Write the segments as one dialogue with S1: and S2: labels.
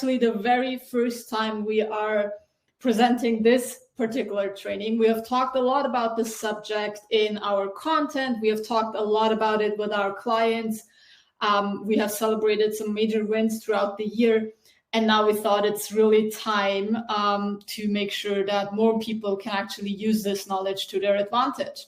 S1: the very first time we are presenting this particular training. We have talked a lot about the subject in our content. We have talked a lot about it with our clients. We have celebrated some major wins throughout the year. And now we thought it's really time to make sure that more people can actually use this knowledge to their advantage.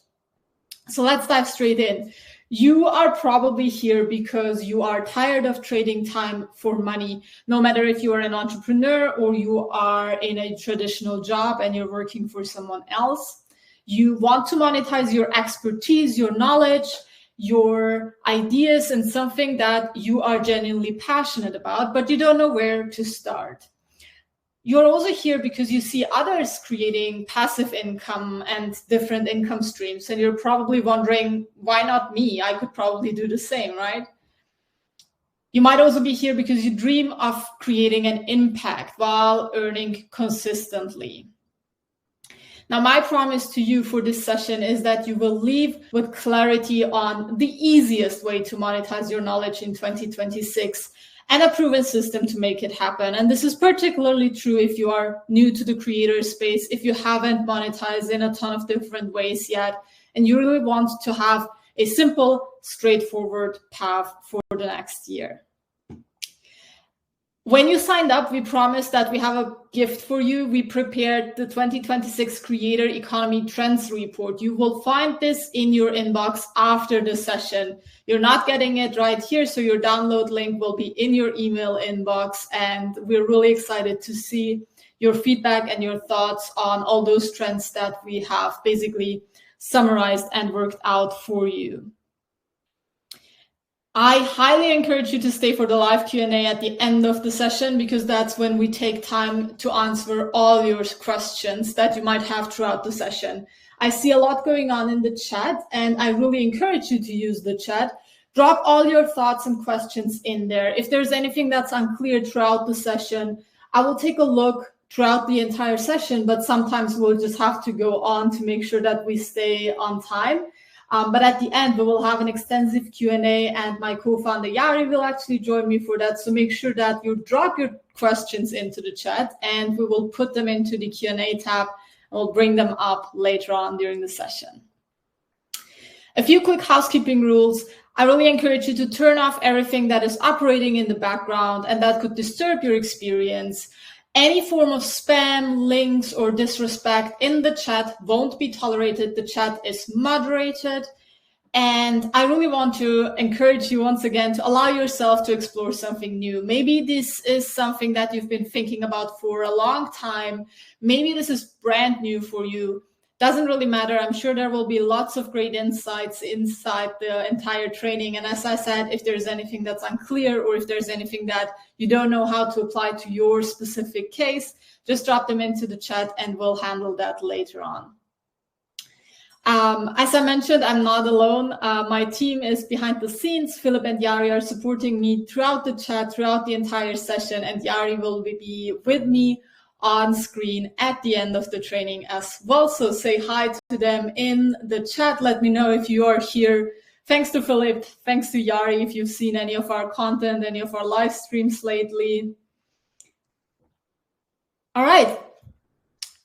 S1: So let's dive straight in. You are probably here because you are tired of trading time for money, no matter if you are an entrepreneur or you are in a traditional job and you're working for someone else. You want to monetize your expertise, your knowledge, your ideas, and something that you are genuinely passionate about, but you don't know where to start. You're also here because you see others creating passive income and different income streams, and you're probably wondering, why not me? I could probably do the same, right? You might also be here because you dream of creating an impact while earning consistently. Now, my promise to you for this session is that you will leave with clarity on the easiest way to monetize your knowledge in 2026 and a proven system to make it happen. And this is particularly true if you are new to the creator space, if you haven't monetized in a ton of different ways yet, and you really want to have a simple, straightforward path for the next year. When you signed up, we promised that we have a gift for you. We prepared the 2026 Creator Economy Trends Report. You will find this in your inbox after the session. You're not getting it right here, so your download link will be in your email inbox. And we're really excited to see your feedback and your thoughts on all those trends that we have basically summarized and worked out for you. I highly encourage you to stay for the live Q&A at the end of the session, because that's when we take time to answer all your questions that you might have throughout the session. I see a lot going on in the chat, and I really encourage you to use the chat. Drop all your thoughts and questions in there. If there's anything that's unclear throughout the session, I will take a look throughout the entire session, but sometimes we'll just have to go on to make sure that we stay on time. But at the end, we will have an extensive Q&A, and my co-founder Jari will actually join me for that. So make sure that you drop your questions into the chat, and we will put them into the Q&A tab, and we'll bring them up later on during the session. A few quick housekeeping rules. I really encourage you to turn off everything that is operating in the background and that could disturb your experience. Any form of spam, links, or disrespect in the chat won't be tolerated. The chat is moderated. And I really want to encourage you once again to allow yourself to explore something new. Maybe this is something that you've been thinking about for a long time. Maybe this is brand new for you. Doesn't really matter. I'm sure there will be lots of great insights inside the entire training. And as I said, if there's anything that's unclear or if there's anything that you don't know how to apply to your specific case, just drop them into the chat and we'll handle that later on. As I mentioned, I'm not alone. My team is behind the scenes. Philip and Jari are supporting me throughout the chat, throughout the entire session, and Jari will be with me on screen at the end of the training as well. So say hi to them in the chat. Let me know if you are here. Thanks to Philip. Thanks to Jari if you've seen any of our content, any of our live streams lately. All right.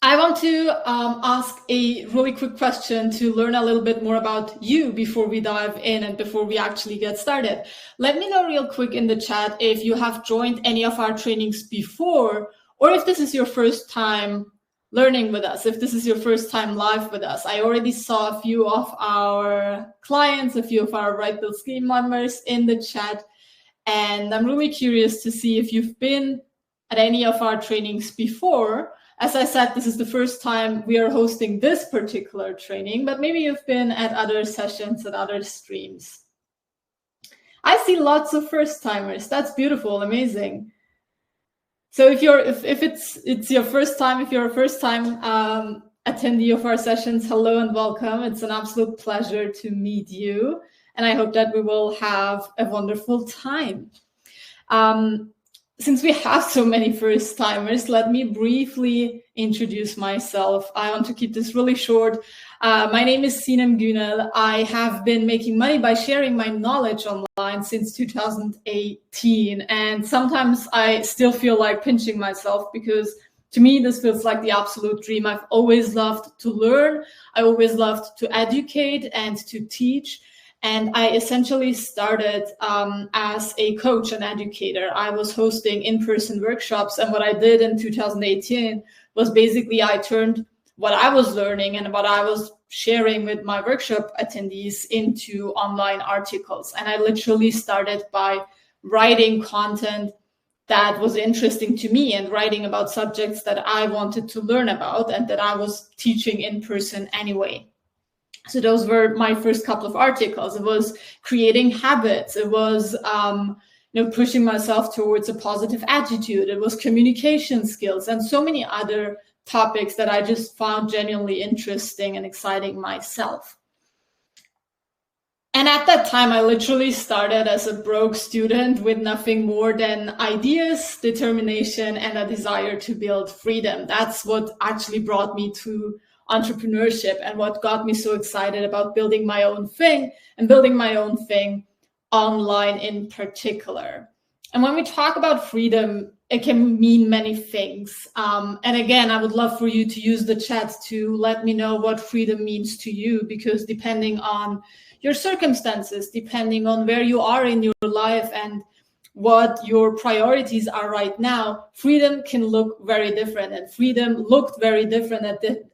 S1: I want to ask a really quick question to learn a little bit more about you before we dive in and before we actually get started. Let me know real quick in the chat if you have joined any of our trainings before, or if this is your first time learning with us, if this is your first time live with us. I already saw a few of our clients, a few of our Right Build Scheme members in the chat, and I'm really curious to see if you've been at any of our trainings before. As I said, this is the first time we are hosting this particular training, but maybe you've been at other sessions, at other streams. I see lots of first timers. That's beautiful, amazing. So if it's your first time, if you're a first time attendee of our sessions, hello and welcome. It's an absolute pleasure to meet you, and I hope that we will have a wonderful time. since we have so many first timers, let me briefly introduce myself. I want to keep this really short. My name is Sinem Günel. I have been making money by sharing my knowledge online since 2018. And sometimes I still feel like pinching myself because to me, this feels like the absolute dream. I've always loved to learn. I always loved to educate and to teach. And I essentially started as a coach and educator. I was hosting in-person workshops. And what I did in 2018 was basically I turned what I was learning and what I was sharing with my workshop attendees into online articles. And I literally started by writing content that was interesting to me and writing about subjects that I wanted to learn about and that I was teaching in person anyway. So those were my first couple of articles. It was creating habits. It was pushing myself towards a positive attitude. It was communication skills and so many other topics that I just found genuinely interesting and exciting myself. And at that time, I literally started as a broke student with nothing more than ideas, determination, and a desire to build freedom. That's what actually brought me to entrepreneurship and what got me so excited about building my own thing and building my own thing online in particular. And when we talk about freedom, it can mean many things. And again, I would love for you to use the chat to let me know what freedom means to you, because depending on your circumstances, depending on where you are in your life and what your priorities are right now, freedom can look very different. And freedom looked very different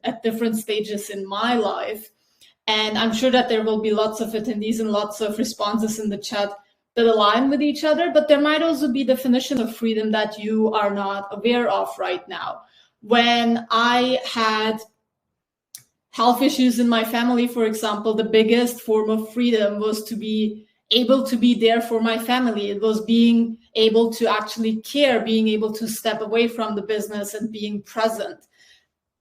S1: at different stages in my life. And I'm sure that there will be lots of attendees and lots of responses in the chat that align with each other, but there might also be definitions of freedom that you are not aware of right now. When I had health issues in my family, for example, the biggest form of freedom was to be able to be there for my family. It was being able to actually care, being able to step away from the business and being present.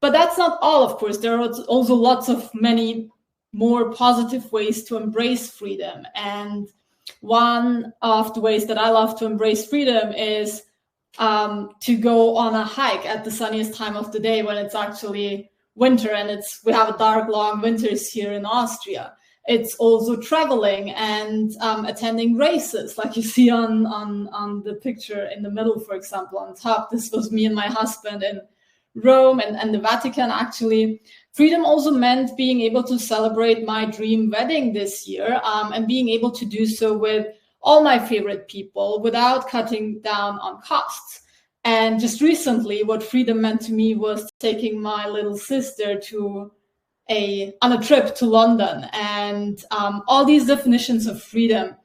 S1: But that's not all, of course. There are also lots of many more positive ways to embrace freedom. And one of the ways that I love to embrace freedom is to go on a hike at the sunniest time of the day when it's actually winter and we have a dark, long winters here in Austria. It's also traveling and attending races, like you see on the picture in the middle, for example, on top. This was me and my husband in Rome and the Vatican, actually. Freedom also meant being able to celebrate my dream wedding this year and being able to do so with all my favorite people without cutting down on costs. And just recently, what freedom meant to me was taking my little sister on a trip to London. And all these definitions of freedom,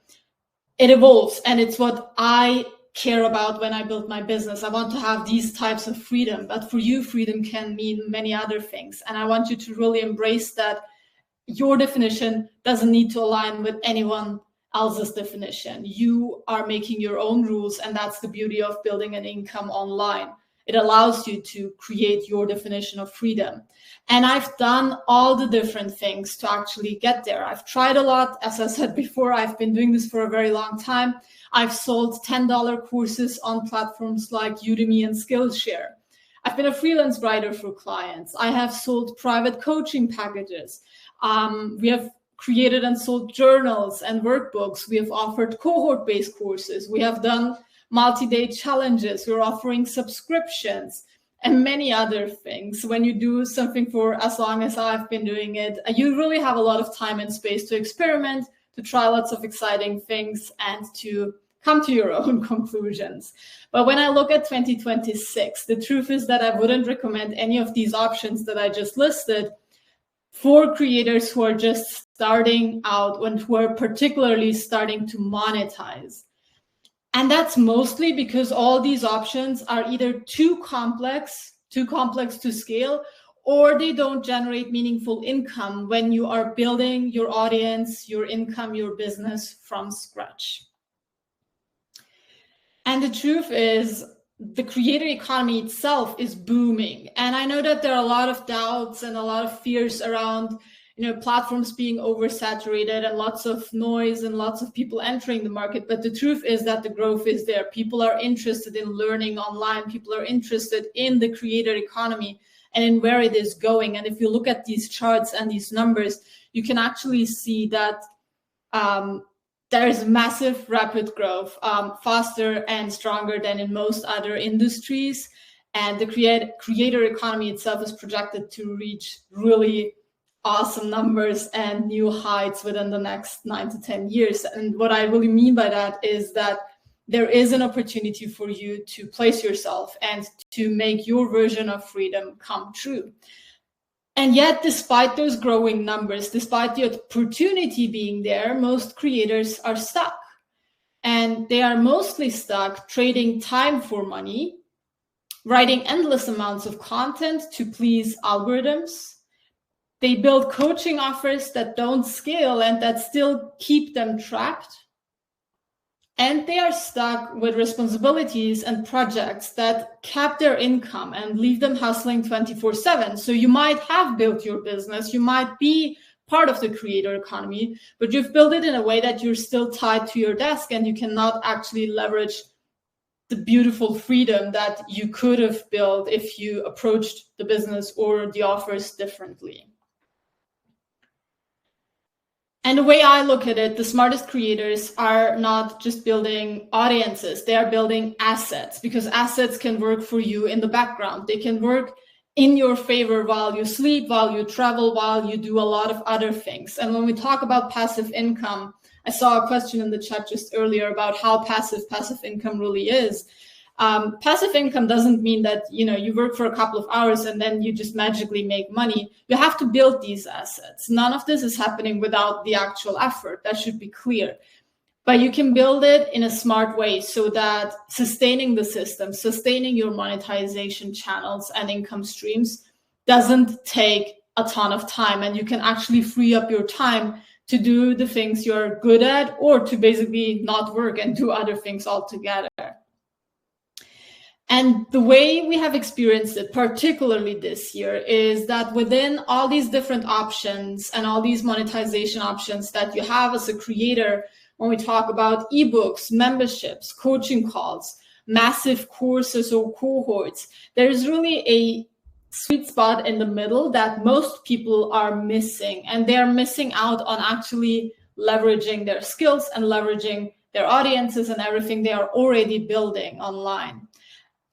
S1: it evolves. And it's what I care about when I build my business. I want to have these types of freedom. But for you, freedom can mean many other things. And I want you to really embrace that your definition doesn't need to align with anyone else's definition. You are making your own rules, and that's the beauty of building an income online. It allows you to create your definition of freedom. And I've done all the different things to actually get there. I've tried a lot. As I said before, I've been doing this for a very long time. I've sold $10 courses on platforms like Udemy and Skillshare. I've been a freelance writer for clients. I have sold private coaching packages. We have created and sold journals and workbooks. We have offered cohort-based courses. We have done multi-day challenges. We're offering subscriptions and many other things. When you do something for as long as I've been doing it, you really have a lot of time and space to experiment, to try lots of exciting things, and to come to your own conclusions. But when I look at 2026, the truth is that I wouldn't recommend any of these options that I just listed for creators who are just starting out and who are particularly starting to monetize. And that's mostly because all these options are either too complex to scale, or they don't generate meaningful income when you are building your audience, your income, your business from scratch. And the truth is, the creator economy itself is booming. And I know that there are a lot of doubts and a lot of fears around, platforms being oversaturated and lots of noise and lots of people entering the market. But the truth is that the growth is there. People are interested in learning online. People are interested in the creator economy and in where it is going. And if you look at these charts and these numbers, you can actually see that there is massive rapid growth, faster and stronger than in most other industries. And the creator economy itself is projected to reach really awesome numbers and new heights within the next 9 to 10 years. And what I really mean by that is that there is an opportunity for you to place yourself and to make your version of freedom come true. And yet, despite those growing numbers, despite the opportunity being there, most creators are stuck. And they are mostly stuck trading time for money, writing endless amounts of content to please algorithms. They build coaching offers that don't scale and that still keep them trapped. And they are stuck with responsibilities and projects that cap their income and leave them hustling 24/7. So you might have built your business, you might be part of the creator economy, but you've built it in a way that you're still tied to your desk and you cannot actually leverage the beautiful freedom that you could have built if you approached the business or the offers differently. And the way I look at it, the smartest creators are not just building audiences, they are building assets, because assets can work for you in the background. They can work in your favor while you sleep, while you travel, while you do a lot of other things. And when we talk about passive income, I saw a question in the chat just earlier about how passive income really is. Passive income doesn't mean that you work for a couple of hours and then you just magically make money. You have to build these assets. None of this is happening without the actual effort. That should be clear. But you can build it in a smart way so that sustaining the system, sustaining your monetization channels and income streams doesn't take a ton of time, and you can actually free up your time to do the things you're good at, or to basically not work and do other things altogether. And the way we have experienced it, particularly this year, is that within all these different options and all these monetization options that you have as a creator, when we talk about ebooks, memberships, coaching calls, massive courses or cohorts, there's really a sweet spot in the middle that most people are missing. And they're missing out on actually leveraging their skills and leveraging their audiences and everything they are already building online.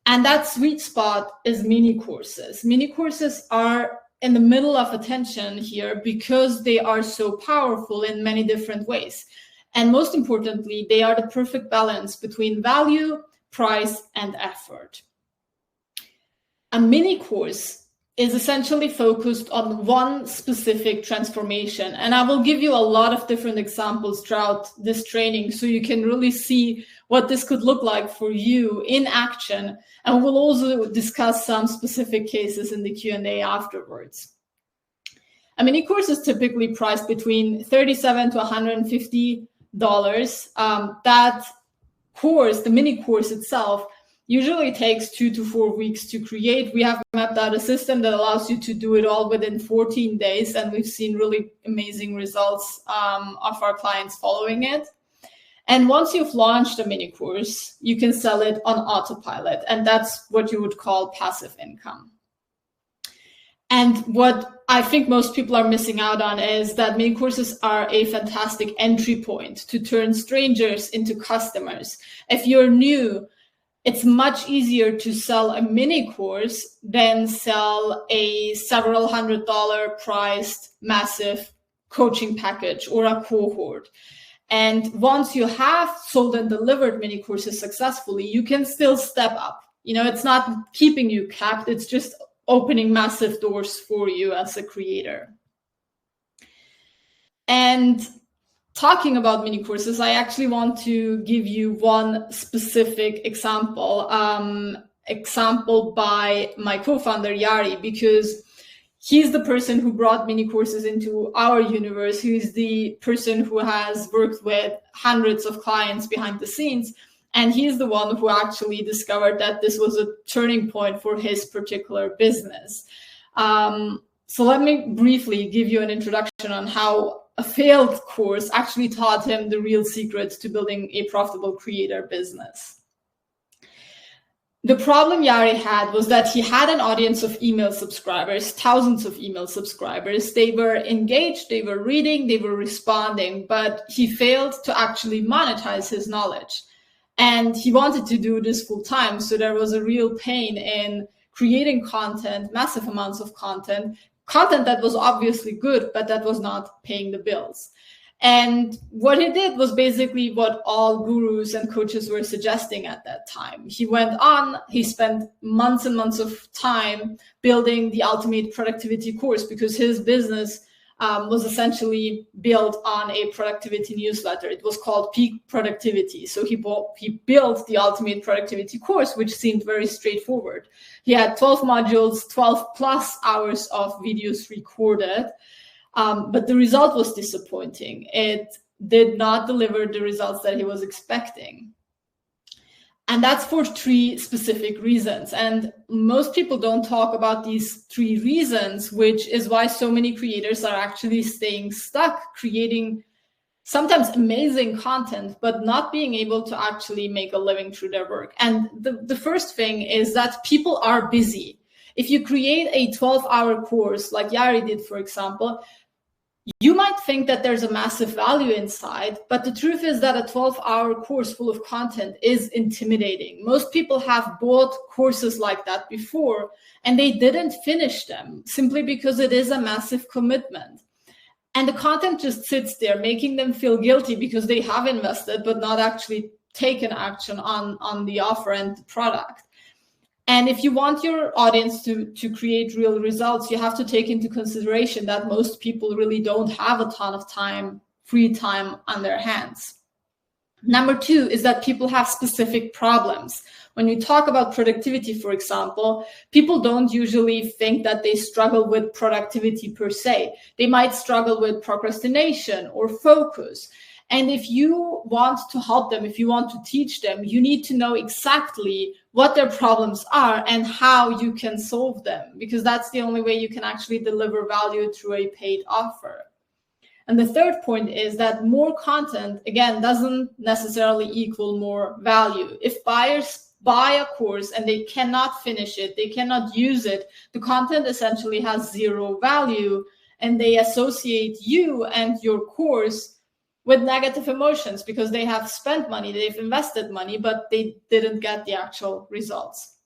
S1: And that sweet spot is mini courses. Mini courses are in the middle of attention here because they are so powerful in many different ways. And most importantly, they are the perfect balance between value, price, and effort. A mini course is essentially focused on one specific transformation. And I will give you a lot of different examples throughout this training so you can really see what this could look like for you in action. And we'll also discuss some specific cases in the Q&A afterwards. A mini course is typically priced between $37 to $150. That course, the mini course itself, usually takes 2 to 4 weeks to create. We have mapped out a system that allows you to do it all within 14 days, and we've seen really amazing results of our clients following it. And once you've launched a mini course, you can sell it on autopilot, and that's what you would call passive income. And what I think most people are missing out on is that mini courses are a fantastic entry point to turn strangers into customers. If you're new, it's much easier to sell a mini course than sell a several $100 priced massive coaching package or a cohort. And once you have sold and delivered mini courses successfully, you can still step up. It's not keeping you capped. It's just opening massive doors for you as a creator. And talking about mini courses, I actually want to give you one specific example by my co-founder, Jari, because he's the person who brought mini courses into our universe. He's the person who has worked with hundreds of clients behind the scenes. And he's the one who actually discovered that this was a turning point for his particular business. So let me briefly give you an introduction on how a failed course actually taught him the real secret to building a profitable creator business. The problem Jari had was that he had an audience of email subscribers, thousands of email subscribers. They were engaged, they were reading, they were responding, but he failed to actually monetize his knowledge. And he wanted to do this full time. So there was a real pain in creating content, massive amounts of content that was obviously good, but that was not paying the bills. And what he did was basically what all gurus and coaches were suggesting at that time. He went on, he spent months and months of time building the ultimate productivity course, because his business was essentially built on a productivity newsletter. It was called Peak Productivity. So he built the ultimate productivity course, which seemed very straightforward. He had 12 modules, 12 plus hours of videos recorded. But the result was disappointing. It did not deliver the results that he was expecting. And that's for 3 specific reasons. And most people don't talk about these 3 reasons, which is why so many creators are actually staying stuck, creating sometimes amazing content, but not being able to actually make a living through their work. And the first thing is that people are busy. If you create a 12-hour course like Jari did, for example, you might think that there's a massive value inside, but the truth is that a 12-hour course full of content is intimidating. Most people have bought courses like that before, and they didn't finish them simply because it is a massive commitment. And the content just sits there, making them feel guilty because they have invested, but not actually taken action on the offer and the product. And if you want your audience to create real results, you have to take into consideration that most people really don't have a ton of time, free time on their hands. Number 2 is that people have specific problems. When you talk about productivity, for example, people don't usually think that they struggle with productivity per se. They might struggle with procrastination or focus. And if you want to help them, if you want to teach them, you need to know exactly what their problems are and how you can solve them, because that's the only way you can actually deliver value through a paid offer. And the third point is that more content, again, doesn't necessarily equal more value. If buyers buy a course and they cannot finish it, they cannot use it, the content essentially has 0 value, and they associate you and your course with negative emotions because they have spent money, they've invested money, but they didn't get the actual results.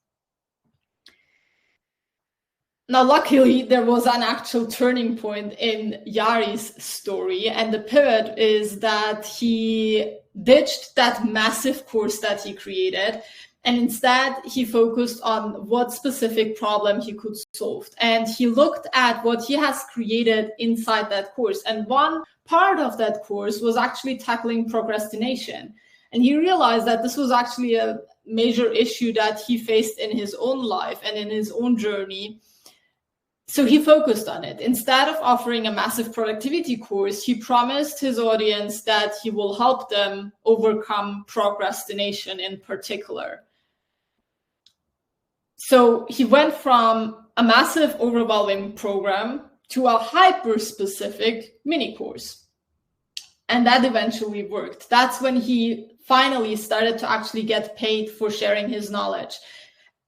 S1: Now, luckily, there was an actual turning point in Jari's story, and the pivot is that he ditched that massive course that he created, and instead he focused on what specific problem he could solve. And he looked at what he has created inside that course. And one part of that course was actually tackling procrastination. And he realized that this was actually a major issue that he faced in his own life and in his own journey. So he focused on it. Instead of offering a massive productivity course, he promised his audience that he will help them overcome procrastination in particular. So he went from a massive, overwhelming program to a hyper-specific mini course. And that eventually worked. That's when he finally started to actually get paid for sharing his knowledge.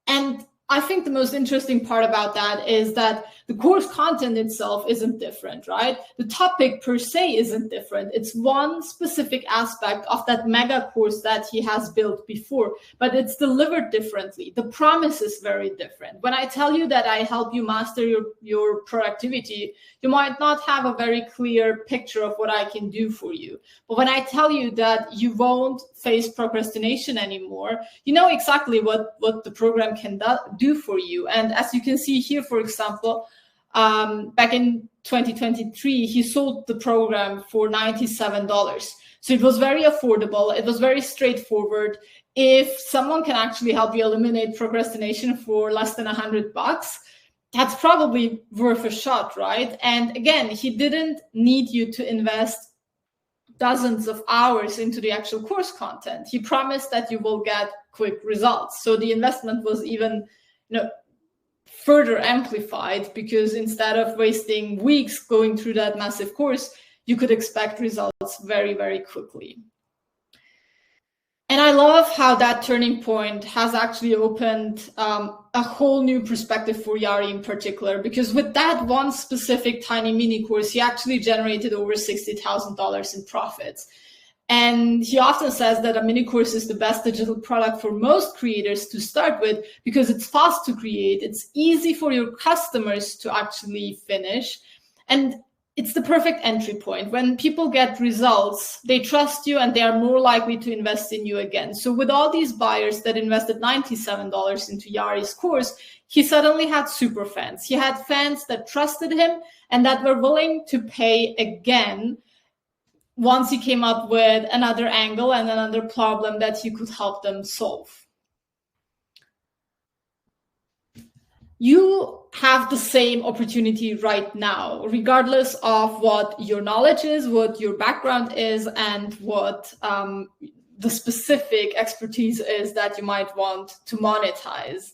S1: And I think the most interesting part about that is that the course content itself isn't different, right? The topic per se isn't different. It's one specific aspect of that mega course that he has built before, but it's delivered differently. The promise is very different. When I tell you that I help you master your productivity, you might not have a very clear picture of what I can do for you. But when I tell you that you won't face procrastination anymore, you know exactly what the program can do for you. And as you can see here, for example, back in 2023, he sold the program for $97. So it was very affordable. It was very straightforward. If someone can actually help you eliminate procrastination for less than $100, that's probably worth a shot, right? And again, he didn't need you to invest dozens of hours into the actual course content. He promised that you will get quick results. So the investment was even, further amplified, because instead of wasting weeks going through that massive course, you could expect results very, very quickly. And I love how that turning point has actually opened a whole new perspective for Jari in particular, because with that one specific tiny mini course, he actually generated over $60,000 in profits. And he often says that a mini course is the best digital product for most creators to start with, because it's fast to create, it's easy for your customers to actually finish, and it's the perfect entry point. When people get results, they trust you and they are more likely to invest in you again. So with all these buyers that invested $97 into Jari's course, he suddenly had super fans. He had fans that trusted him and that were willing to pay again once he came up with another angle and another problem that he could help them solve. You have the same opportunity right now, regardless of what your knowledge is, what your background is, and what the specific expertise is that you might want to monetize,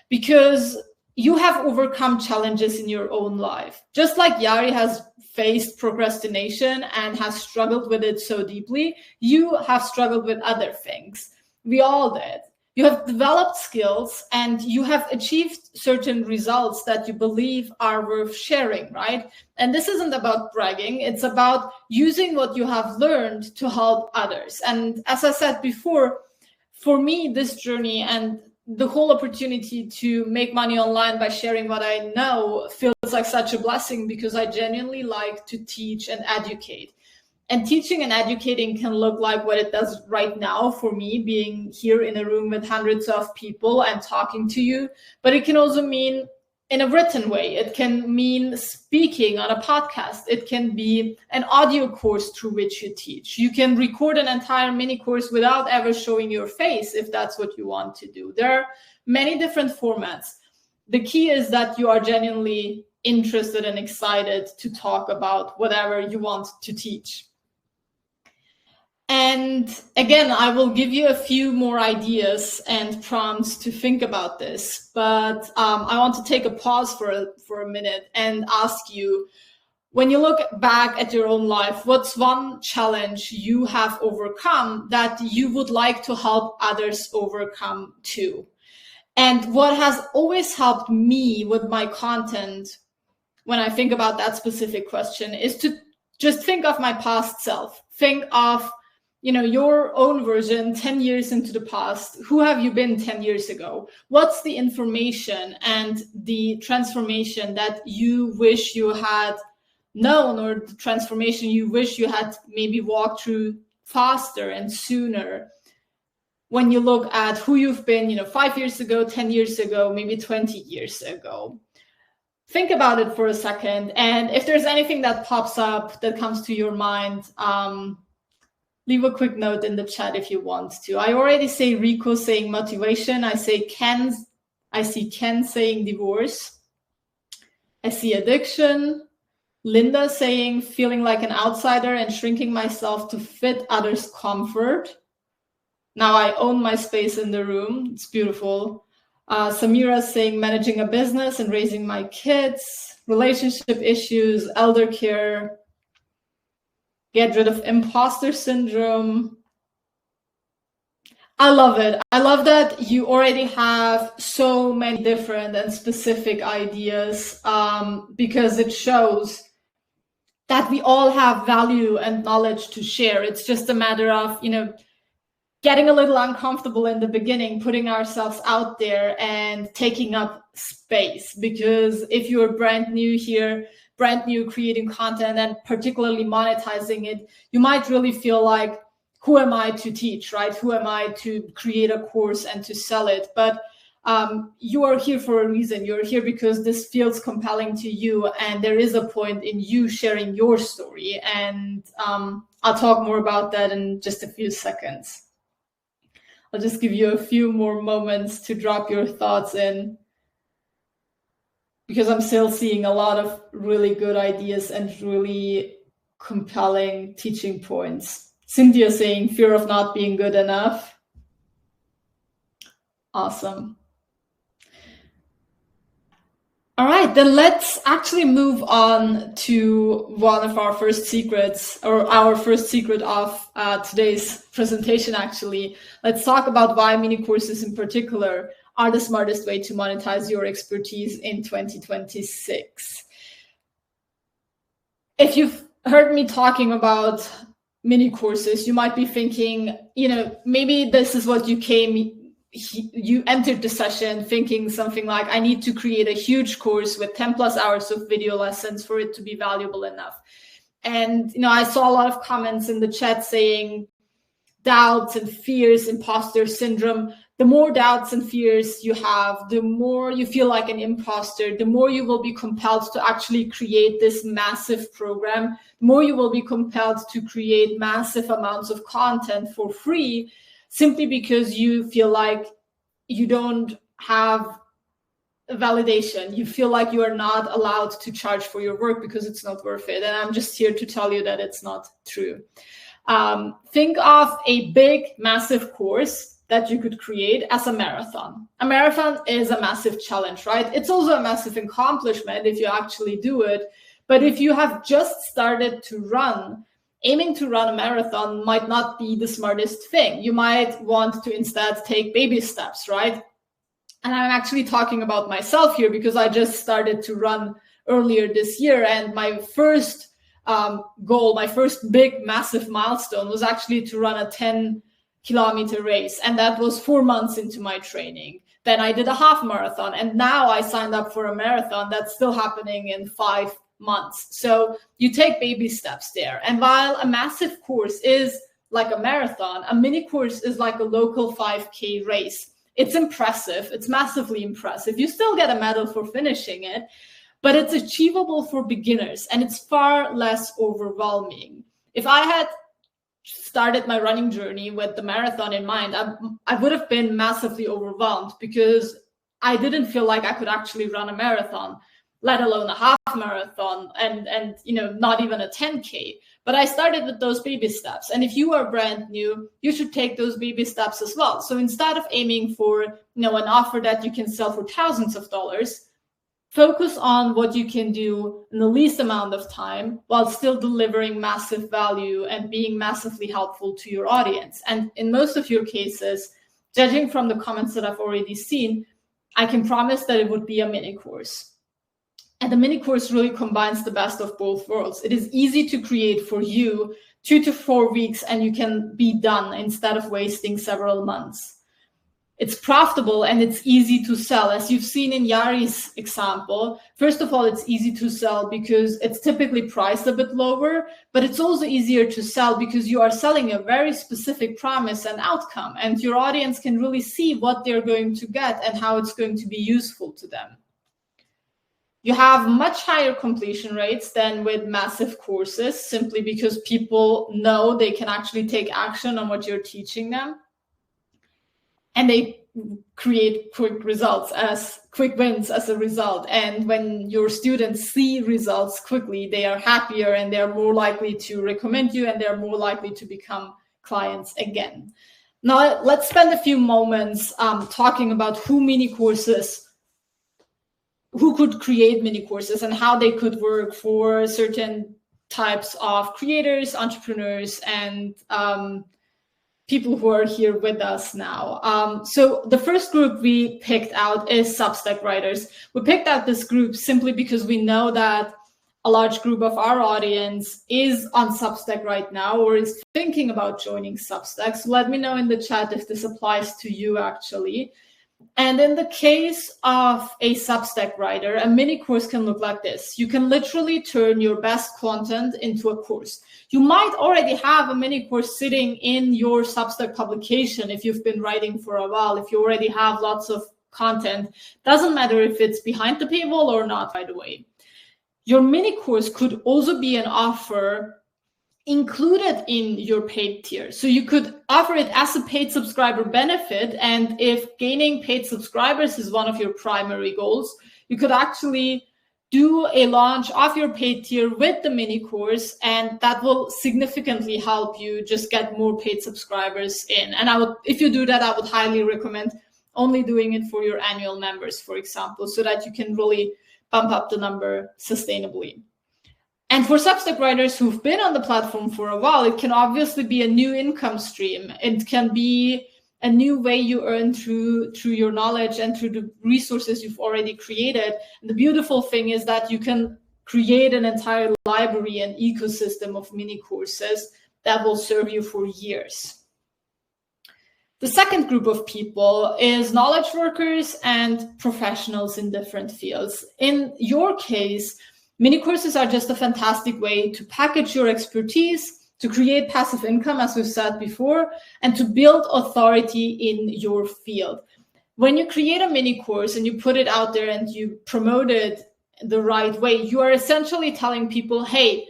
S1: because you have overcome challenges in your own life. Just like Jari has faced procrastination and has struggled with it so deeply, you have struggled with other things. We all did. You have developed skills and you have achieved certain results that you believe are worth sharing, right? And this isn't about bragging. It's about using what you have learned to help others. And as I said before, for me, this journey and the whole opportunity to make money online by sharing what I know feels like such a blessing, because I genuinely like to teach and educate. And teaching and educating can look like what it does right now for me, being here in a room with hundreds of people and talking to you. But it can also mean in a written way. It can mean speaking on a podcast. It can be an audio course through which you teach. You can record an entire mini course without ever showing your face if that's what you want to do. There are many different formats. The key is that you are genuinely interested and excited to talk about whatever you want to teach. And again, I will give you a few more ideas and prompts to think about this, but I want to take a pause for a minute and ask you, when you look back at your own life, what's one challenge you have overcome that you would like to help others overcome too? And what has always helped me with my content when I think about that specific question is to just think of my past self. Think of your own version 10 years into the past. Who have you been 10 years ago? What's the information and the transformation that you wish you had known, or the transformation you wish you had maybe walked through faster and sooner? When you look at who you've been, 5 years ago, 10 years ago, maybe 20 years ago. Think about it for a second. And if there's anything that pops up that comes to your mind, leave a quick note in the chat if you want to. I already see Rico saying motivation. I see Ken saying divorce. I see addiction. Linda saying feeling like an outsider and shrinking myself to fit others' comfort. Now I own my space in the room. It's beautiful. Samira saying managing a business and raising my kids. Relationship issues, elder care. Get rid of imposter syndrome. I love it. I love that you already have so many different and specific ideas, because it shows that we all have value and knowledge to share. It's just a matter of, getting a little uncomfortable in the beginning, putting ourselves out there and taking up space. Because if you're brand new here, brand new creating content and particularly monetizing it, you might really feel like, who am I to teach, right? Who am I to create a course and to sell it? But you are here for a reason. You're here because this feels compelling to you, and there is a point in you sharing your story. And I'll talk more about that in just a few seconds. I'll just give you a few more moments to drop your thoughts in, because I'm still seeing a lot of really good ideas and really compelling teaching points. Cynthia saying fear of not being good enough. Awesome. All right, then let's actually move on to one of our first secrets, or our first secret of today's presentation, actually. Let's talk about why mini courses in particular are the smartest way to monetize your expertise in 2026. If you've heard me talking about mini courses, you might be thinking, maybe this is what you entered the session thinking something like, I need to create a huge course with 10 plus hours of video lessons for it to be valuable enough. And, I saw a lot of comments in the chat saying doubts and fears, imposter syndrome. The more doubts and fears you have, the more you feel like an imposter, the more you will be compelled to actually create this massive program, the more you will be compelled to create massive amounts of content for free, simply because you feel like you don't have validation. You feel like you are not allowed to charge for your work because it's not worth it. And I'm just here to tell you that it's not true. Think of a big, massive course that you could create as a marathon. A marathon is a massive challenge, right? It's also a massive accomplishment if you actually do it. But if you have just started to run, aiming to run a marathon might not be the smartest thing. You might want to instead take baby steps, right? And I'm actually talking about myself here because I just started to run earlier this year. And my first goal, my first big, massive milestone was actually to run a 10-kilometer race. And that was 4 months into my training. Then I did a half marathon. And now I signed up for a marathon that's still happening in 5 months. So you take baby steps there. And while a massive course is like a marathon, a mini course is like a local 5K race. It's impressive. It's massively impressive. You still get a medal for finishing it, but it's achievable for beginners and it's far less overwhelming. If I had started my running journey with the marathon in mind, I would have been massively overwhelmed because I didn't feel like I could actually run a marathon, let alone a half marathon and not even a 10K. But I started with those baby steps. And if you are brand new, you should take those baby steps as well. So instead of aiming for, an offer that you can sell for thousands of dollars, focus on what you can do in the least amount of time while still delivering massive value and being massively helpful to your audience. And in most of your cases, judging from the comments that I've already seen, I can promise that it would be a mini course. And the mini course really combines the best of both worlds. It is easy to create for you, 2 to 4 weeks, and you can be done instead of wasting several months. It's profitable and it's easy to sell. As you've seen in Jari's example, first of all, it's easy to sell because it's typically priced a bit lower, but it's also easier to sell because you are selling a very specific promise and outcome, and your audience can really see what they're going to get and how it's going to be useful to them. You have much higher completion rates than with massive courses, simply because people know they can actually take action on what you're teaching them. And they create quick wins as a result. And when your students see results quickly, they are happier and they're more likely to recommend you and they're more likely to become clients again. Now, let's spend a few moments talking about who could create mini courses and how they could work for certain types of creators, entrepreneurs, and people who are here with us now. So the first group we picked out is Substack writers. We picked out this group simply because we know that a large group of our audience is on Substack right now or is thinking about joining Substack. So let me know in the chat if this applies to you actually. And in the case of a Substack writer, a mini course can look like this. You can literally turn your best content into a course. You might already have a mini course sitting in your Substack publication if you've been writing for a while, if you already have lots of content. Doesn't matter if it's behind the paywall or not, by the way. Your mini course could also be an offer included in your paid tier. So you could offer it as a paid subscriber benefit. And if gaining paid subscribers is one of your primary goals, you could actually do a launch of your paid tier with the mini course, and that will significantly help you just get more paid subscribers in. And if you do that, I would highly recommend only doing it for your annual members, for example, so that you can really bump up the number sustainably. And for Substack writers who've been on the platform for a while, it can obviously be a new income stream. It can be a new way you earn through your knowledge and through the resources you've already created. And the beautiful thing is that you can create an entire library and ecosystem of mini courses that will serve you for years. The second group of people is knowledge workers and professionals in different fields. In your case, mini courses are just a fantastic way to package your expertise, to create passive income, as we've said before, and to build authority in your field. When you create a mini course and you put it out there and you promote it the right way, you are essentially telling people, hey,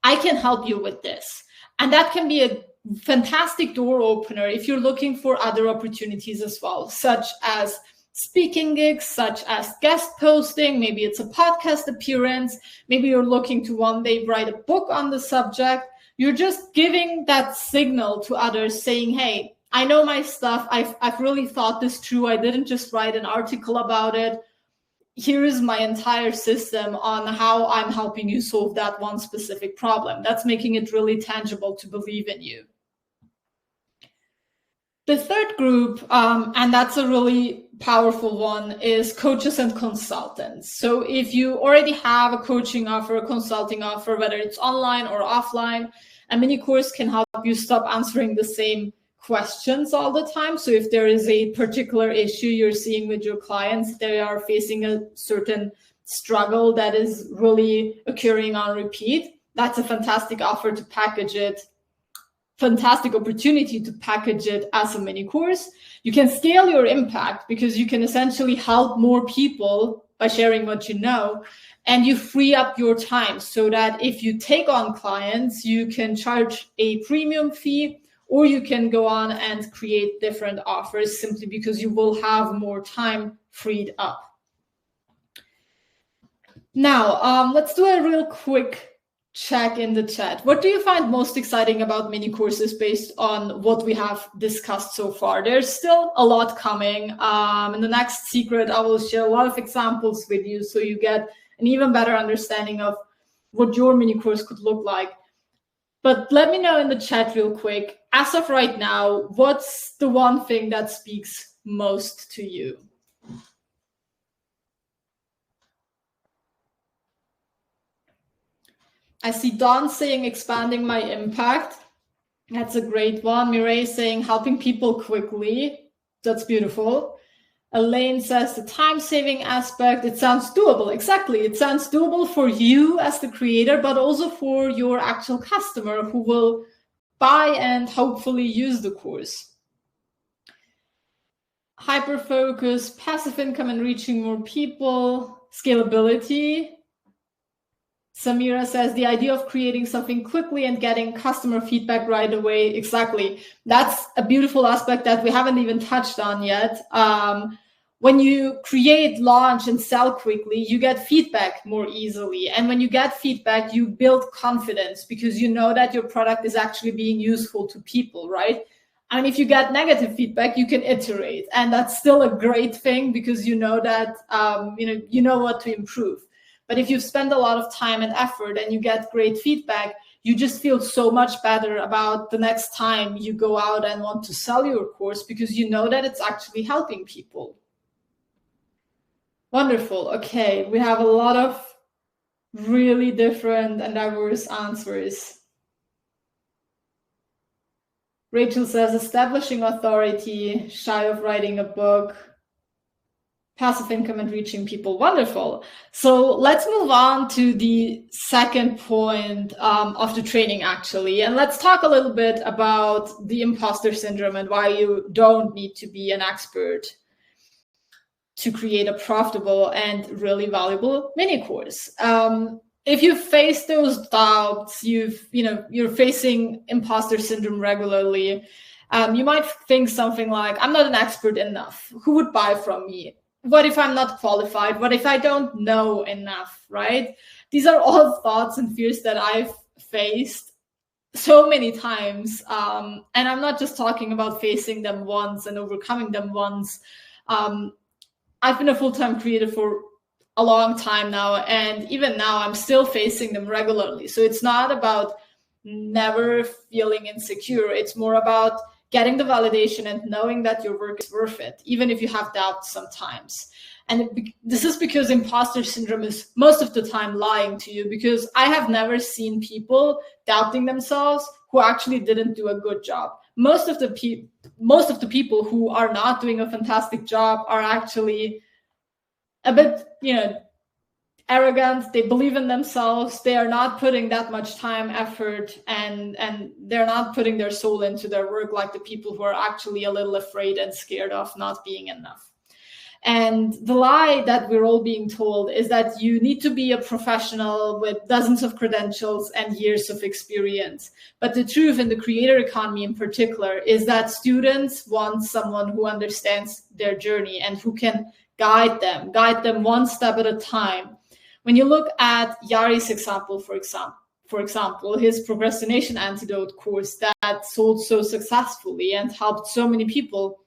S1: I can help you with this. And that can be a fantastic door opener if you're looking for other opportunities as well, such as speaking gigs, such as guest posting. Maybe it's a podcast appearance. Maybe you're looking to one day write a book on the subject. You're just giving that signal to others saying, hey, I know my stuff. I've really thought this through. I didn't just write an article about it. Here is my entire system on how I'm helping you solve that one specific problem. That's making it really tangible to believe in you. The third group, and that's a really powerful one, is coaches and consultants. So if you already have a coaching offer, a consulting offer, whether it's online or offline, a mini course can help you stop answering the same questions all the time. So if there is a particular issue you're seeing with your clients, they are facing a certain struggle that is really occurring on repeat, that's a fantastic offer to package it. Fantastic opportunity to package it as a mini course. You can scale your impact because you can essentially help more people by sharing what you know, and you free up your time so that if you take on clients, you can charge a premium fee, or you can go on and create different offers simply because you will have more time freed up. Now, let's do a real quick check in the chat. What do you find most exciting about mini courses based on what we have discussed so far? There's still a lot coming. In the next secret, I will share a lot of examples with you so you get an even better understanding of what your mini course could look like. But let me know in the chat real quick, as of right now, what's the one thing that speaks most to you? I see Dawn saying expanding my impact. That's a great one. Mireille saying helping people quickly. That's beautiful. Elaine says the time-saving aspect. It sounds doable. Exactly. It sounds doable for you as the creator, but also for your actual customer who will buy and hopefully use the course. Hyper-focus, passive income and reaching more people, scalability. Samira says the idea of creating something quickly and getting customer feedback right away. Exactly. That's a beautiful aspect that we haven't even touched on yet. When you create, launch, and sell quickly, you get feedback more easily. And when you get feedback, you build confidence because you know that your product is actually being useful to people, right? And if you get negative feedback, you can iterate. And that's still a great thing because you know that you know what to improve. But if you've spent a lot of time and effort and you get great feedback, you just feel so much better about the next time you go out and want to sell your course because you know that it's actually helping people. Wonderful. Okay, we have a lot of really different and diverse answers. Rachel says establishing authority, shy of writing a book, passive income and reaching people. Wonderful. So let's move on to the second point of the training, actually. And let's talk a little bit about the imposter syndrome and why you don't need to be an expert to create a profitable and really valuable mini course. If you face those doubts, you're facing imposter syndrome regularly, you might think something like, I'm not an expert enough. Who would buy from me? What if I'm not qualified? What if I don't know enough, right? These are all thoughts and fears that I've faced so many times. And I'm not just talking about facing them once and overcoming them once. I've been a full-time creator for a long time now, and even now I'm still facing them regularly. So it's not about never feeling insecure. It's more about getting the validation and knowing that your work is worth it, even if you have doubts sometimes. And this is because imposter syndrome is most of the time lying to you, because I have never seen people doubting themselves who actually didn't do a good job. Most of the people who are not doing a fantastic job are actually a bit, arrogant. They believe in themselves. They are not putting that much time, effort, and they're not putting their soul into their work like the people who are actually a little afraid and scared of not being enough. And the lie that we're all being told is that you need to be a professional with dozens of credentials and years of experience. But the truth in the creator economy in particular is that students want someone who understands their journey and who can guide them one step at a time. When you look at Jari's example, for example, his procrastination antidote course that sold so successfully and helped so many people,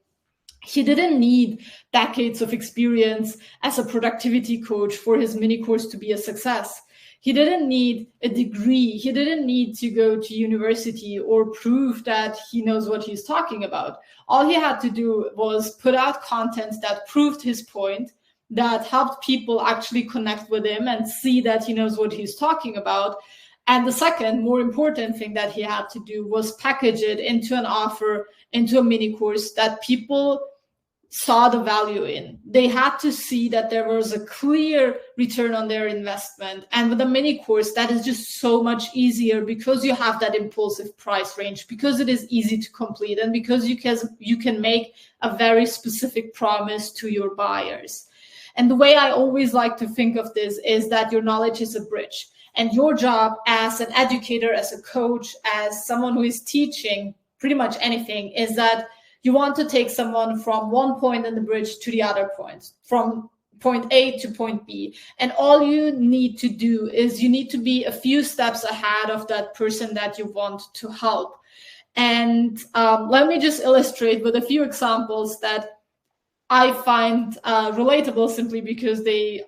S1: he didn't need decades of experience as a productivity coach for his mini course to be a success. He didn't need a degree. He didn't need to go to university or prove that he knows what he's talking about. All he had to do was put out content that proved his point, that helped people actually connect with him and see that he knows what he's talking about. And the second, more important thing that he had to do was package it into an offer, into a mini course that people saw the value in. They had to see that there was a clear return on their investment. And with a mini course, that is just so much easier because you have that impulsive price range, because it is easy to complete, and because you can make a very specific promise to your buyers. And the way I always like to think of this is that your knowledge is a bridge. And your job as an educator, as a coach, as someone who is teaching pretty much anything, is that you want to take someone from one point in the bridge to the other point, from point A to point B. And all you need to do is you need to be a few steps ahead of that person that you want to help. And let me just illustrate with a few examples that I find relatable, simply because they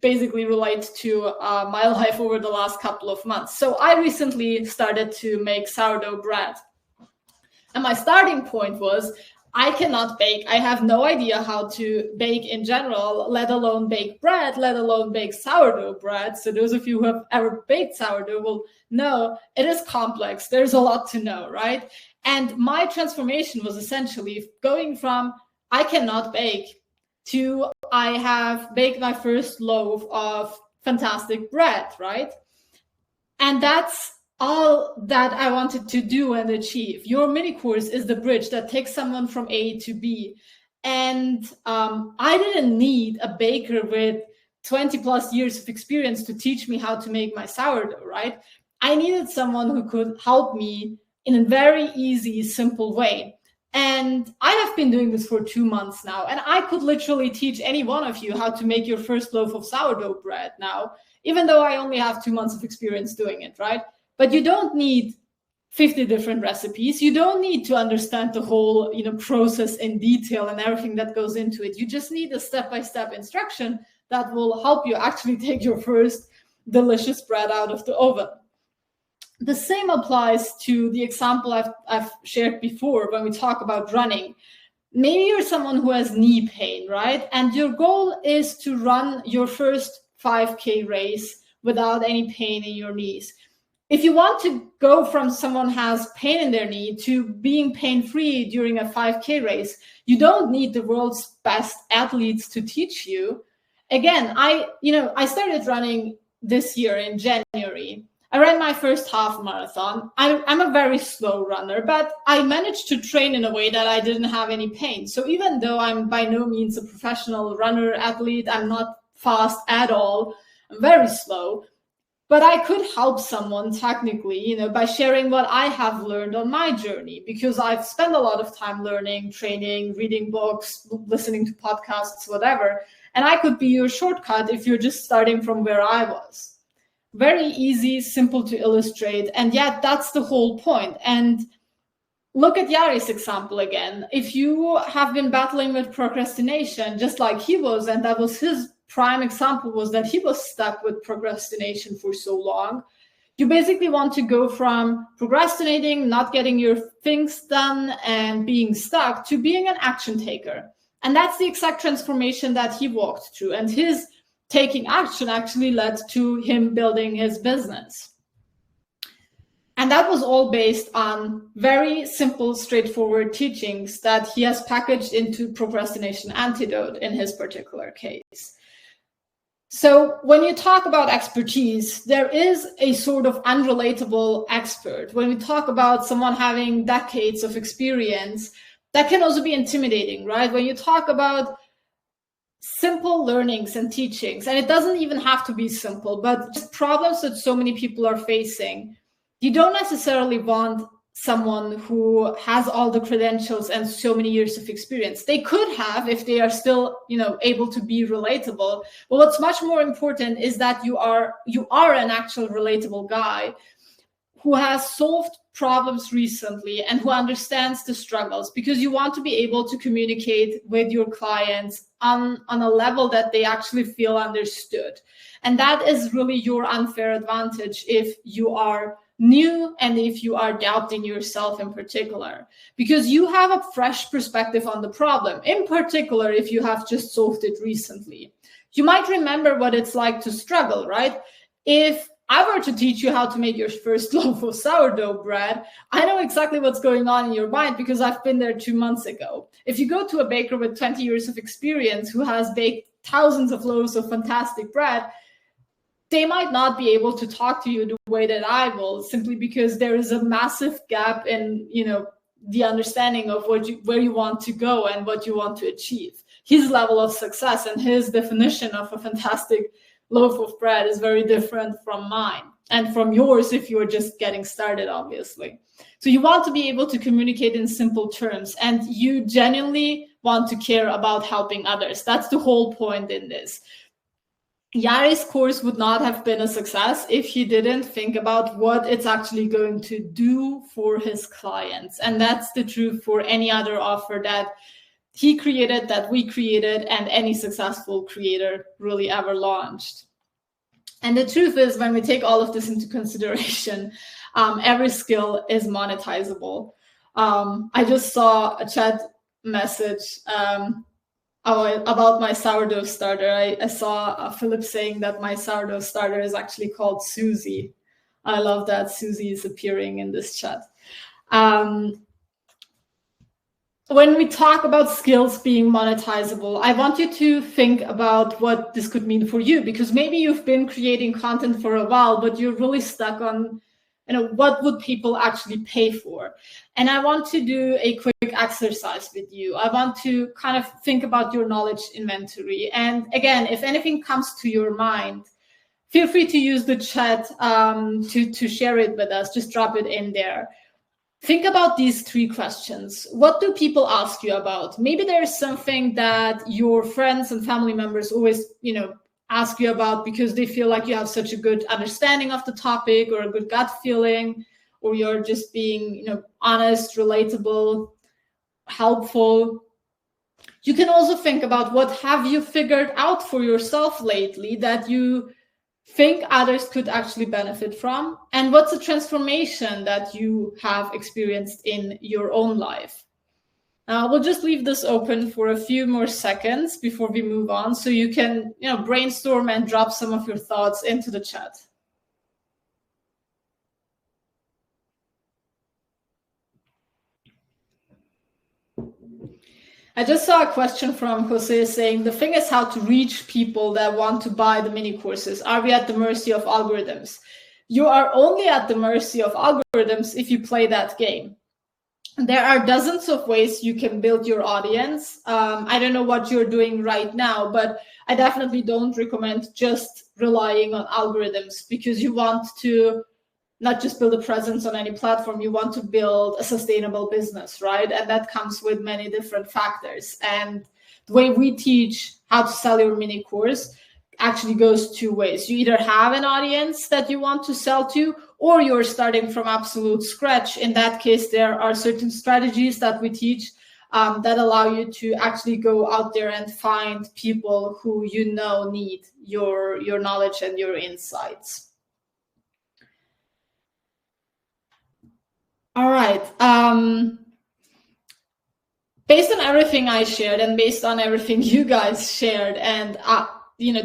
S1: basically relate to my life over the last couple of months. So I recently started to make sourdough bread. And my starting point was, I cannot bake. I have no idea how to bake in general, let alone bake bread, let alone bake sourdough bread. So those of you who have ever baked sourdough will know it is complex. There's a lot to know, right? And my transformation was essentially going from I cannot bake to I have baked my first loaf of fantastic bread, right? And that's all that I wanted to do and achieve. Your mini course is the bridge that takes someone from A to B. And I didn't need a baker with 20 plus years of experience to teach me how to make my sourdough, right? I needed someone who could help me in a very easy, simple way. And I have been doing this for 2 months now, and I could literally teach any one of you how to make your first loaf of sourdough bread now, even though I only have 2 months of experience doing it, right? But you don't need 50 different recipes. You don't need to understand the whole, process in detail and everything that goes into it. You just need a step-by-step instruction that will help you actually take your first delicious bread out of the oven. The same applies to the example I've shared before when we talk about running. Maybe you're someone who has knee pain, right? And your goal is to run your first 5K race without any pain in your knees. If you want to go from someone who has pain in their knee to being pain-free during a 5K race, you don't need the world's best athletes to teach you. Again, I started running this year in January. I ran my first half marathon. I'm a very slow runner, but I managed to train in a way that I didn't have any pain. So even though I'm by no means a professional runner, athlete, I'm not fast at all, I'm very slow, but I could help someone technically, by sharing what I have learned on my journey, because I've spent a lot of time learning, training, reading books, listening to podcasts, whatever. And I could be your shortcut if you're just starting from where I was. Very easy, simple to illustrate, and yet that's the whole point. And look at Jari's example again. If you have been battling with procrastination, just like he was, and that was his prime example was that he was stuck with procrastination for so long. You basically want to go from procrastinating, not getting your things done and being stuck, to being an action taker. And that's the exact transformation that he walked through. And his taking action actually led to him building his business. And that was all based on very simple, straightforward teachings that he has packaged into Procrastination Antidote in his particular case. So when you talk about expertise, there is a sort of unrelatable expert. When we talk about someone having decades of experience, that can also be intimidating, right? When you talk about simple learnings and teachings, and it doesn't even have to be simple, but just problems that so many people are facing, you don't necessarily want someone who has all the credentials and so many years of experience. They could have if they are still, able to be relatable. But what's much more important is that you are an actual relatable guy who has solved problems recently and who understands the struggles, because you want to be able to communicate with your clients on a level that they actually feel understood. And that is really your unfair advantage if you are new and if you are doubting yourself in particular, because you have a fresh perspective on the problem, in particular if you have just solved it recently. You might remember what it's like to struggle, right? If I were to teach you how to make your first loaf of sourdough bread, I know exactly what's going on in your mind because I've been there 2 months ago. If you go to a baker with 20 years of experience who has baked thousands of loaves of fantastic bread, they might not be able to talk to you the way that I will, simply because there is a massive gap in, the understanding of where you want to go and what you want to achieve. His level of success and his definition of a fantastic loaf of bread is very different from mine and from yours if you're just getting started, obviously. So you want to be able to communicate in simple terms, and you genuinely want to care about helping others. That's the whole point in this. Jari's course would not have been a success if he didn't think about what it's actually going to do for his clients. And that's the truth for any other offer that he created, that we created, and any successful creator really ever launched. And the truth is, when we take all of this into consideration, every skill is monetizable. I just saw a chat message about my sourdough starter. I saw Philip saying that my sourdough starter is actually called Susie. I love that Susie is appearing in this chat. When we talk about skills being monetizable, I want you to think about what this could mean for you, because maybe you've been creating content for a while, but you're really stuck on, what would people actually pay for? And I want to do a quick exercise with you. I want to kind of think about your knowledge inventory. And again, if anything comes to your mind, feel free to use the chat to share it with us. Just drop it in there. Think about these 3 questions. What do people ask you about? Maybe there's something that your friends and family members always, ask you about because they feel like you have such a good understanding of the topic or a good gut feeling, or you're just being, honest, relatable, helpful. You can also think about what have you figured out for yourself lately that you think others could actually benefit from, and what's a transformation that you have experienced in your own life. We'll just leave this open for a few more seconds before we move on, so you can brainstorm and drop some of your thoughts into the chat. I just saw a question from Jose saying, the thing is how to reach people that want to buy the mini courses. Are we at the mercy of algorithms? You are only at the mercy of algorithms if you play that game. There are dozens of ways you can build your audience. I don't know what you're doing right now, but I definitely don't recommend just relying on algorithms, because you want to not just build a presence on any platform, you want to build a sustainable business, right? And that comes with many different factors. And the way we teach how to sell your mini course actually goes 2 ways. You either have an audience that you want to sell to, or you're starting from absolute scratch. In that case, there are certain strategies that we teach that allow you to actually go out there and find people who you know need your knowledge and your insights. All right. Based on everything I shared and based on everything you guys shared, and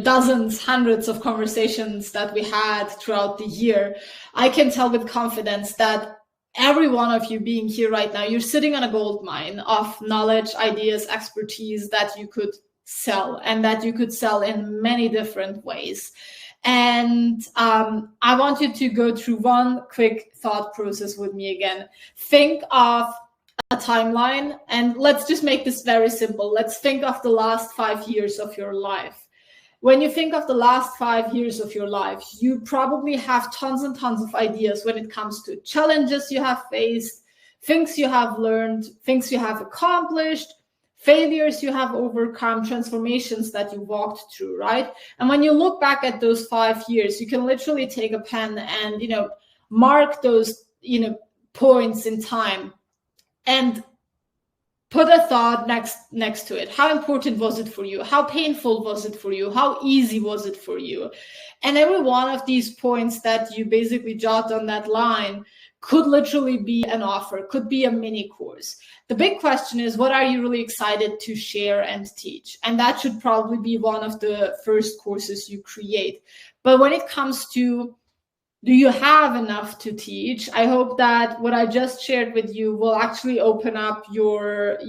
S1: dozens, hundreds of conversations that we had throughout the year, I can tell with confidence that every one of you being here right now, you're sitting on a gold mine of knowledge, ideas, expertise that you could sell, and that you could sell in many different ways. And I want you to go through one quick thought process with me again. Think of a timeline, and let's just make this very simple. Let's think of the last 5 years of your life. When you think of the last 5 years of your life, you probably have tons and tons of ideas when it comes to challenges you have faced, things you have learned, things you have accomplished, failures you have overcome, transformations that you walked through, right? And when you look back at those 5 years, you can literally take a pen and, mark those, points in time and put a thought next to it. How important was it for you? How painful was it for you? How easy was it for you? And every one of these points that you basically jot on that line could literally be an offer, could be a mini course. The big question is, what are you really excited to share and teach? And that should probably be one of the first courses you create. But when it comes to, do you have enough to teach? I hope that what I just shared with you will actually open up your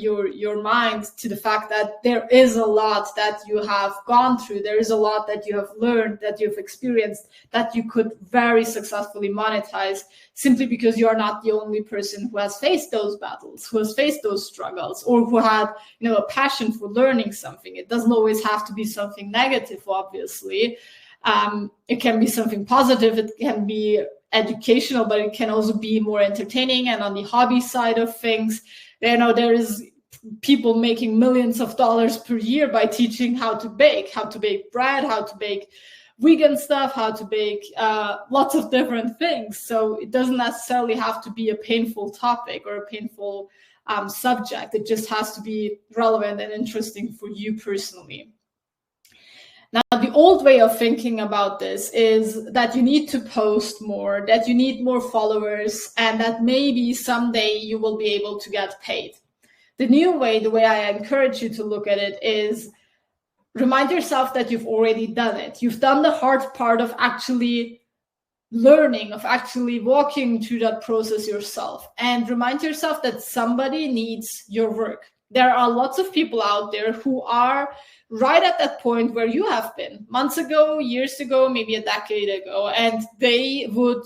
S1: mind to the fact that there is a lot that you have gone through. There is a lot that you have learned, that you've experienced, that you could very successfully monetize, simply because you are not the only person who has faced those battles, who has faced those struggles, or who had, a passion for learning something. It doesn't always have to be something negative, obviously. It can be something positive, it can be educational, but it can also be more entertaining. And on the hobby side of things, there is people making millions of dollars per year by teaching how to bake bread, how to bake vegan stuff, how to bake lots of different things. So it doesn't necessarily have to be a painful topic or a painful subject. It just has to be relevant and interesting for you personally. Now, the old way of thinking about this is that you need to post more, that you need more followers, and that maybe someday you will be able to get paid. The new way, the way I encourage you to look at it, is remind yourself that you've already done it. You've done the hard part of actually learning, of actually walking through that process yourself, and remind yourself that somebody needs your work. There are lots of people out there who are right at that point where you have been months ago, years ago, maybe a decade ago, and they would,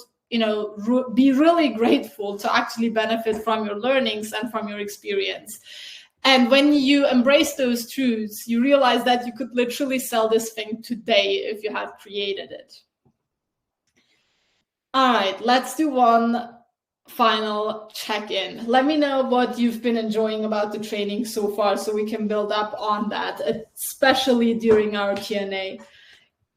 S1: be really grateful to actually benefit from your learnings and from your experience. And when you embrace those truths, you realize that you could literally sell this thing today if you had created it. All right, let's do one final check-in. Let me know what you've been enjoying about the training so far, so we can build up on that, especially during our Q&A.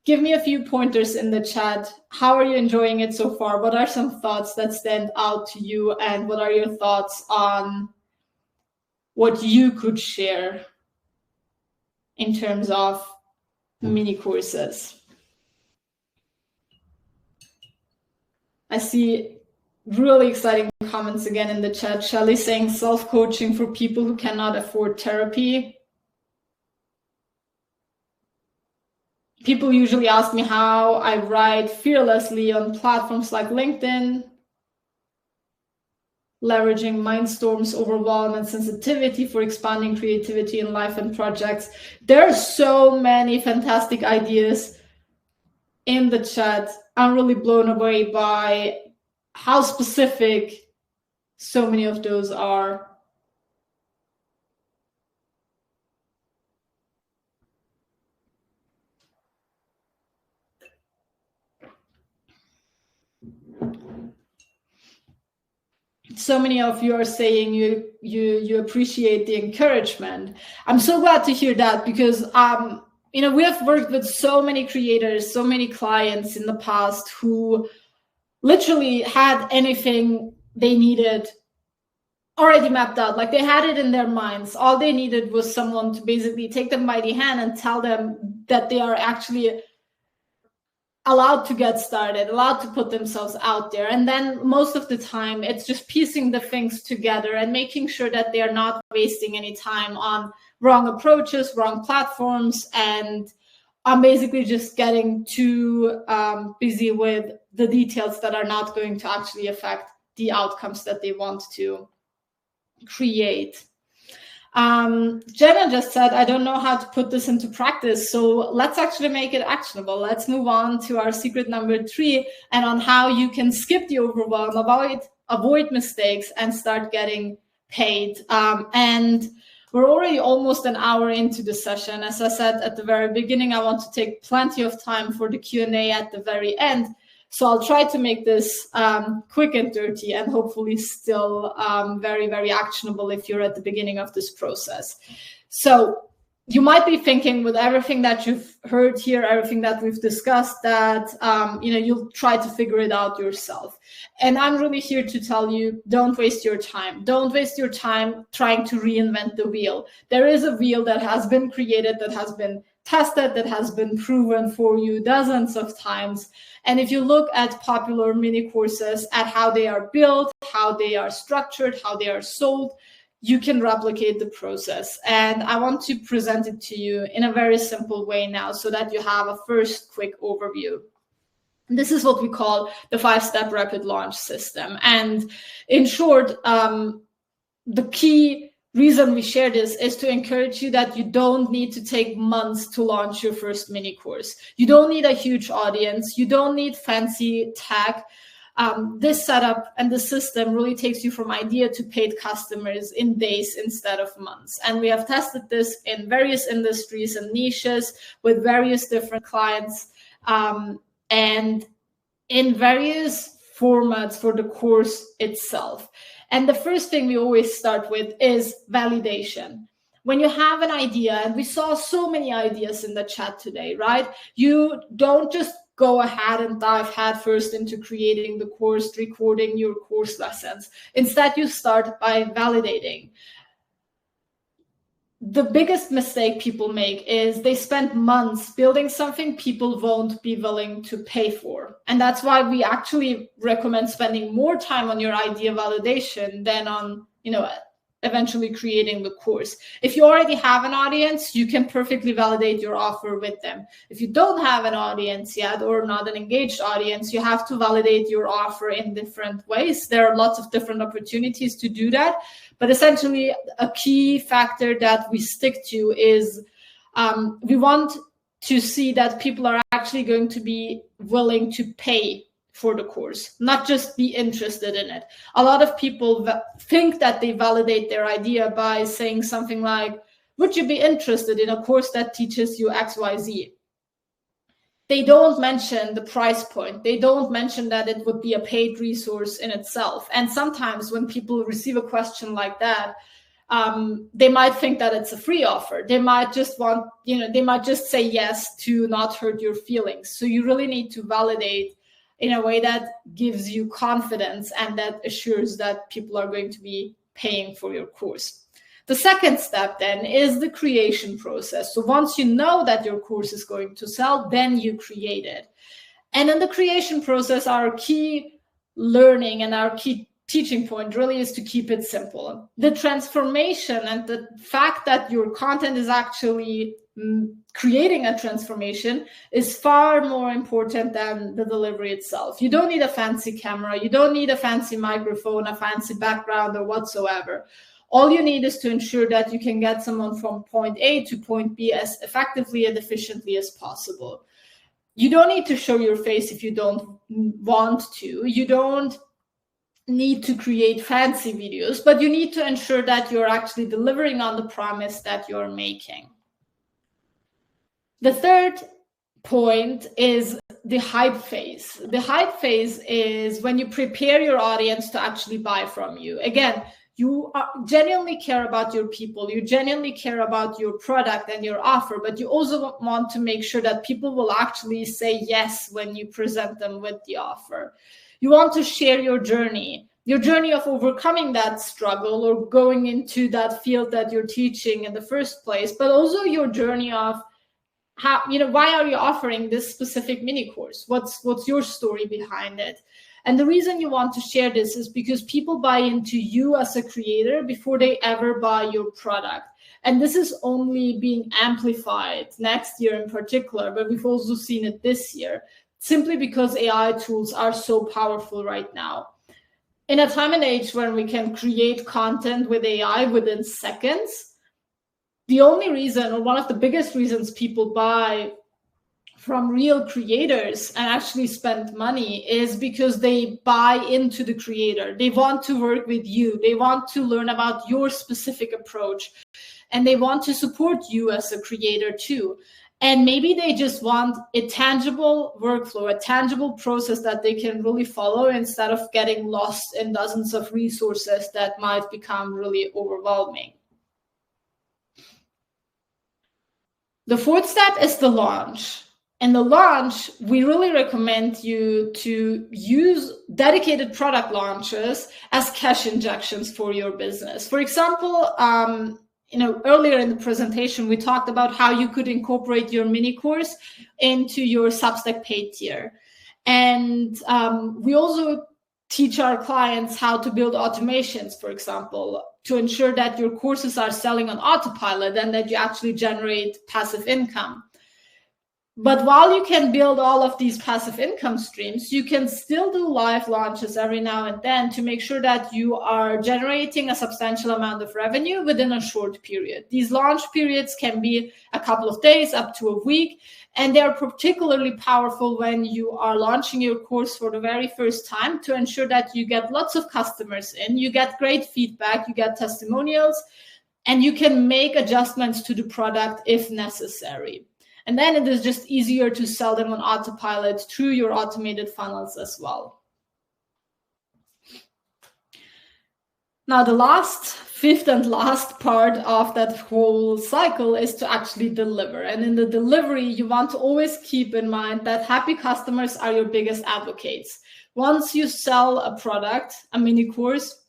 S1: Give me a few pointers in the chat. How are you enjoying it so far? What are some thoughts that stand out to you? And what are your thoughts on what you could share in terms of mini courses? I see really exciting comments again in the chat. Shelly saying self-coaching for people who cannot afford therapy. People usually ask me how I write fearlessly on platforms like LinkedIn, leveraging Mindstorm's overwhelm and sensitivity for expanding creativity in life and projects. There are so many fantastic ideas in the chat. I'm really blown away by how specific so many of those are. So many of you are saying you appreciate the encouragement. I'm so glad to hear that, because we have worked with so many creators, so many clients in the past who literally had anything they needed already mapped out. Like they had it in their minds. All they needed was someone to basically take them by the hand and tell them that they are actually allowed to get started, allowed to put themselves out there. And then most of the time, it's just piecing the things together and making sure that they are not wasting any time on wrong approaches, wrong platforms, and I'm basically just getting too busy with the details that are not going to actually affect the outcomes that they want to create. Jenna just said, I don't know how to put this into practice. So let's actually make it actionable. Let's move on to our secret number 3 and on how you can skip the overwhelm, avoid mistakes, and start getting paid. And we're already almost an hour into the session. As I said at the very beginning, I want to take plenty of time for the Q&A at the very end. So I'll try to make this quick and dirty and hopefully still very, very actionable if you're at the beginning of this process. So you might be thinking with everything that you've heard here, everything that we've discussed, that you'll try to figure it out yourself. And I'm really here to tell you, don't waste your time. Don't waste your time trying to reinvent the wheel. There is a wheel that has been created, that has been tested, that has been proven for you dozens of times. And if you look at popular mini courses, at how they are built, how they are structured, how they are sold, you can replicate the process. And I want to present it to you in a very simple way now so that you have a first quick overview. This is what we call the 5-step rapid launch system. And in short, the key reason we share this is to encourage you that you don't need to take months to launch your first mini course. You don't need a huge audience. You don't need fancy tech. This setup and the system really takes you from idea to paid customers in days instead of months. And we have tested this in various industries and niches with various different clients and in various formats for the course itself. And the first thing we always start with is validation. When you have an idea, and we saw so many ideas in the chat today, right? You don't just go ahead and dive headfirst into creating the course, recording your course lessons. Instead, you start by validating. The biggest mistake people make is they spend months building something people won't be willing to pay for. And that's why we actually recommend spending more time on your idea validation than on, eventually creating the course. If you already have an audience, you can perfectly validate your offer with them. If you don't have an audience yet or not an engaged audience, you have to validate your offer in different ways. There are lots of different opportunities to do that. But essentially, a key factor that we stick to is we want to see that people are actually going to be willing to pay for the course, not just be interested in it. A lot of people think that they validate their idea by saying something like, would you be interested in a course that teaches you XYZ? They don't mention the price point. They don't mention that it would be a paid resource in itself. And sometimes when people receive a question like that, they might think that it's a free offer. They might just they might just say yes to not hurt your feelings. So you really need to validate in a way that gives you confidence and that assures that people are going to be paying for your course. The second step then is the creation process. So once you know that your course is going to sell, then you create it. And in the creation process, our key learning and our key teaching point really is to keep it simple. The transformation and the fact that your content is actually creating a transformation is far more important than the delivery itself. You don't need a fancy camera. You don't need a fancy microphone, a fancy background or whatsoever. All you need is to ensure that you can get someone from point A to point B as effectively and efficiently as possible. You don't need to show your face if you don't want to. You don't need to create fancy videos, but you need to ensure that you're actually delivering on the promise that you're making. The third point is the hype phase. The hype phase is when you prepare your audience to actually buy from you. Again, you genuinely care about your people. You genuinely care about your product and your offer, but you also want to make sure that people will actually say yes when you present them with the offer. You want to share your journey, your journey of overcoming that struggle or going into that field that you're teaching in the first place, but also your journey of how, why are you offering this specific mini course? What's your story behind it? And the reason you want to share this is because people buy into you as a creator before they ever buy your product. And this is only being amplified next year in particular, but we've also seen it this year, simply because AI tools are so powerful right now. In a time and age when we can create content with AI within seconds, the only reason, or one of the biggest reasons people buy from real creators and actually spend money, is because they buy into the creator. They want to work with you. They want to learn about your specific approach, and they want to support you as a creator too. And maybe they just want a tangible workflow, a tangible process that they can really follow instead of getting lost in dozens of resources that might become really overwhelming. The fourth step is the launch. In the launch, we really recommend you to use dedicated product launches as cash injections for your business. For example, earlier in the presentation, we talked about how you could incorporate your mini course into your Substack paid tier. And we also teach our clients how to build automations, for example, to ensure that your courses are selling on autopilot and that you actually generate passive income. But while you can build all of these passive income streams, you can still do live launches every now and then to make sure that you are generating a substantial amount of revenue within a short period. These launch periods can be a couple of days up to a week, and they're particularly powerful when you are launching your course for the very first time to ensure that you get lots of customers in, you get great feedback, you get testimonials, and you can make adjustments to the product if necessary. And then it is just easier to sell them on autopilot through your automated funnels as well. Now, the fifth and last part of that whole cycle is to actually deliver. And in the delivery, you want to always keep in mind that happy customers are your biggest advocates. Once you sell a product, a mini course,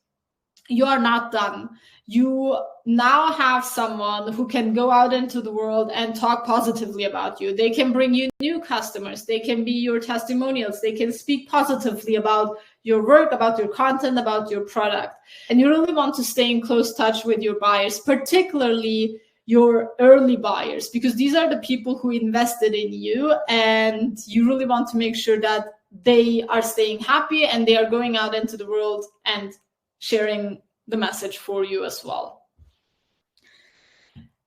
S1: you are not done. You now have someone who can go out into the world and talk positively about you. They can bring you new customers. They can be your testimonials. They can speak positively about your work, about your content, about your product. And you really want to stay in close touch with your buyers, particularly your early buyers, because these are the people who invested in you, and you really want to make sure that they are staying happy and they are going out into the world and sharing the message for you as well.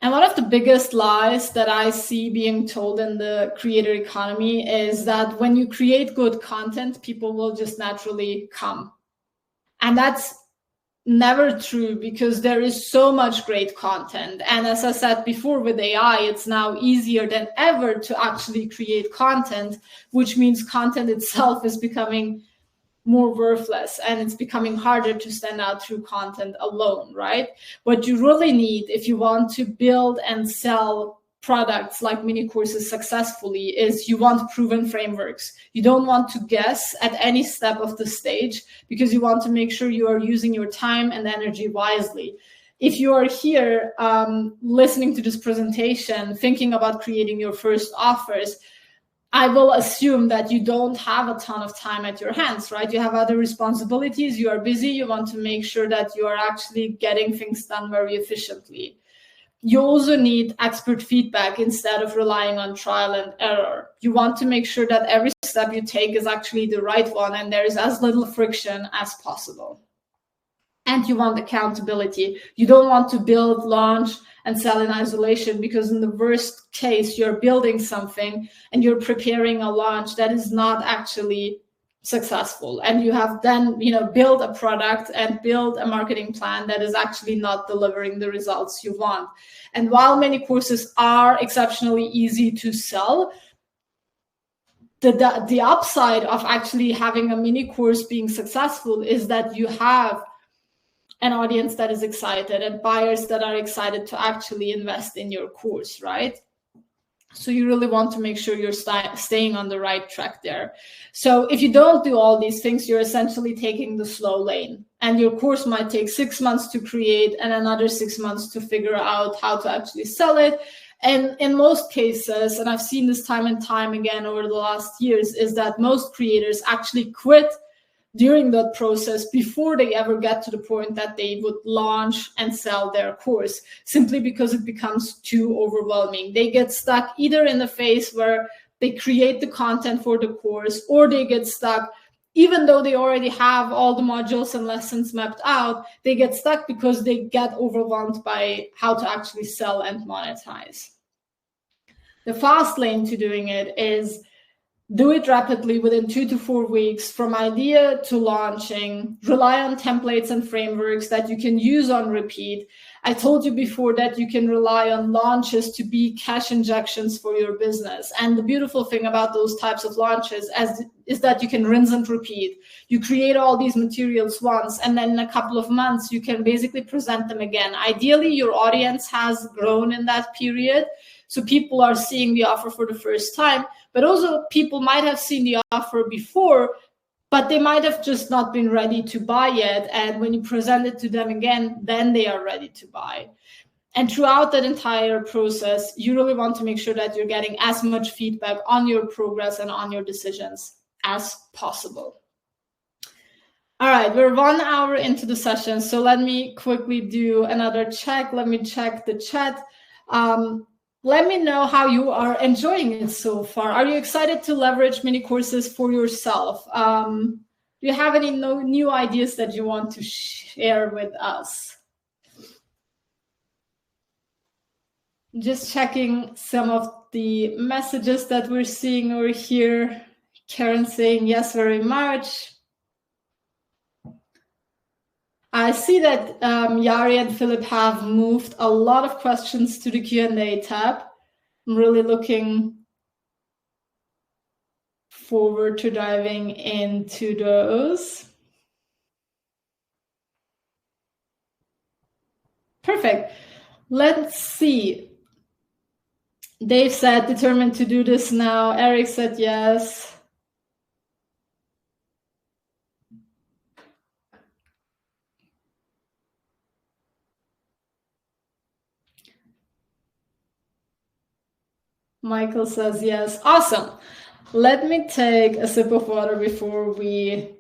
S1: And one of the biggest lies that I see being told in the creator economy is that when you create good content, people will just naturally come. And that's never true, because there is so much great content. And as I said before, with AI, it's now easier than ever to actually create content, which means content itself is becoming more worthless, and it's becoming harder to stand out through content alone, right? What you really need if you want to build and sell products like mini courses successfully is you want proven frameworks. You don't want to guess at any step of the stage, because you want to make sure you are using your time and energy wisely. If you are here listening to this presentation, thinking about creating your first offers, I will assume that you don't have a ton of time at your hands, right? You have other responsibilities, you are busy, you want to make sure that you are actually getting things done very efficiently. You also need expert feedback instead of relying on trial and error. You want to make sure that every step you take is actually the right one and there is as little friction as possible. And you want accountability. You don't want to build, launch, and sell in isolation, because in the worst case, you're building something and you're preparing a launch that is not actually successful. And you have then, build a product and build a marketing plan that is actually not delivering the results you want. And while many courses are exceptionally easy to sell, the upside of actually having a mini course being successful is that you have an audience that is excited and buyers that are excited to actually invest in your course, right? So you really want to make sure you're staying on the right track there. So if you don't do all these things, you're essentially taking the slow lane, and your course might take 6 months to create and another 6 months to figure out how to actually sell it. And in most cases, and I've seen this time and time again over the last years, is that most creators actually quit during that process before they ever get to the point that they would launch and sell their course, simply because it becomes too overwhelming. They get stuck either in the phase where they create the content for the course, or they get stuck, even though they already have all the modules and lessons mapped out, they get stuck because they get overwhelmed by how to actually sell and monetize. The fast lane to doing it is do it rapidly within 2 to 4 weeks, from idea to launching. Rely on templates and frameworks that you can use on repeat. I told you before that you can rely on launches to be cash injections for your business. And the beautiful thing about those types of launches is that you can rinse and repeat. You create all these materials once, and then in a couple of months, you can basically present them again. Ideally, your audience has grown in that period, so people are seeing the offer for the first time, but also people might have seen the offer before, but they might have just not been ready to buy yet. And when you present it to them again, then they are ready to buy. And throughout that entire process, you really want to make sure that you're getting as much feedback on your progress and on your decisions as possible. All right, we're 1 hour into the session, so let me quickly do another check. Let me check the chat. Let me know how you are enjoying it so far. Are you excited to leverage mini courses for yourself? Do you have any new ideas that you want to share with us? Just checking some of the messages that we're seeing over here. Karen saying yes very much. I see that Jari and Philip have moved a lot of questions to the Q&A tab. I'm really looking forward to diving into those. Perfect. Let's see. Dave said, determined to do this now. Eric said yes. Michael says yes. Awesome. Let me take a sip of water before we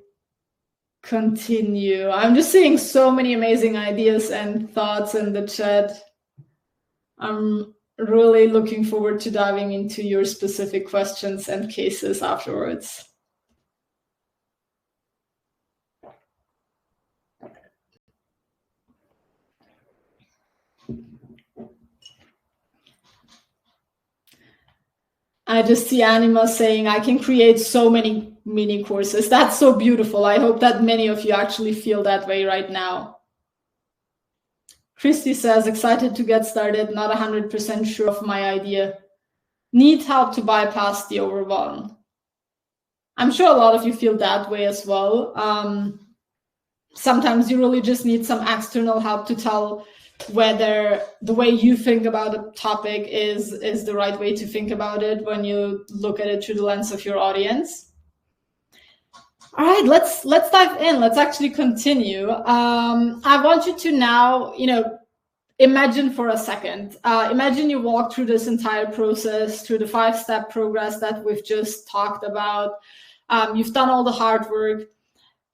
S1: continue. I'm just seeing so many amazing ideas and thoughts in the chat. I'm really looking forward to diving into your specific questions and cases afterwards. I just see Anima saying, I can create so many mini courses. That's so beautiful. I hope that many of you actually feel that way right now. Christy says, excited to get started, not 100% sure of my idea. Need help to bypass the overwhelm. I'm sure a lot of you feel that way as well. Sometimes you really just need some external help to tell whether the way you think about a topic is the right way to think about it when you look at it through the lens of your audience. All right, let's dive in. Let's actually continue. I want you to now, imagine for a second. Imagine you walk through this entire process, through the 5-step progress that we've just talked about. You've done all the hard work.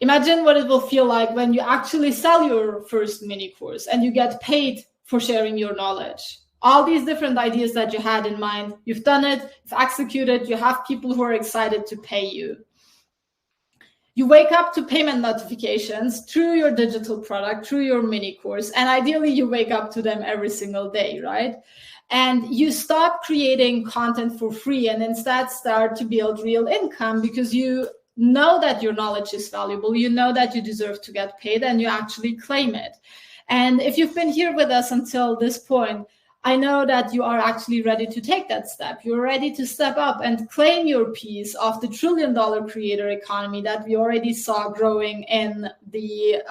S1: Imagine what it will feel like when you actually sell your first mini course and you get paid for sharing your knowledge. All these different ideas that you had in mind, you've done it, you've executed, you have people who are excited to pay you. You wake up to payment notifications through your digital product, through your mini course, and ideally you wake up to them every single day, right? And you stop creating content for free and instead start to build real income because you know that your knowledge is valuable, you know that you deserve to get paid, and you actually claim it. And if you've been here with us until this point, I know that you are actually ready to take that step. You're ready to step up and claim your piece of the $1 trillion creator economy that we already saw growing in the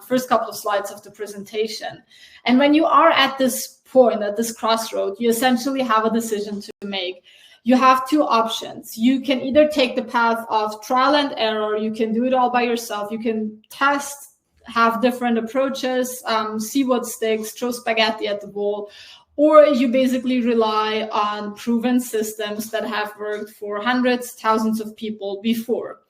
S1: first couple of slides of the presentation. And when you are at this point, at this crossroad, you essentially have a decision to make. You have two options. You can either take the path of trial and error. You can do it all by yourself. You can test, have different approaches, see what sticks, throw spaghetti at the wall, or you basically rely on proven systems that have worked for hundreds, thousands of people before.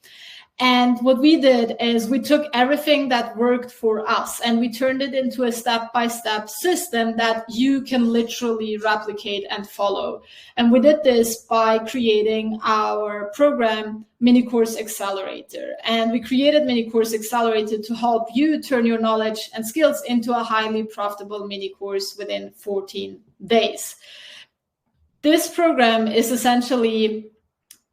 S1: And what we did is we took everything that worked for us and we turned it into a step-by-step system that you can literally replicate and follow. And we did this by creating our program, Mini Course Accelerator. And we created Mini Course Accelerator to help you turn your knowledge and skills into a highly profitable mini course within 14 days. This program is essentially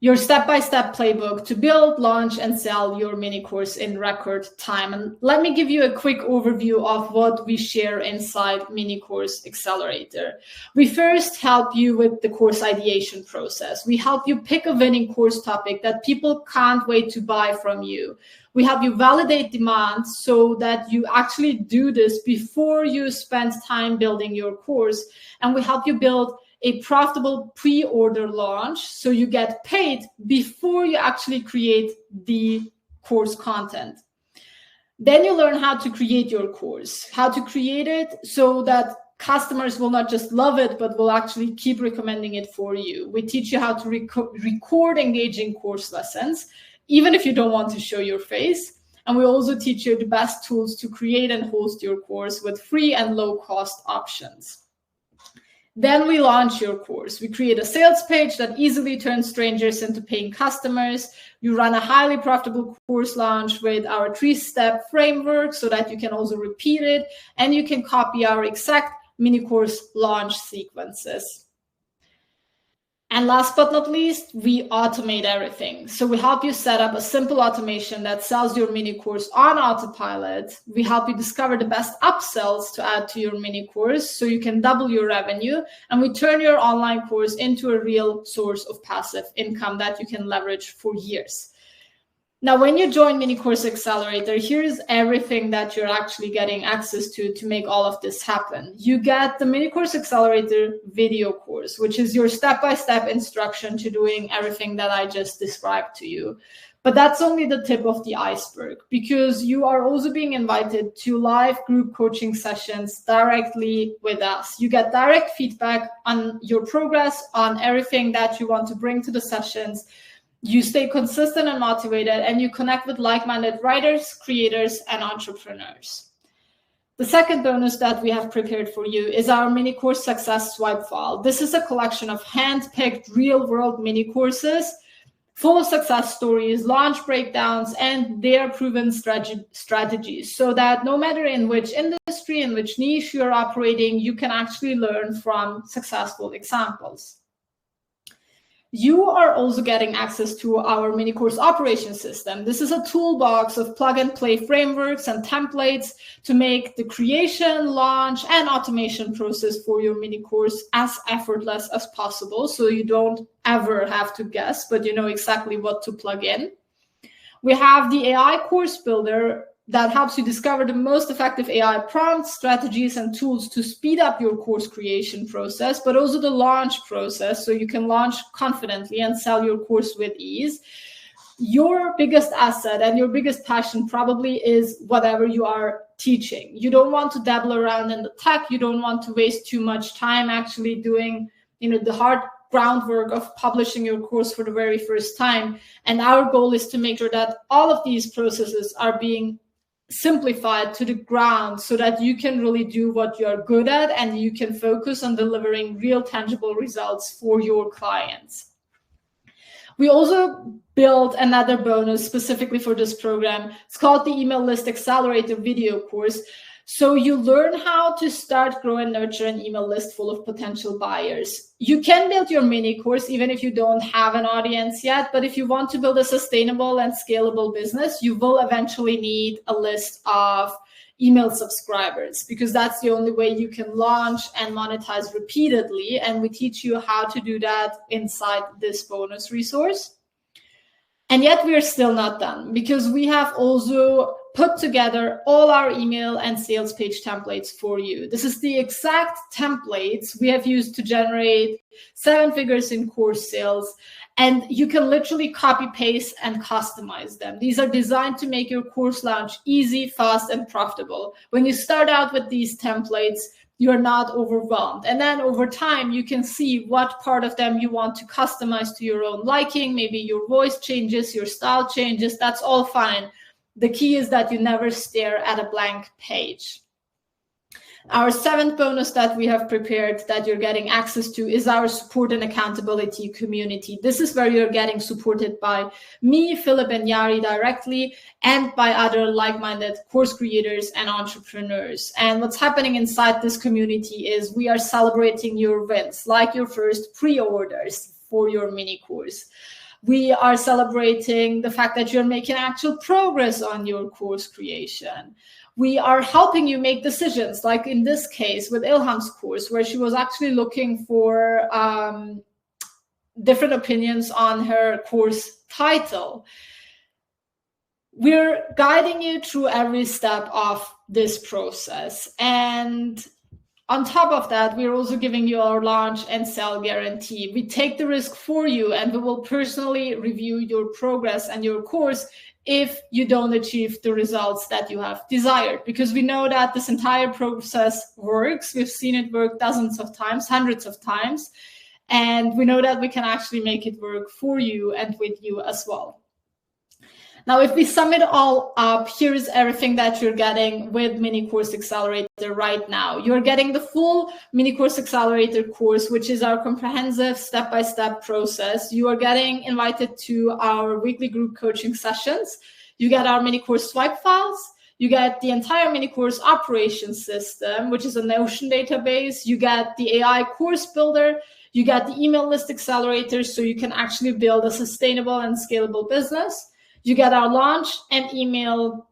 S1: your step-by-step playbook to build, launch, and sell your mini course in record time. And let me give you a quick overview of what we share inside Mini Course Accelerator. We first help you with the course ideation process. We help you pick a winning course topic that people can't wait to buy from you. We help you validate demand so that you actually do this before you spend time building your course. And we help you build a profitable pre-order launch so you get paid before you actually create the course content. Then you learn how to create your course, how to create it so that customers will not just love it, but will actually keep recommending it for you. We teach you how to record engaging course lessons, even if you don't want to show your face. And we also teach you the best tools to create and host your course with free and low-cost options. Then we launch your course. We create a sales page that easily turns strangers into paying customers. You run a highly profitable course launch with our 3-step framework so that you can also repeat it, and you can copy our exact mini course launch sequences. And last but not least, we automate everything. So we help you set up a simple automation that sells your mini course on autopilot. We help you discover the best upsells to add to your mini course so you can double your revenue. And we turn your online course into a real source of passive income that you can leverage for years. Now, when you join Mini Course Accelerator, here's everything that you're actually getting access to make all of this happen. You get the Mini Course Accelerator video course, which is your step-by-step instruction to doing everything that I just described to you. But that's only the tip of the iceberg, because you are also being invited to live group coaching sessions directly with us. You get direct feedback on your progress, on everything that you want to bring to the sessions. You stay consistent and motivated, and you connect with like-minded writers, creators, and entrepreneurs. The second bonus that we have prepared for you is our mini course success swipe file. This is a collection of hand-picked real-world mini courses full of success stories, launch breakdowns, and their proven strategies, so that no matter in which industry, in which niche you're operating, you can actually learn from successful examples. You are also getting access to our mini course operation system. This is a toolbox of plug and play frameworks and templates to make the creation, launch, and automation process for your mini course as effortless as possible. So you don't ever have to guess, but you know exactly what to plug in. We have the AI course builder that helps you discover the most effective AI prompts, strategies, and tools to speed up your course creation process, but also the launch process so you can launch confidently and sell your course with ease. Your biggest asset and your biggest passion probably is whatever you are teaching. You don't want to dabble around in the tech. You don't want to waste too much time actually doing, the hard groundwork of publishing your course for the very first time. And our goal is to make sure that all of these processes are being simplified to the ground so that you can really do what you're good at and you can focus on delivering real tangible results for your clients. We also built another bonus specifically for this program. It's called the Email List Accelerator video course. So you learn how to start, grow, and nurture an email list full of potential buyers. You can build your mini course even if you don't have an audience yet, but if you want to build a sustainable and scalable business, you will eventually need a list of email subscribers, because that's the only way you can launch and monetize repeatedly. And we teach you how to do that inside this bonus resource. And yet we are still not done, because we have also put together all our email and sales page templates for you. This is the exact templates we have used to generate 7 figures in course sales. And you can literally copy, paste, and customize them. These are designed to make your course launch easy, fast, and profitable. When you start out with these templates, you're not overwhelmed. And then over time, you can see what part of them you want to customize to your own liking. Maybe your voice changes, your style changes. That's all fine. The key is that you never stare at a blank page. Our 7th bonus that we have prepared that you're getting access to is our support and accountability community. This is where you're getting supported by me, Philip, and Jari directly, and by other like-minded course creators and entrepreneurs. And what's happening inside this community is we are celebrating your wins, like your first pre-orders for your mini course. We are celebrating the fact that you're making actual progress on your course creation. We are helping you make decisions, like in this case with Ilham's course, where she was actually looking for different opinions on her course title. We're guiding you through every step of this process. And on top of that, we're also giving you our launch and sell guarantee. We take the risk for you, and we will personally review your progress and your course if you don't achieve the results that you have desired, because we know that this entire process works. We've seen it work dozens of times, hundreds of times, and we know that we can actually make it work for you and with you as well. Now, if we sum it all up, here's everything that you're getting with Mini Course Accelerator right now. You're getting the full Mini Course Accelerator course, which is our comprehensive step-by-step process. You are getting invited to our weekly group coaching sessions. You get our mini course swipe files. You get the entire mini course operation system, which is a Notion database. You get the AI course builder. You get the email list accelerator, so you can actually build a sustainable and scalable business. You get our launch email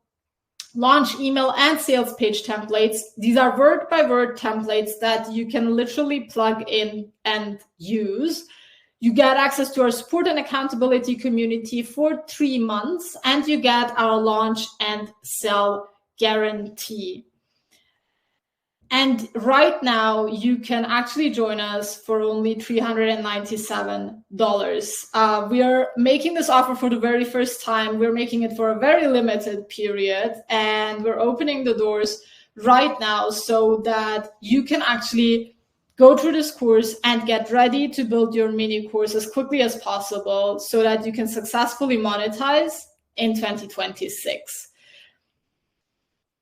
S1: and sales page templates. These are word by word templates that you can literally plug in and use. You get access to our support and accountability community for 3 months, and you get our launch and sell guarantee. And right now, you can actually join us for only $397. We are making this offer for the very first time. We're making it for a very limited period, and we're opening the doors right now so that you can actually go through this course and get ready to build your mini course as quickly as possible so that you can successfully monetize in 2026.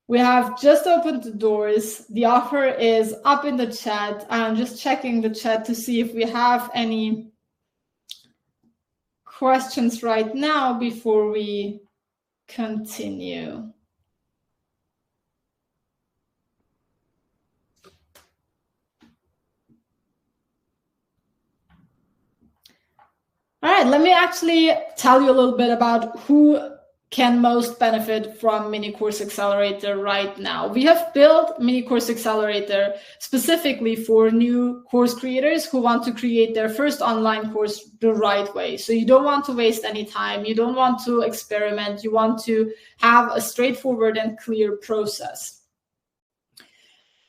S1: We have just opened the doors. The offer is up in the chat. I'm just checking the chat to see if we have any questions right now before we continue. All right, let me actually tell you a little bit about who can most benefit from Mini Course Accelerator right now. We have built Mini Course Accelerator specifically for new course creators who want to create their first online course the right way. So you don't want to waste any time. You don't want to experiment. You want to have a straightforward and clear process.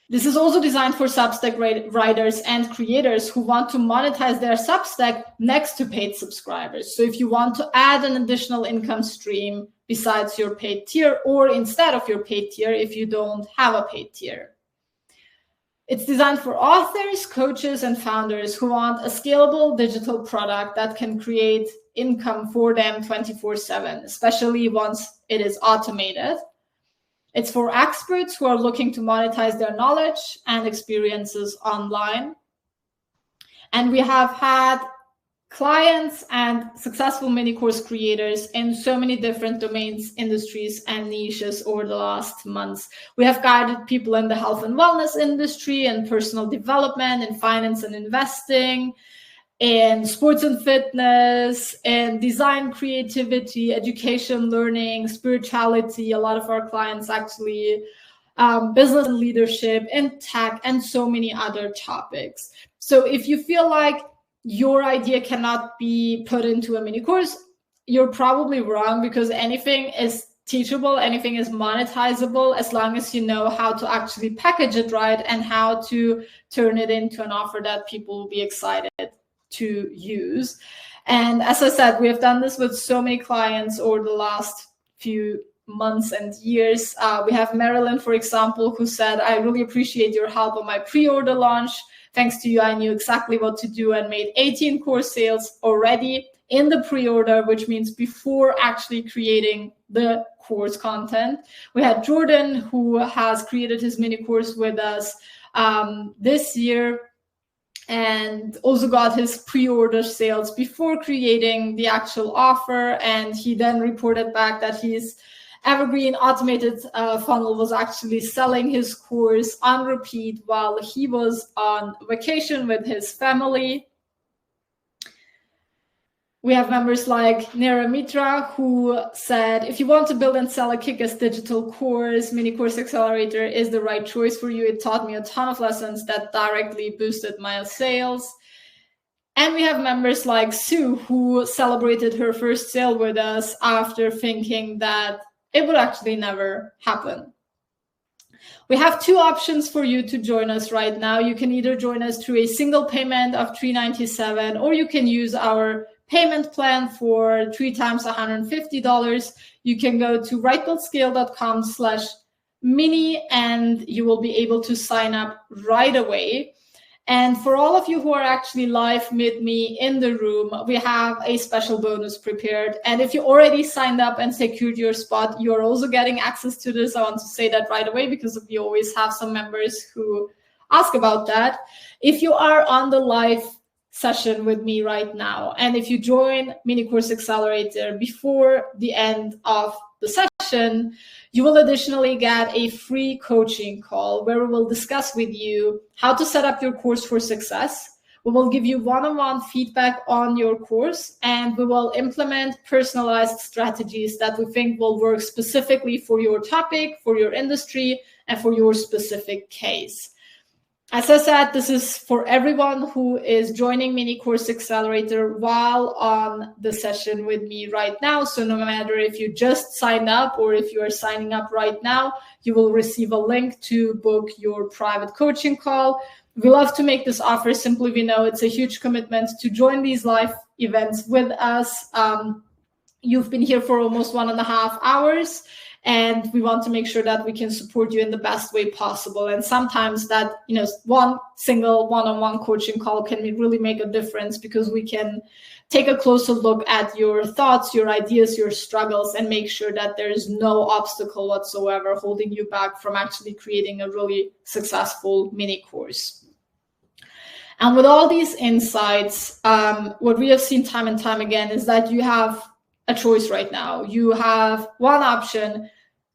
S1: This is also designed for Substack writers and creators who want to monetize their Substack next to paid subscribers. So if you want to add an additional income stream besides your paid tier, or instead of your paid tier if you don't have a paid tier. It's designed for authors, coaches, and founders who want a scalable digital product that can create income for them 24/7, especially once it is automated. It's for experts who are looking to monetize their knowledge and experiences online. And we have had clients and successful mini course creators in so many different domains, industries, and niches over the last months. We have guided people in the health and wellness industry, and personal development, in finance and investing, in sports and fitness, in design, creativity, education, learning, spirituality. A lot of our clients actually, business and leadership, in tech, and so many other topics. So if you feel like your idea cannot be put into a mini course, you're probably wrong, because anything is teachable, anything is monetizable, as long as you know how to actually package it right and how to turn it into an offer that people will be excited to use. And as I said, we have done this with so many clients over the last few months and years. We have Marilyn, for example, who said, I really appreciate your help on my pre-order launch. Thanks to you, I knew exactly what to do and made 18 course sales already in the pre-order, which means before actually creating the course content. We had Jordan, who has created his mini course with us this year and also got his pre-order sales before creating the actual offer. And he then reported back that his evergreen automated funnel was actually selling his course on repeat while he was on vacation with his family. We have members like Nera Mitra, who said, if you want to build and sell a kick-ass digital course, Mini Course Accelerator is the right choice for you. It taught me a ton of lessons that directly boosted my sales. And we have members like Sue, who celebrated her first sale with us after thinking that it would actually never happen. We have two options for you to join us right now. You can either join us through a single payment of $397, or you can use our payment plan for 3 times $150. You can go to rightbuildscale.com/mini and you will be able to sign up right away. And for all of you who are actually live with me in the room, we have a special bonus prepared. And if you already signed up and secured your spot, you're also getting access to this. I want to say that right away because we always have some members who ask about that. If you are on the live session with me right now, and if you join Mini Course Accelerator before the end of the session, you will additionally get a free coaching call where we will discuss with you how to set up your course for success. We will give you one-on-one feedback on your course, and we will implement personalized strategies that we think will work specifically for your topic, for your industry, and for your specific case. As I said, this is for everyone who is joining Mini Course Accelerator while on the session with me right now. So no matter if you just signed up or if you are signing up right now, you will receive a link to book your private coaching call. We love to make this offer. Simply, we know it's a huge commitment to join these live events with us. You've been here for almost 1.5 hours. And we want to make sure that we can support you in the best way possible. And sometimes that, one single one-on-one coaching call can really make a difference because we can take a closer look at your thoughts, your ideas, your struggles, and make sure that there is no obstacle whatsoever holding you back from actually creating a really successful mini course. And with all these insights, what we have seen time and time again is that you have a choice right now. You have one option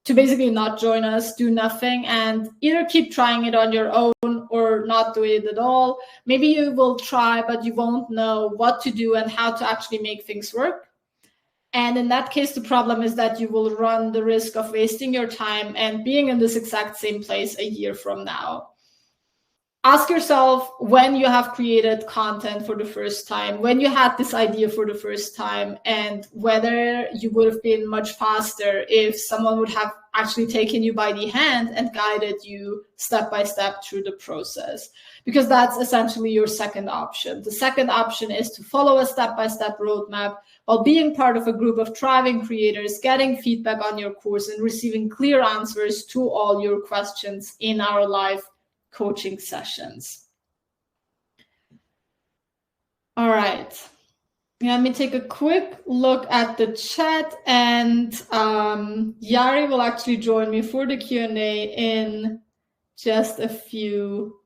S1: to basically not join us, do nothing, and either keep trying it on your own or not do it at all. Maybe you will try, but you won't know what to do and how to actually make things work. And in that case, the problem is that you will run the risk of wasting your time and being in this exact same place a year from now. Ask yourself when you have created content for the first time, when you had this idea for the first time, and whether you would have been much faster if someone would have actually taken you by the hand and guided you step by step through the process. Because that's essentially your second option. The second option is to follow a step-by-step roadmap while being part of a group of thriving creators, getting feedback on your course, and receiving clear answers to all your questions in our live coaching sessions. All right. Let me take a quick look at the chat, and Jari will actually join me for the Q&A in just a few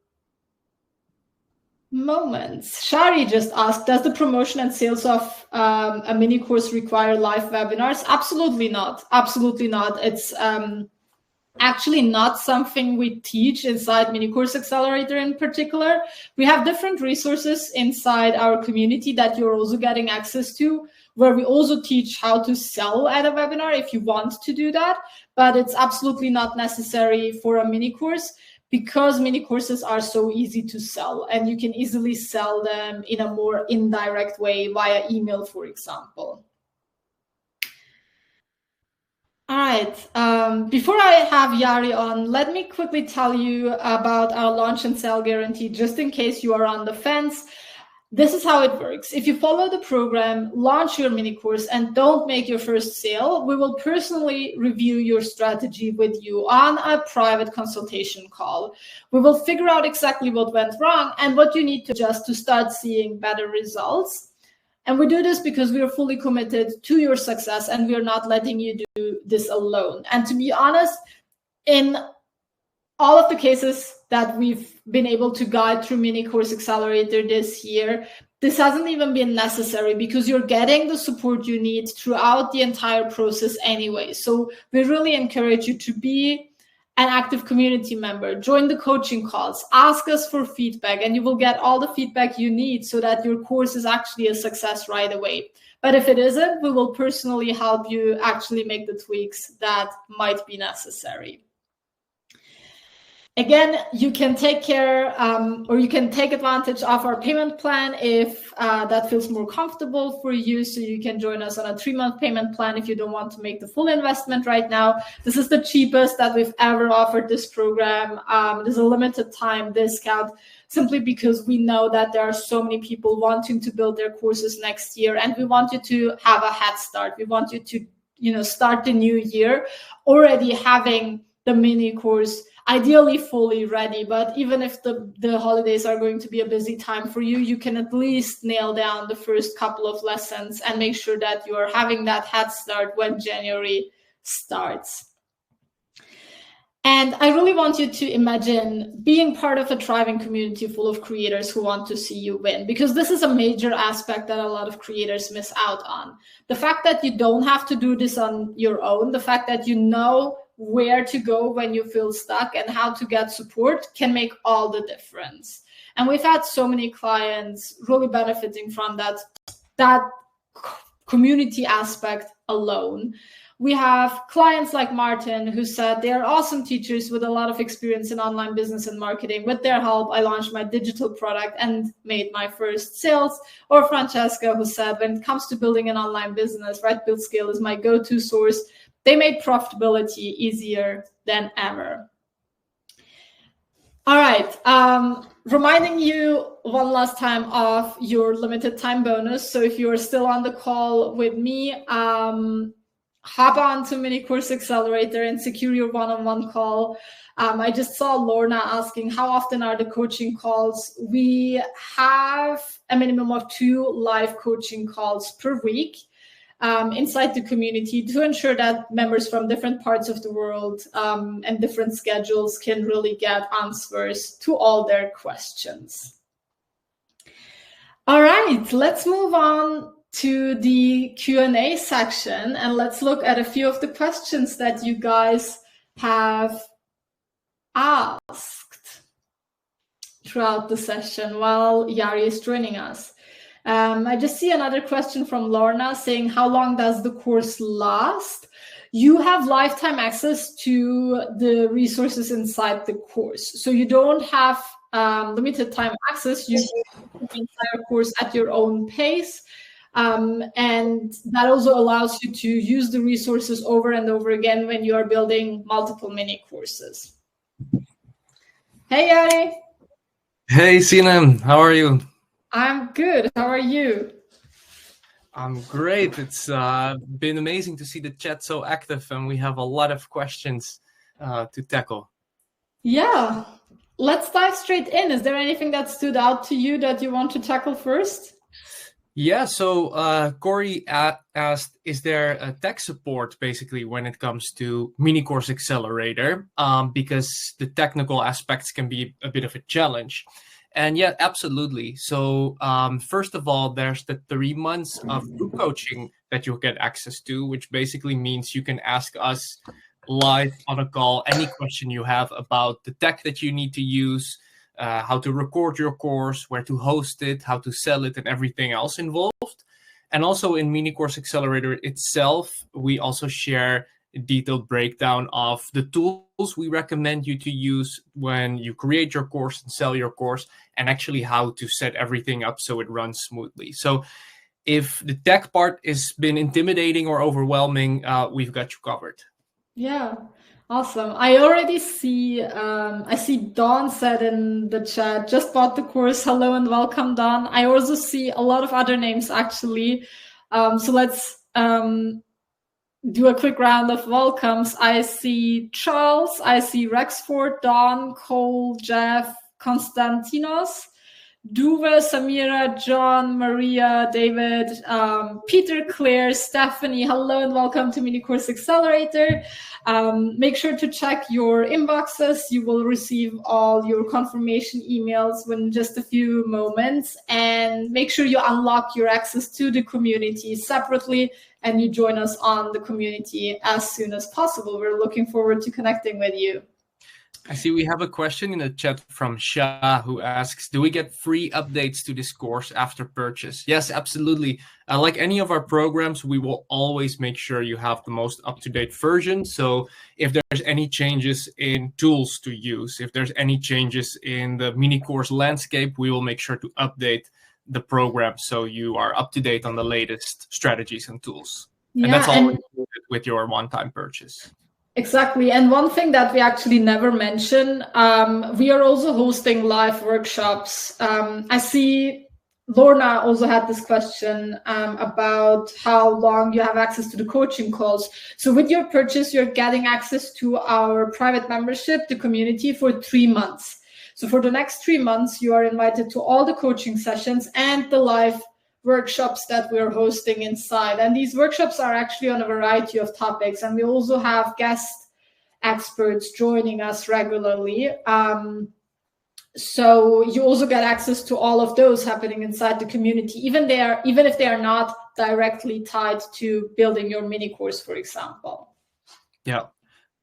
S1: moments. Jari just asked, does the promotion and sales of a mini course require live webinars? Absolutely not. Absolutely not. It's actually not something we teach inside Mini Course Accelerator in particular. We have different resources inside our community that you're also getting access to, where we also teach how to sell at a webinar if you want to do that. But it's absolutely not necessary for a mini course because mini courses are so easy to sell and you can easily sell them in a more indirect way via email, for example. All right. Before I have Jari on, let me quickly tell you about our launch and sell guarantee, just in case you are on the fence. This is how it works. If you follow the program, launch your mini course, and don't make your first sale, we will personally review your strategy with you on a private consultation call. We will figure out exactly what went wrong and what you need to adjust to start seeing better results. And we do this because we are fully committed to your success, and we are not letting you do this alone. And to be honest, in all of the cases that we've been able to guide through Mini Course Accelerator this year, this hasn't even been necessary because you're getting the support you need throughout the entire process anyway. So we really encourage you to be an active community member, join the coaching calls, ask us for feedback, and you will get all the feedback you need so that your course is actually a success right away. But if it isn't, we will personally help you actually make the tweaks that might be necessary. Again, you can take care or you can take advantage of our payment plan if that feels more comfortable for you. So you can join us on a 3-month payment plan if you don't want to make the full investment right now. This is the cheapest that we've ever offered this program. There's a limited time discount simply because we know that there are so many people wanting to build their courses next year, and we want you to have a head start. We want you to, start the new year already having the mini course ideally fully ready. But even if the holidays are going to be a busy time for you, you can at least nail down the first couple of lessons and make sure that you are having that head start when January starts. And I really want you to imagine being part of a thriving community full of creators who want to see you win, because this is a major aspect that a lot of creators miss out on. The fact that you don't have to do this on your own, the fact that you know where to go when you feel stuck and how to get support can make all the difference. And we've had so many clients really benefiting from that community aspect alone. We have clients like Martin who said they're awesome teachers with a lot of experience in online business and marketing. With their help, I launched my digital product and made my first sales. Or Francesca, who said, when it comes to building an online business, Buildscale is my go-to source. They made profitability easier than ever. All right, reminding you one last time of your limited time bonus. So if you're still on the call with me, hop on to Mini Course Accelerator and secure your one-on-one call. I just saw Lorna asking, how often are the coaching calls? We have a minimum of 2 live coaching calls per week inside the community to ensure that members from different parts of the world and different schedules can really get answers to all their questions. All right, let's move on to the Q&A section, and let's look at a few of the questions that you guys have asked throughout the session while Jari is joining us. I just see another question from Lorna saying, how long does the course last? You have lifetime access to the resources inside the course. So you don't have limited time access. You can do the entire course at your own pace. And that also allows you to use the resources over and over again when you are building multiple mini courses. Hey, Jari.
S2: Hey, Sinem. How are you?
S1: I'm good. How are you?
S2: I'm great. It's been amazing to see the chat so active, and we have a lot of questions to tackle.
S1: Yeah. Let's dive straight in. Is there anything that stood out to you that you want to tackle first?
S2: Yeah, so Corey asked, is there a tech support basically when it comes to Mini Course Accelerator? Because the technical aspects can be a bit of a challenge. And yeah, absolutely. So first of all, there's the 3 months of group coaching that you'll get access to, which basically means you can ask us live on a call any question you have about the tech that you need to use, how to record your course, where to host it, how to sell it, and everything else involved. And also in Mini Course Accelerator itself, we also share a detailed breakdown of the tools we recommend you to use when you create your course and sell your course, and actually how to set everything up so it runs smoothly. So if the tech part has been intimidating or overwhelming, we've got you covered.
S1: Yeah, awesome. I already see, I see Dawn said in the chat, just bought the course. Hello and welcome, Dawn. I also see a lot of other names actually. So let's do a quick round of welcomes. I see Charles, I see Rexford, Dawn, Cole, Jeff, Konstantinos, Duve, Samira, John, Maria, David, Peter, Claire, Stephanie. Hello and welcome to Mini Course Accelerator. Make sure to check your inboxes. You will receive all your confirmation emails within just a few moments. And make sure you unlock your access to the community separately and you join us on the community as soon as possible. We're looking forward to connecting with you.
S2: I see we have a question in the chat from Shah who asks, do we get free updates to this course after purchase? Yes, absolutely. Like any of our programs, we will always make sure you have the most up-to-date version. So if there's any changes in tools to use, if there's any changes in the mini course landscape, we will make sure to update the program so you are up to date on the latest strategies and tools.
S1: Yeah,
S2: and that's all included with your one-time purchase.
S1: Exactly. And one thing that we actually never mention, we are also hosting live workshops. I see Lorna also had this question about how long you have access to the coaching calls. So with your purchase, you're getting access to our private membership, the community, for 3 months. So for the next 3 months, you are invited to all the coaching sessions and the live workshops that we're hosting inside. And these workshops are actually on a variety of topics. And we also have guest experts joining us regularly. So you also get access to all of those happening inside the community, even if they are not directly tied to building your mini course, for example.
S2: Yeah.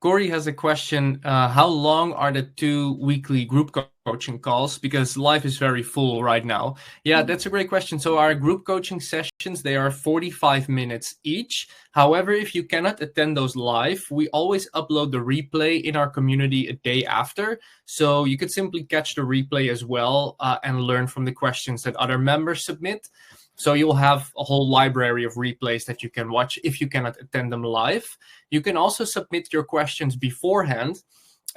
S2: Corey has a question. How long are the 2 weekly group coaching calls? Because life is very full right now. Yeah, that's a great question. So our group coaching sessions, they are 45 minutes each. However, if you cannot attend those live, we always upload the replay in our community a day after. So you could simply catch the replay as well and learn from the questions that other members submit. So you'll have a whole library of replays that you can watch if you cannot attend them live. You can also submit your questions beforehand.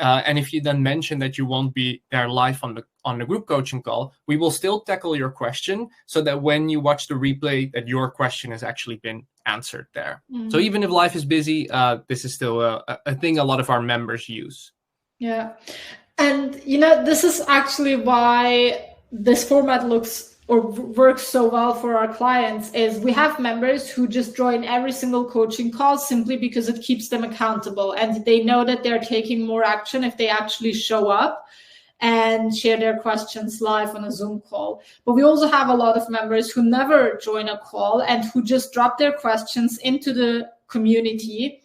S2: And if you then mention that you won't be there live on the group coaching call, we will still tackle your question so that when you watch the replay, that your question has actually been answered there. Mm-hmm. So even if life is busy, this is still a thing a lot of our members use.
S1: Yeah. And, this is actually why this format works so well for our clients is we have members who just join every single coaching call simply because it keeps them accountable and they know that they're taking more action if they actually show up and share their questions live on a Zoom call. But we also have a lot of members who never join a call and who just drop their questions into the community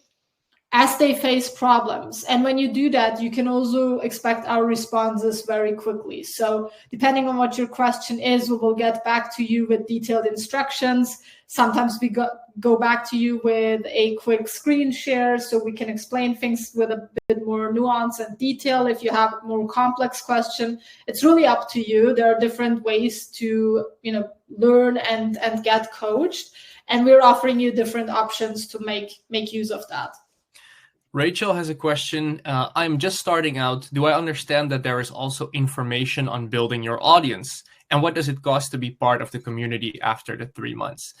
S1: as they face problems. And when you do that, you can also expect our responses very quickly. So depending on what your question is, we will get back to you with detailed instructions. Sometimes we go back to you with a quick screen share so we can explain things with a bit more nuance and detail. If you have a more complex question, it's really up to you. There are different ways to learn and get coached. And we're offering you different options to make use of that.
S2: Rachel has a question. I'm just starting out. Do I understand that there is also information on building your audience? And what does it cost to be part of the community after the 3 months?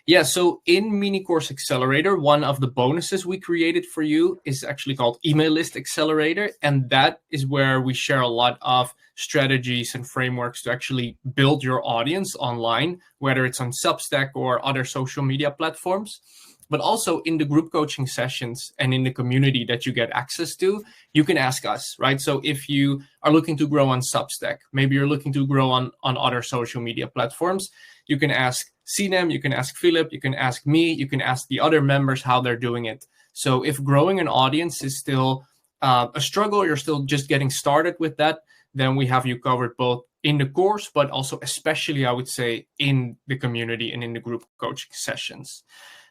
S2: Yeah, so in Mini Course Accelerator, one of the bonuses we created for you is actually called Email List Accelerator. And that is where we share a lot of strategies and frameworks to actually build your audience online, whether it's on Substack or other social media platforms. But also in the group coaching sessions and in the community that you get access to, you can ask us, right? So if you are looking to grow on Substack, maybe you're looking to grow on other social media platforms, you can ask Sinem, you can ask Philip, you can ask me, you can ask the other members how they're doing it. So if growing an audience is still a struggle, you're still just getting started with that, then we have you covered both in the course, but also especially, I would say, in the community and in the group coaching sessions.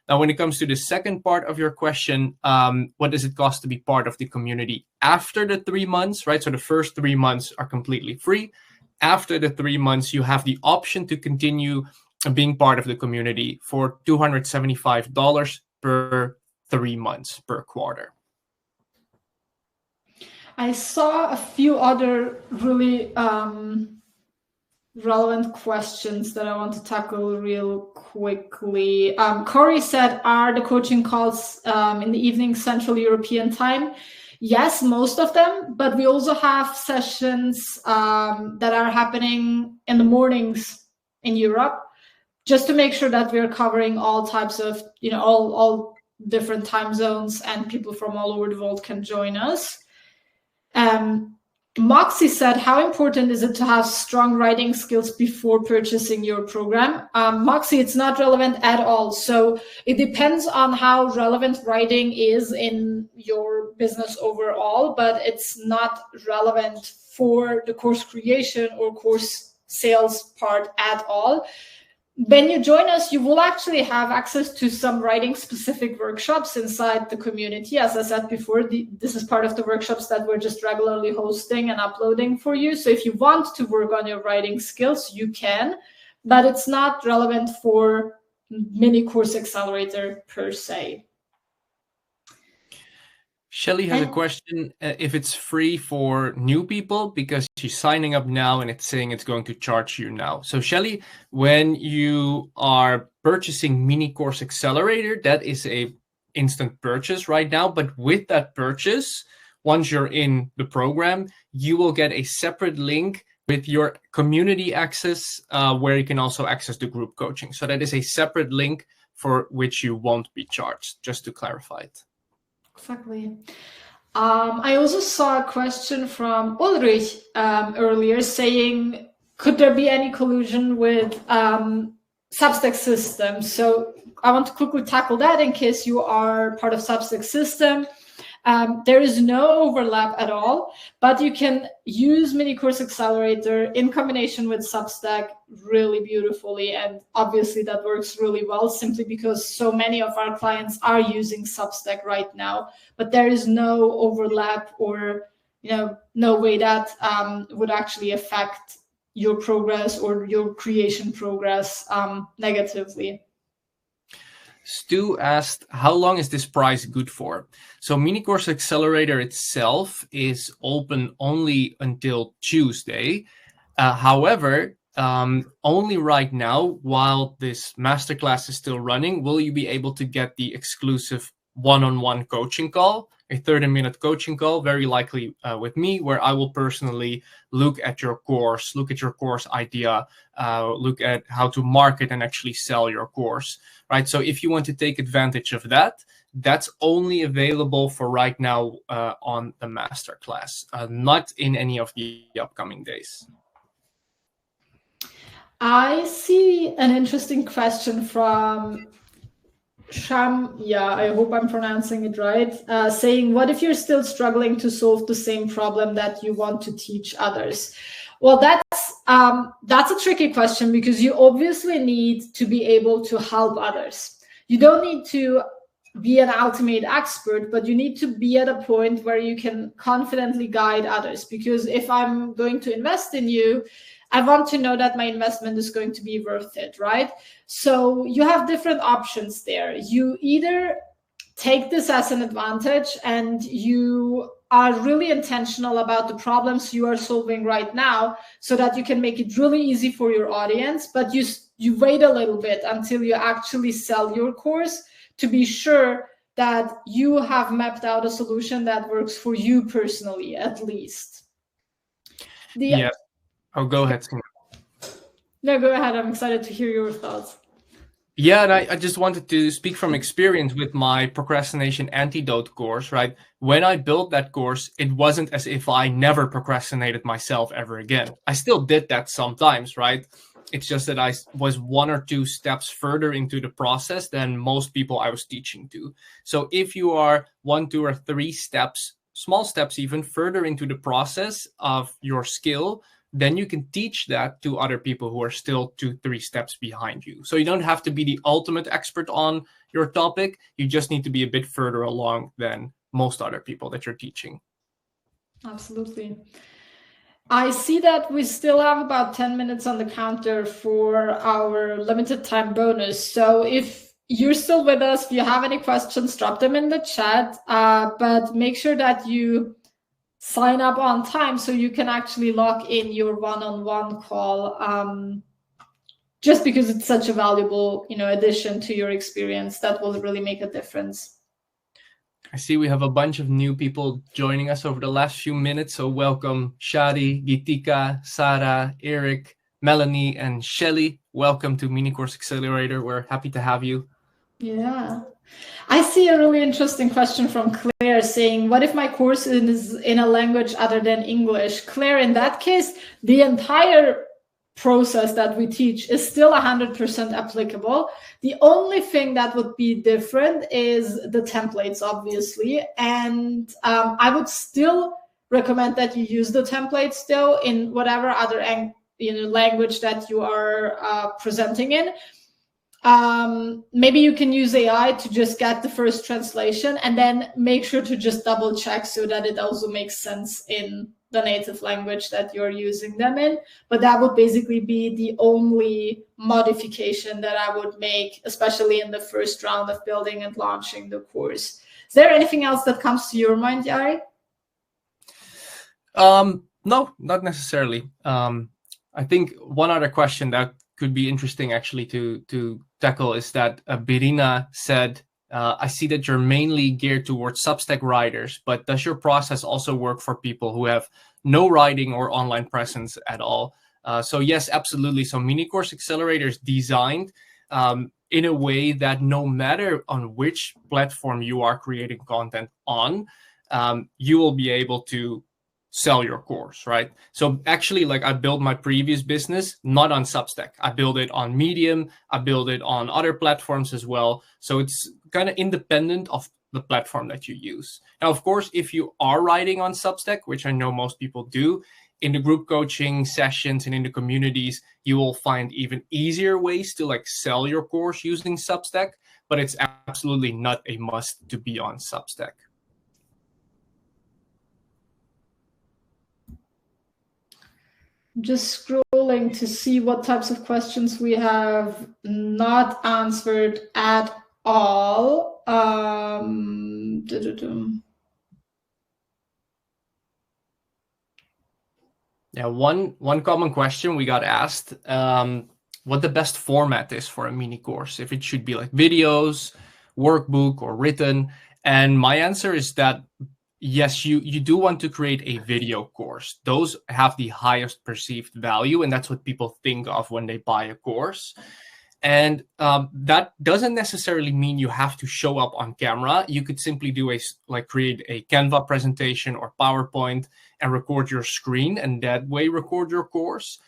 S2: Now, when it comes to the second part of your question, what does it cost to be part of the community after the 3 months, right? So the first 3 months are completely free. After the 3 months, you have the option to continue being part of the community for $275 per 3 months per quarter.
S1: I saw a few other really relevant questions that I want to tackle real quickly. Corey said, are the coaching calls in the evening Central European time? Yes, most of them, but we also have sessions that are happening in the mornings in Europe, just to make sure that we're covering all types of, all different time zones, and people from all over the world can join us. Moxie said, how important is it to have strong writing skills before purchasing your program? Moxie, it's not relevant at all. So it depends on how relevant writing is in your business overall, but it's not relevant for the course creation or course sales part at all. When you join us, you will actually have access to some writing specific workshops inside the community. As I said before, this is part of the workshops that we're just regularly hosting and uploading for you. So if you want to work on your writing skills, you can, but it's not relevant for Mini Course Accelerator per se.
S2: Shelly has a question if it's free for new people, because she's signing up now and it's saying it's going to charge you now. So Shelly, when you are purchasing Mini Course Accelerator, that is a instant purchase right now. But with that purchase, once you're in the program, you will get a separate link with your community access where you can also access the group coaching. So that is a separate link for which you won't be charged, just to clarify it.
S1: Exactly. I also saw a question from Ulrich earlier saying, could there be any collusion with Substack system? So I want to quickly tackle that in case you are part of Substack system. There is no overlap at all, but you can use Mini Course Accelerator in combination with Substack really beautifully. And obviously that works really well simply because so many of our clients are using Substack right now, but there is no overlap or, no way that would actually affect your progress or your creation progress negatively.
S2: Stu asked, how long is this price good for? So Mini Course Accelerator itself is open only until Tuesday. However, only right now, while this masterclass is still running, will you be able to get the exclusive one-on-one coaching call, a 30-minute coaching call, very likely with me, where I will personally look at your course idea, look at how to market and actually sell your course, right? So if you want to take advantage of that, that's only available for right now on the masterclass, not in any of the upcoming days.
S1: I see an interesting question from Sham, I hope I'm pronouncing it right, saying, what if you're still struggling to solve the same problem that you want to teach others? Well, that's a tricky question because you obviously need to be able to help others. You don't need to be an ultimate expert, but you need to be at a point where you can confidently guide others. Because if I'm going to invest in you, I want to know that my investment is going to be worth it, right? So you have different options there. You either take this as an advantage and you are really intentional about the problems you are solving right now so that you can make it really easy for your audience, but you wait a little bit until you actually sell your course to be sure that you have mapped out a solution that works for you personally, at least.
S2: Yeah. Oh, go ahead.
S1: No, go ahead. I'm excited to hear your thoughts.
S2: Yeah, and I just wanted to speak from experience with my procrastination antidote course, right? When I built that course, it wasn't as if I never procrastinated myself ever again. I still did that sometimes, right? It's just that I was 1 or 2 steps further into the process than most people I was teaching to. So if you are 1, 2, or 3 steps, small steps even further into the process of your skill, then you can teach that to other people who are still 2, 3 steps behind you. So you don't have to be the ultimate expert on your topic. You just need to be a bit further along than most other people that you're teaching.
S1: Absolutely. I see that we still have about 10 minutes on the counter for our limited time bonus. So if you're still with us, if you have any questions, drop them in the chat, but make sure that you sign up on time so you can actually lock in your one-on-one call, just because it's such a valuable, addition to your experience that will really make a difference.
S2: I see we have a bunch of new people joining us over the last few minutes. So welcome Jari, Gitika, Sarah, Eric, Melanie, and Shelly. Welcome to Mini Course Accelerator. We're happy to have you.
S1: Yeah. I see a really interesting question from Claire saying, what if my course is in a language other than English? Claire, in that case, the entire process that we teach is still 100% applicable. The only thing that would be different is the templates, obviously. And I would still recommend that you use the templates still in whatever other language that you are presenting in. Maybe you can use AI to just get the first translation and then make sure to just double check so that it also makes sense in the native language that you're using them in. But that would basically be the only modification that I would make, especially in the first round of building and launching the course. Is there anything else that comes to your mind, Jari?
S2: No, not necessarily. I think one other question that could be interesting actually to tackle is that Birina said, I see that you're mainly geared towards Substack writers, but does your process also work for people who have no writing or online presence at all? So yes, absolutely. So Mini Course Accelerator is designed in a way that no matter on which platform you are creating content on, you will be able to sell your course, right? So actually, like I built my previous business not on Substack. I built it on Medium. I built it on other platforms as well. So it's kind of independent of the platform that you use. Now, of course, if you are writing on Substack, which I know most people do, in the group coaching sessions and in the communities, you will find even easier ways to like sell your course using Substack, but it's absolutely not a must to be on Substack.
S1: Just scrolling to see what types of questions we have not answered at all.
S2: Yeah, one common question we got asked, what the best format is for a mini course, if it should be like videos, workbook, or written. And my answer is that yes, you do want to create a video course. Those have the highest perceived value, and that's what people think of when they buy a course. And that doesn't necessarily mean you have to show up on camera. You could simply do create a Canva presentation or PowerPoint and record your screen, and that way record your course.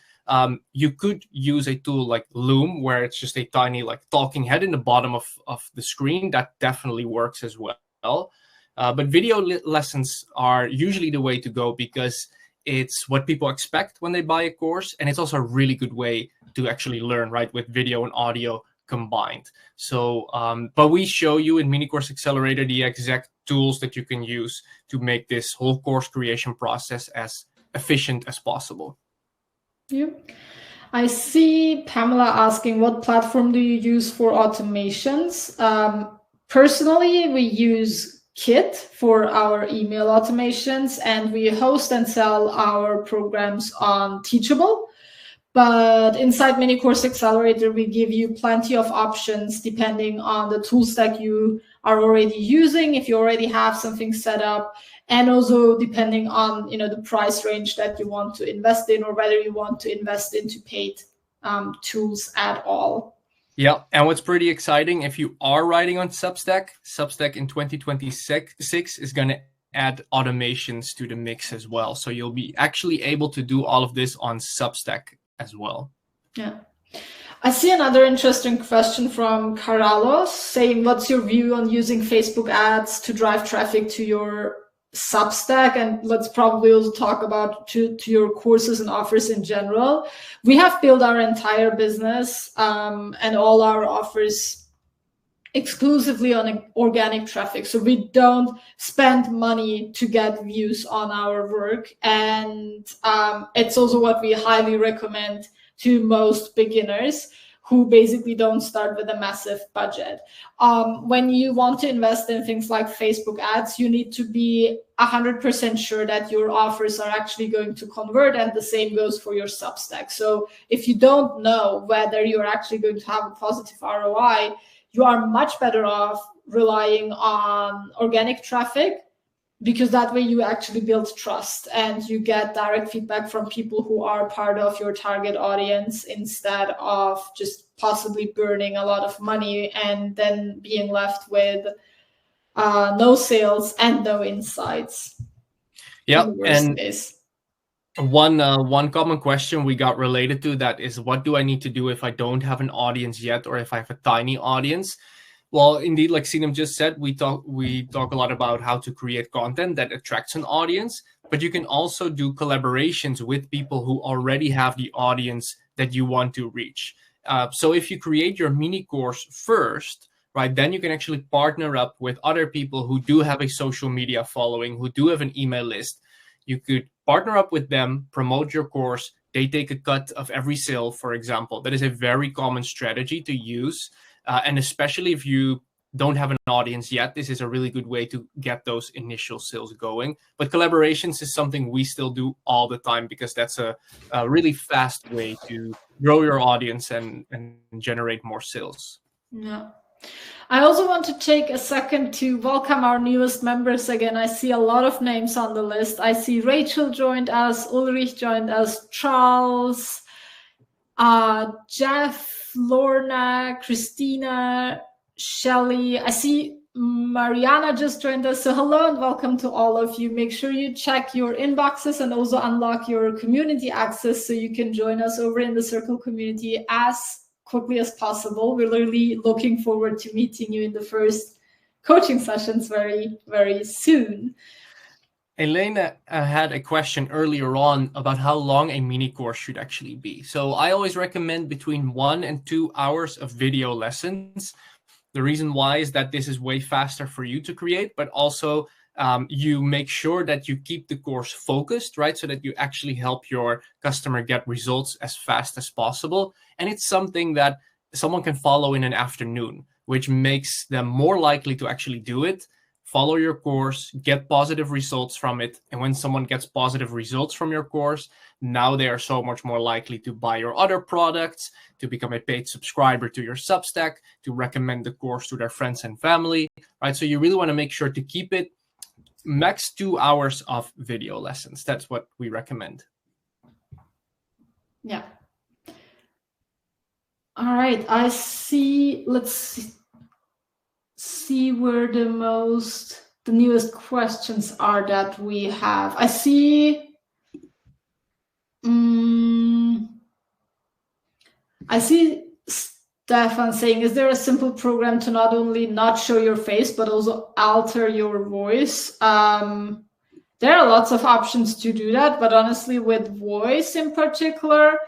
S2: You could use a tool like Loom, where it's just a tiny like talking head in the bottom of the screen. That definitely works as well. But video lessons are usually the way to go because it's what people expect when they buy a course. And it's also a really good way to actually learn, right, with video and audio combined. So, but we show you in Mini Course Accelerator the exact tools that you can use to make this whole course creation process as efficient as possible.
S1: Yeah. I see Pamela asking, what platform do you use for automations? Personally, we use Kit for our email automations, and we host and sell our programs on Teachable. But inside Mini Course Accelerator, we give you plenty of options depending on the tool stack you are already using, if you already have something set up, and also depending on the price range that you want to invest in, or whether you want to invest into paid tools at all.
S2: Yeah, and what's pretty exciting, if you are writing on Substack in 2026 is going to add automations to the mix as well. So you'll be actually able to do all of this on Substack as well.
S1: Yeah. I see another interesting question from Carlos saying, what's your view on using Facebook ads to drive traffic to your Substack? And let's probably also talk about to your courses and offers in general. We have built our entire business and all our offers exclusively on organic traffic. So we don't spend money to get views on our work. And it's also what we highly recommend to most beginners who basically don't start with a massive budget. When you want to invest in things like Facebook ads, you need to be 100% sure that your offers are actually going to convert, and the same goes for your Substack. So if you don't know whether you're actually going to have a positive ROI, you are much better off relying on organic traffic, because that way you actually build trust and you get direct feedback from people who are part of your target audience, instead of just possibly burning a lot of money and then being left with no sales and no insights.
S2: Yeah, and
S1: case.
S2: one common question we got related to that is, what do I need to do if I don't have an audience yet, or if I have a tiny audience? Well, indeed, like Sinem just said, we talk a lot about how to create content that attracts an audience, but you can also do collaborations with people who already have the audience that you want to reach. So if you create your mini course first, right, then you can actually partner up with other people who do have a social media following, who do have an email list. You could partner up with them, promote your course. They take a cut of every sale, for example. That is a very common strategy to use. And especially if you don't have an audience yet, this is a really good way to get those initial sales going. But collaborations is something we still do all the time, because that's a really fast way to grow your audience and generate more sales.
S1: Yeah. I also want to take a second to welcome our newest members again. I see a lot of names on the list. I see Rachel joined us, Ulrich joined us, Charles, Jeff, Lorna, Christina, Shelly. I see Mariana just joined us. So hello and welcome to all of you. Make sure you check your inboxes and also unlock your community access so you can join us over in the Circle community as quickly as possible. We're really looking forward to meeting you in the first coaching sessions very, very soon.
S2: Elena had a question earlier on about how long a mini course should actually be. So I always recommend between 1 and 2 hours of video lessons. The reason why is that this is way faster for you to create, but also you make sure that you keep the course focused, right? So that you actually help your customer get results as fast as possible. And it's something that someone can follow in an afternoon, which makes them more likely to actually do it. Follow your course, get positive results from it. And when someone gets positive results from your course, now they are so much more likely to buy your other products, to become a paid subscriber to your Substack, to recommend the course to their friends and family, right? So you really want to make sure to keep it max 2 hours of video lessons. That's what we recommend.
S1: Yeah. All right. I see. Let's see where the newest questions are that we have. I see. I see Stefan saying, is there a simple program to not only not show your face, but also alter your voice? There are lots of options to do that, but honestly, with voice in particular,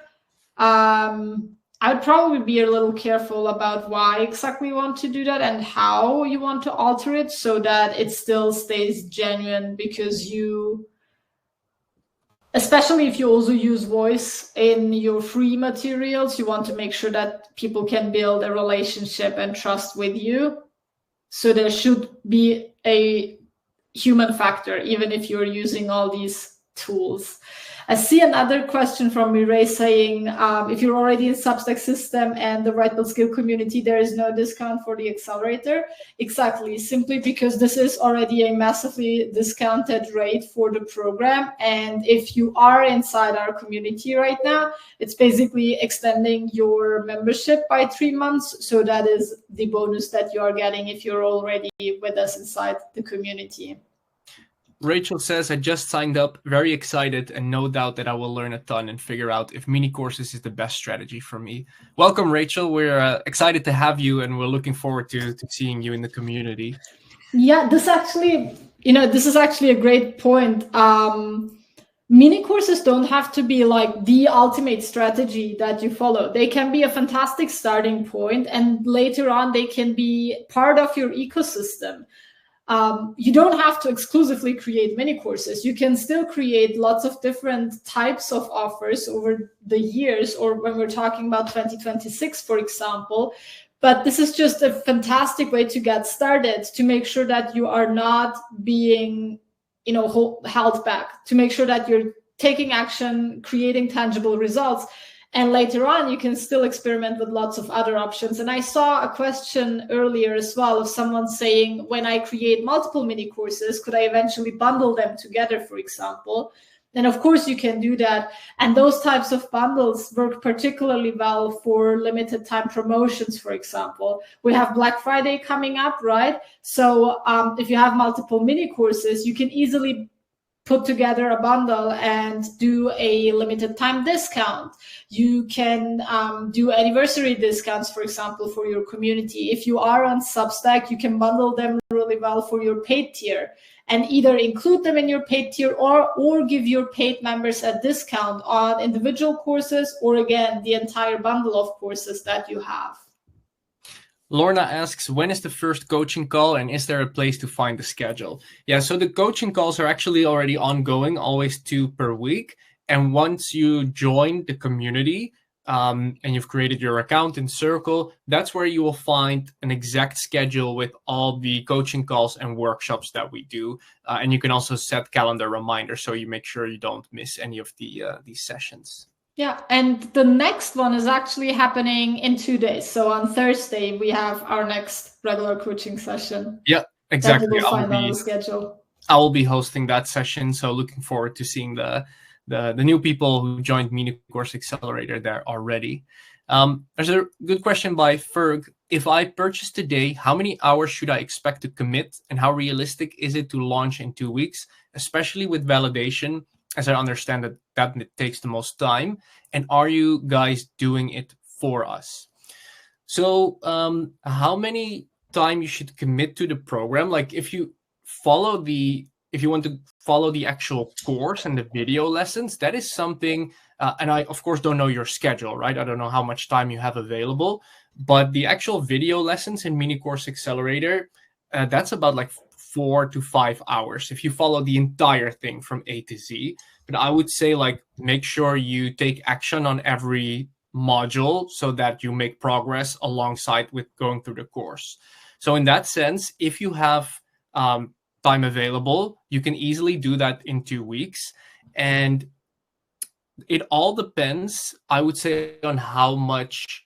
S1: I'd probably be a little careful about why exactly you want to do that and how you want to alter it so that it still stays genuine, because especially if you also use voice in your free materials, you want to make sure that people can build a relationship and trust with you. So there should be a human factor, even if you're using all these tools. I see another question from Mireille saying, if you're already in Substack system and the Right Build Skill community, there is no discount for the accelerator. Exactly, simply because this is already a massively discounted rate for the program. And if you are inside our community right now, it's basically extending your membership by 3 months. So that is the bonus that you are getting if you're already with us inside the community.
S2: Rachel says, I just signed up, very excited, and no doubt that I will learn a ton and figure out if mini courses is the best strategy for me. Welcome, Rachel. We're excited to have you, and we're looking forward to seeing you in the community.
S1: Yeah, this is actually a great point. Mini courses don't have to be like the ultimate strategy that you follow. They can be a fantastic starting point, and later on, they can be part of your ecosystem. You don't have to exclusively create mini courses. You can still create lots of different types of offers over the years, or when we're talking about 2026, for example. But this is just a fantastic way to get started, to make sure that you are not being, held back, to make sure that you're taking action, creating tangible results. And later on, you can still experiment with lots of other options. And I saw a question earlier as well of someone saying, when I create multiple mini courses, could I eventually bundle them together, for example? And of course, you can do that. And those types of bundles work particularly well for limited time promotions, for example. We have Black Friday coming up, right? So if you have multiple mini courses, you can easily put together a bundle and do a limited time discount. You can do anniversary discounts, for example, for your community. If you are on Substack, you can bundle them really well for your paid tier and either include them in your paid tier or give your paid members a discount on individual courses, or again, the entire bundle of courses that you have.
S2: Lorna asks, when is the first coaching call and is there a place to find the schedule? Yeah, so the coaching calls are actually already ongoing, always 2 per week. And once you join the community and you've created your account in Circle, that's where you will find an exact schedule with all the coaching calls and workshops that we do. And you can also set calendar reminders so you make sure you don't miss any of these sessions.
S1: Yeah, and the next one is actually happening in 2 days. So on Thursday, we have our next regular coaching session.
S2: Yeah, exactly.
S1: That you will find on the schedule.
S2: I will be hosting that session. So looking forward to seeing the new people who joined Mini Course Accelerator there already. There's a good question by Ferg. If I purchase today, how many hours should I expect to commit? And how realistic is it to launch in 2 weeks, especially with validation? As I understand that it takes the most time. And are you guys doing it for us? So how many time you should commit to the program? Like if you want to follow the actual course and the video lessons, that is something, and I of course don't know your schedule, right? I don't know how much time you have available, but the actual video lessons in Mini Course Accelerator, that's about like 4 to 5 hours if you follow the entire thing from A to Z. But I would say, like, make sure you take action on every module so that you make progress alongside with going through the course. So in that sense, if you have time available, you can easily do that in 2 weeks. And it all depends, I would say, on how much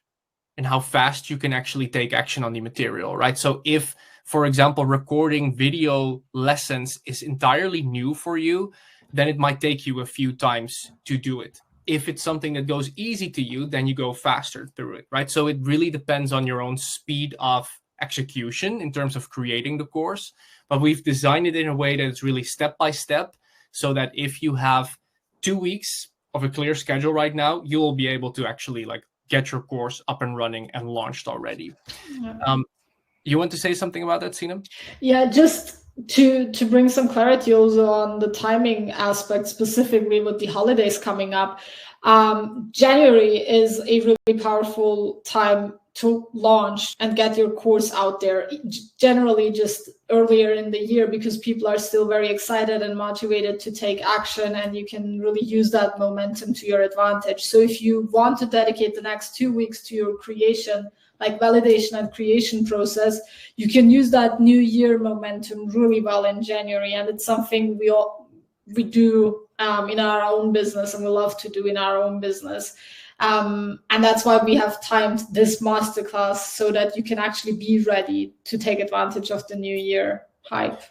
S2: and how fast you can actually take action on the material, right? So if, for example, recording video lessons is entirely new for you, then it might take you a few times to do it. If it's something that goes easy to you, then you go faster through it, right? So it really depends on your own speed of execution in terms of creating the course. But we've designed it in a way that it's really step by step, so that if you have 2 weeks of a clear schedule right now, you will be able to actually like get your course up and running and launched already.
S1: Yeah.
S2: You want to say something about that, Sinem?
S1: Yeah, just to bring some clarity also on the timing aspect, specifically with the holidays coming up. January is a really powerful time to launch and get your course out there, generally just earlier in the year, because people are still very excited and motivated to take action, and you can really use that momentum to your advantage. So if you want to dedicate the next 2 weeks to your creation, like validation and creation process, you can use that new year momentum really well in January. And it's something we do in our own business, and we love to do in our own business. And that's why we have timed this masterclass, so that you can actually be ready to take advantage of the new year hype.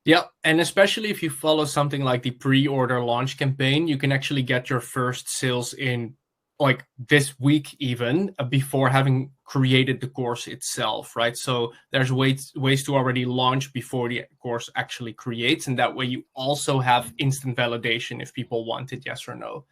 S2: Yeah, and especially if you follow something like the pre-order launch campaign, you can actually get your first sales in like this week, even before having created the course itself, right? So there's ways to already launch before the course actually creates, and that way you also have instant validation if people want it, yes or no.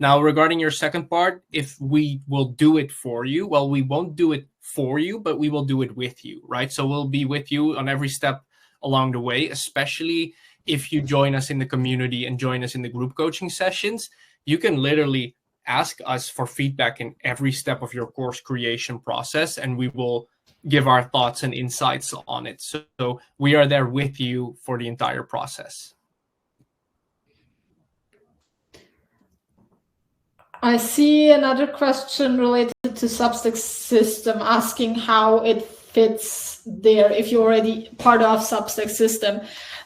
S2: Now, regarding your second part, if we will do it for you, well, we won't do it for you, but we will do it with you, right? So we'll be with you on every step along the way, especially if you join us in the community and join us in the group coaching sessions. You can literally ask us for feedback in every step of your course creation process, and we will give our thoughts and insights on it. So we are there with you for the entire process.
S1: I see another question related to Substack system, asking how it fits there if you're already part of Substack system.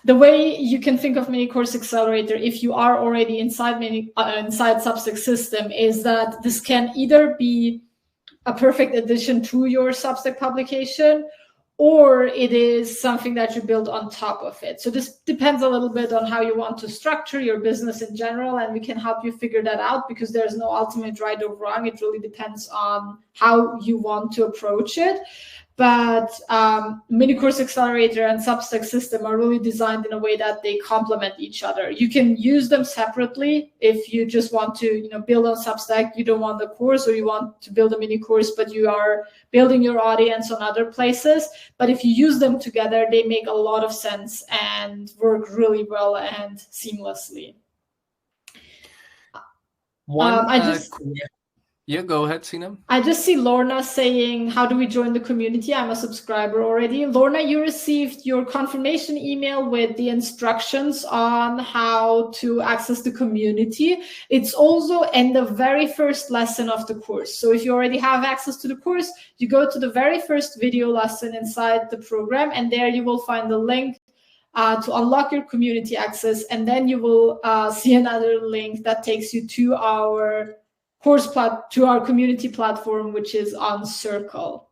S1: The way you can think of Mini Course Accelerator, if you are already inside Substack system, is that this can either be a perfect addition to your Substack publication, or it is something that you build on top of it. So this depends a little bit on how you want to structure your business in general, and we can help you figure that out, because there's no ultimate right or wrong. It really depends on how you want to approach it. But Mini Course Accelerator and Substack system are really designed in a way that they complement each other. You can use them separately if you just want to, build on Substack. You don't want the course, or you want to build a mini course, but you are building your audience on other places. But if you use them together, they make a lot of sense and work really well and seamlessly.
S2: Yeah, go ahead, Sina.
S1: I just see Lorna saying, how do we join the community? I'm a subscriber already. Lorna, you received your confirmation email with the instructions on how to access the community. It's also in the very first lesson of the course. So if you already have access to the course, you go to the very first video lesson inside the program, and there you will find the link to unlock your community access. And then you will see another link that takes you to our to our community platform, which is on Circle.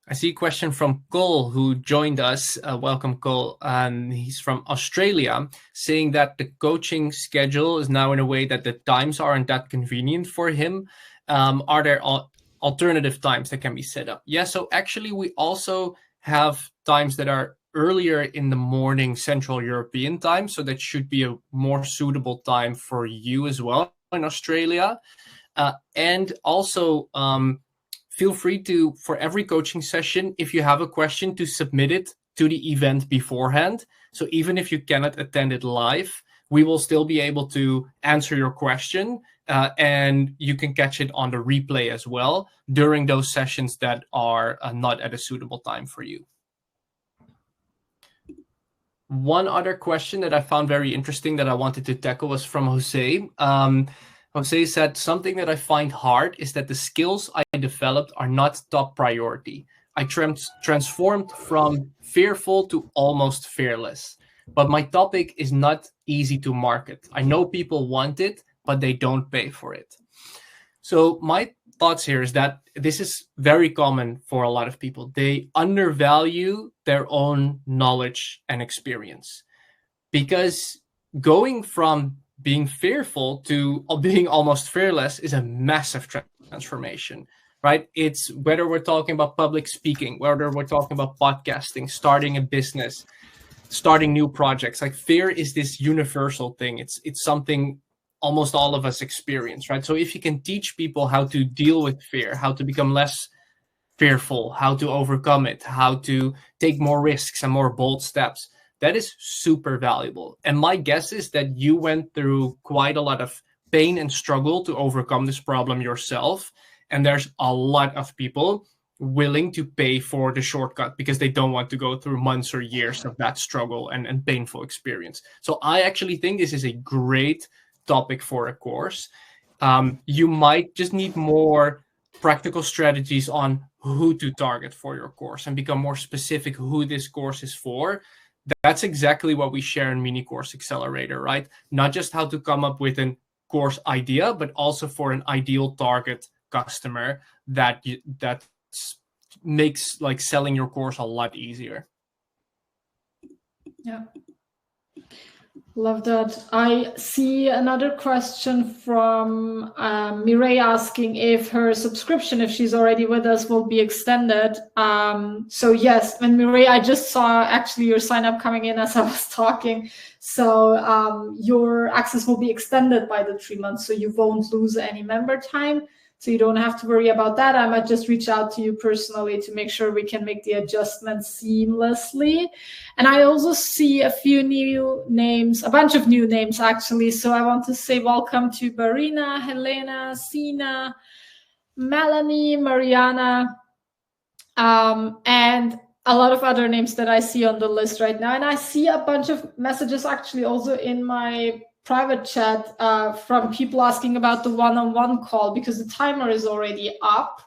S2: I see a question from Cole, who joined us. Welcome, Cole. And he's from Australia, saying that the coaching schedule is now in a way that the times aren't that convenient for him. Are there alternative times that can be set up? Yeah, so actually we also have times that are earlier in the morning Central European time. So that should be a more suitable time for you as well in Australia. And also feel free to, for every coaching session, if you have a question, to submit it to the event beforehand. So even if you cannot attend it live, we will still be able to answer your question, and you can catch it on the replay as well during those sessions that are not at a suitable time for you. One other question that I found very interesting that I wanted to tackle was from Jose. Jose said, something that I find hard is that the skills I developed are not top priority. I transformed from fearful to almost fearless, but my topic is not easy to market. I know people want it, but they don't pay for it. So my thoughts here is that this is very common for a lot of people. They undervalue their own knowledge and experience, because going from being fearful to being almost fearless is a massive transformation, right? It's whether we're talking about public speaking, whether we're talking about podcasting, starting a business, starting new projects. Like, fear is this universal thing. It's something almost all of us experience, right? So if you can teach people how to deal with fear, how to become less fearful, how to overcome it, how to take more risks and more bold steps, that is super valuable. And my guess is that you went through quite a lot of pain and struggle to overcome this problem yourself. And there's a lot of people willing to pay for the shortcut because they don't want to go through months or years of that struggle and painful experience. So I actually think this is a great topic for a course. You might just need more practical strategies on who to target for your course and become more specific who this course is for. That's exactly what we share in Mini Course Accelerator, right? Not just how to come up with a course idea, but also for an ideal target customer that makes like selling your course a lot easier.
S1: Yeah. Love that. I see another question from Mireille asking if her subscription, if she's already with us, will be extended. So yes, and Mireille, I just saw actually your sign up coming in as I was talking. So your access will be extended by the 3 months, so you won't lose any member time. So you don't have to worry about that. I might just reach out to you personally to make sure we can make the adjustments seamlessly. And I also see a few new names, a bunch of new names actually. So I want to say welcome to Barina, Helena, Sina, Melanie, Mariana, and a lot of other names that I see on the list right now. And I see a bunch of messages actually also in my private chat from people asking about the one-on-one call, because the timer is already up.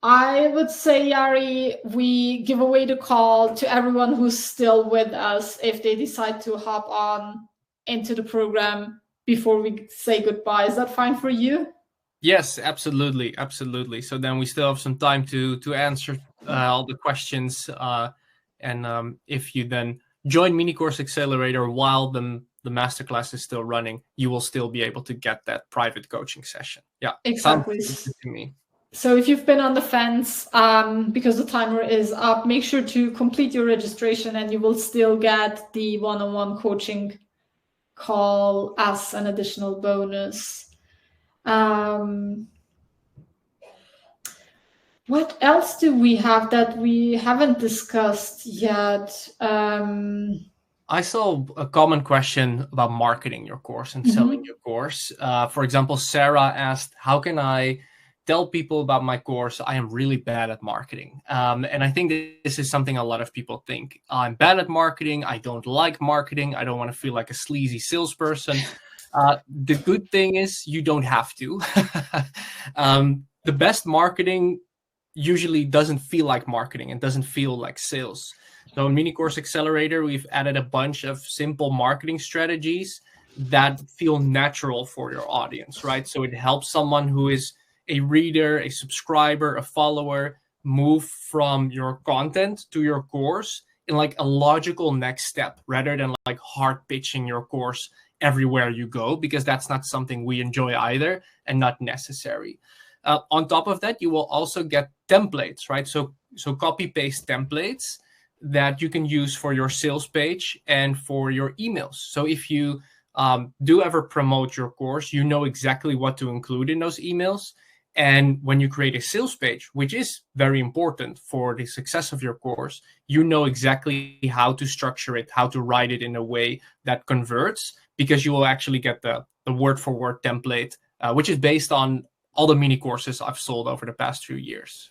S1: I would say, Jari, we give away the call to everyone who's still with us if they decide to hop on into the program before we say goodbye. Is that fine for you?
S2: Yes, absolutely, absolutely. So then we still have some time to answer all the questions, and if you then join Mini Course Accelerator while the masterclass is still running, you will still be able to get that private coaching session. Yeah,
S1: exactly.
S2: Sounds good to me.
S1: So if you've been on the fence because the timer is up, make sure to complete your registration, and you will still get the one-on-one coaching call as an additional bonus. What else do we have that we haven't discussed yet?
S2: I saw a common question about marketing your course and selling your course. For example, Sarah asked, how can I tell people about my course? I am really bad at marketing. And I think this is something a lot of people think. I'm bad at marketing. I don't like marketing. I don't want to feel like a sleazy salesperson. The good thing is you don't have to. The best marketing usually doesn't feel like marketing and doesn't feel like sales. So in Mini Course Accelerator, we've added a bunch of simple marketing strategies that feel natural for your audience, right? So it helps someone who is a reader, a subscriber, a follower, move from your content to your course in like a logical next step, rather than like hard pitching your course everywhere you go, because that's not something we enjoy either and not necessary. On top of that, you will also get templates, right? So copy paste templates that you can use for your sales page and for your emails. So if you do ever promote your course, you know exactly what to include in those emails. And when you create a sales page, which is very important for the success of your course, you know exactly how to structure it, how to write it in a way that converts, because you will actually get the word-for-word template, which is based on all the mini courses I've sold over the past few years.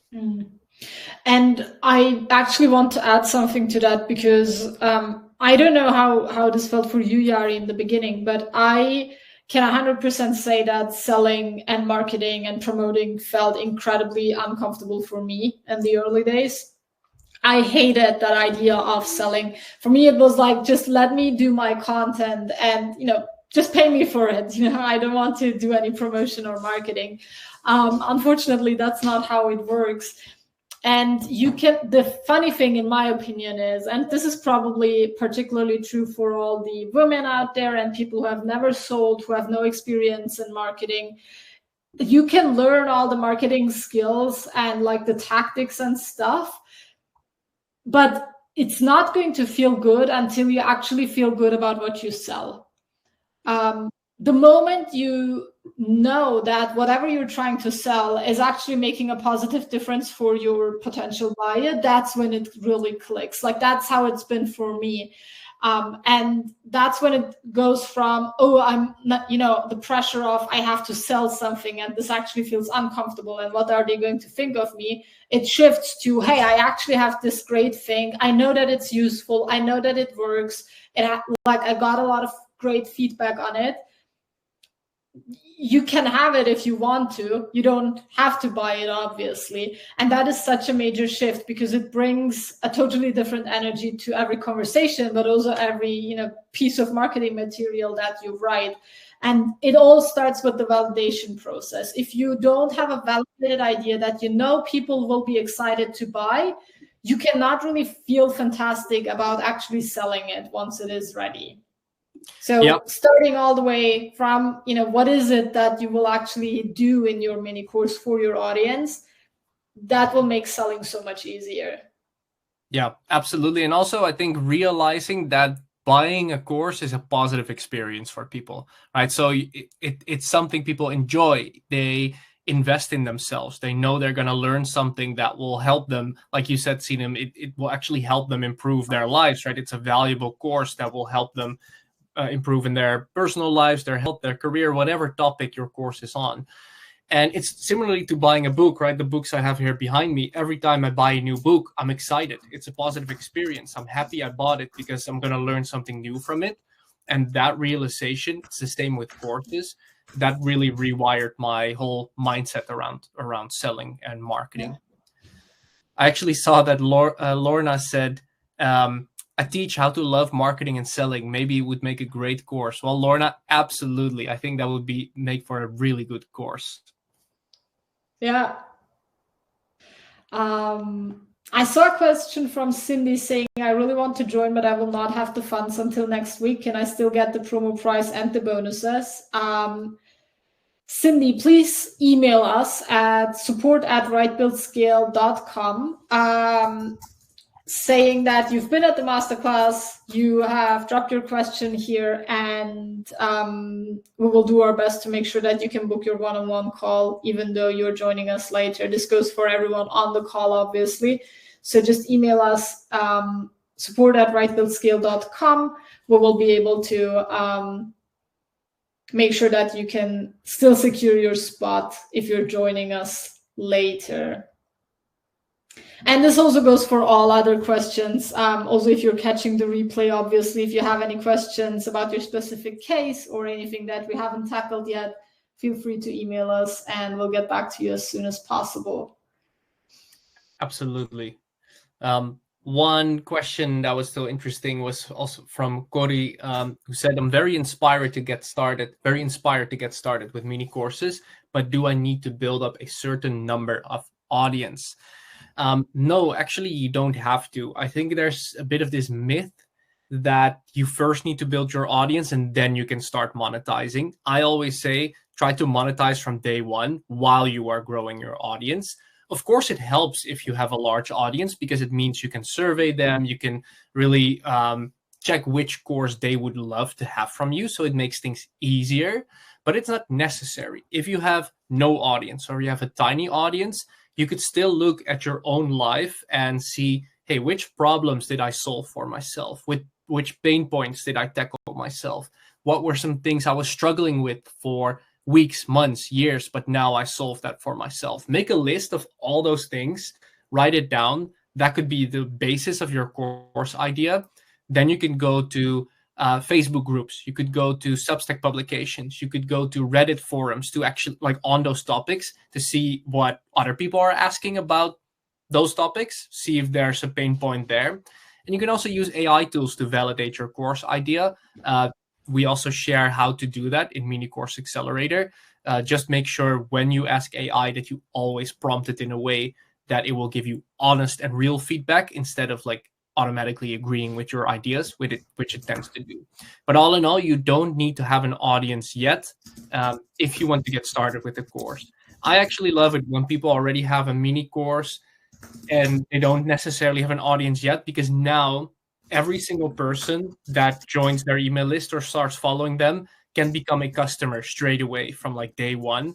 S1: And I actually want to add something to that, because I don't know how this felt for you, Jari, in the beginning, but I can 100% say that selling and marketing and promoting felt incredibly uncomfortable for me in the early days. I hated that idea of selling. For me, it was like, just let me do my content and, just pay me for it. I don't want to do any promotion or marketing. Unfortunately, that's not how it works. And the funny thing, in my opinion, is, and this is probably particularly true for all the women out there and people who have never sold, who have no experience in marketing, you can learn all the marketing skills and like the tactics and stuff, but it's not going to feel good until you actually feel good about what you sell. The moment you know that whatever you're trying to sell is actually making a positive difference for your potential buyer, that's when it really clicks. Like, that's how it's been for me. And that's when it goes from, I'm not, the pressure of I have to sell something and this actually feels uncomfortable and what are they going to think of me? It shifts to, hey, I actually have this great thing. I know that it's useful. I know that it works. I got a lot of great feedback on it. You can have it if you want to. You don't have to buy it, obviously. And that is such a major shift, because it brings a totally different energy to every conversation, but also every piece of marketing material that you write. And it all starts with the validation process. If you don't have a validated idea that people will be excited to buy, you cannot really feel fantastic about actually selling it once it is ready. So starting all the way from, what is it that you will actually do in your mini course for your audience, that will make selling so much easier.
S2: Yeah, absolutely. And also, I think realizing that buying a course is a positive experience for people, right? So it's something people enjoy. They invest in themselves. They know they're going to learn something that will help them. Like you said, Sinem, it will actually help them improve their lives, right? It's a valuable course that will help them improve in their personal lives, their health, their career, whatever topic your course is on. And it's similarly to buying a book, right? The books I have here behind me, every time I buy a new book, I'm excited. It's a positive experience. I'm happy I bought it because I'm going to learn something new from it. And that realization, it's the same with courses, that really rewired my whole mindset around selling and marketing.
S1: Yeah.
S2: I actually saw that Lorna said, I teach how to love marketing and selling. Maybe it would make a great course. Well, Lorna, absolutely. I think that would make for a really good course.
S1: Yeah. I saw a question from Cindy saying, I really want to join, but I will not have the funds until next week. Can I still get the promo price and the bonuses? Cindy, please email us at support@rightbuildscale.com, saying that you've been at the masterclass, you have dropped your question here, and we will do our best to make sure that you can book your one-on-one call, even though you're joining us later. This goes for everyone on the call, obviously. So just email us, support@rightbuildscale.com. We will be able to make sure that you can still secure your spot if you're joining us later. And this also goes for all other questions. Also, if you're catching the replay, obviously, if you have any questions about your specific case or anything that we haven't tackled yet, feel free to email us and we'll get back to you as soon as possible.
S2: Absolutely. One question that was still interesting was also from Gori, who said, I'm very inspired to get started with mini courses, but do I need to build up a certain number of audience? No, actually, you don't have to. I think there's a bit of this myth that you first need to build your audience and then you can start monetizing. I always say, try to monetize from day one while you are growing your audience. Of course, it helps if you have a large audience because it means you can survey them. You can really check which course they would love to have from you. So it makes things easier, but it's not necessary. If you have no audience or you have a tiny audience, you could still look at your own life and see, hey, which problems did I solve for myself? Which pain points did I tackle myself? What were some things I was struggling with for weeks, months, years, but now I solved that for myself? Make a list of all those things, write it down. That could be the basis of your course idea. Then you can go to Facebook groups. You could go to Substack publications. You could go to Reddit forums to actually on those topics to see what other people are asking about those topics, see if there's a pain point there. And you can also use AI tools to validate your course idea. We also share how to do that in Mini Course Accelerator. Just make sure when you ask AI that you always prompt it in a way that it will give you honest and real feedback instead of automatically agreeing with your ideas, which it tends to do. But all in all, you don't need to have an audience yet if you want to get started with the course. I actually love it when people already have a mini course and they don't necessarily have an audience yet, because now every single person that joins their email list or starts following them can become a customer straight away from day one,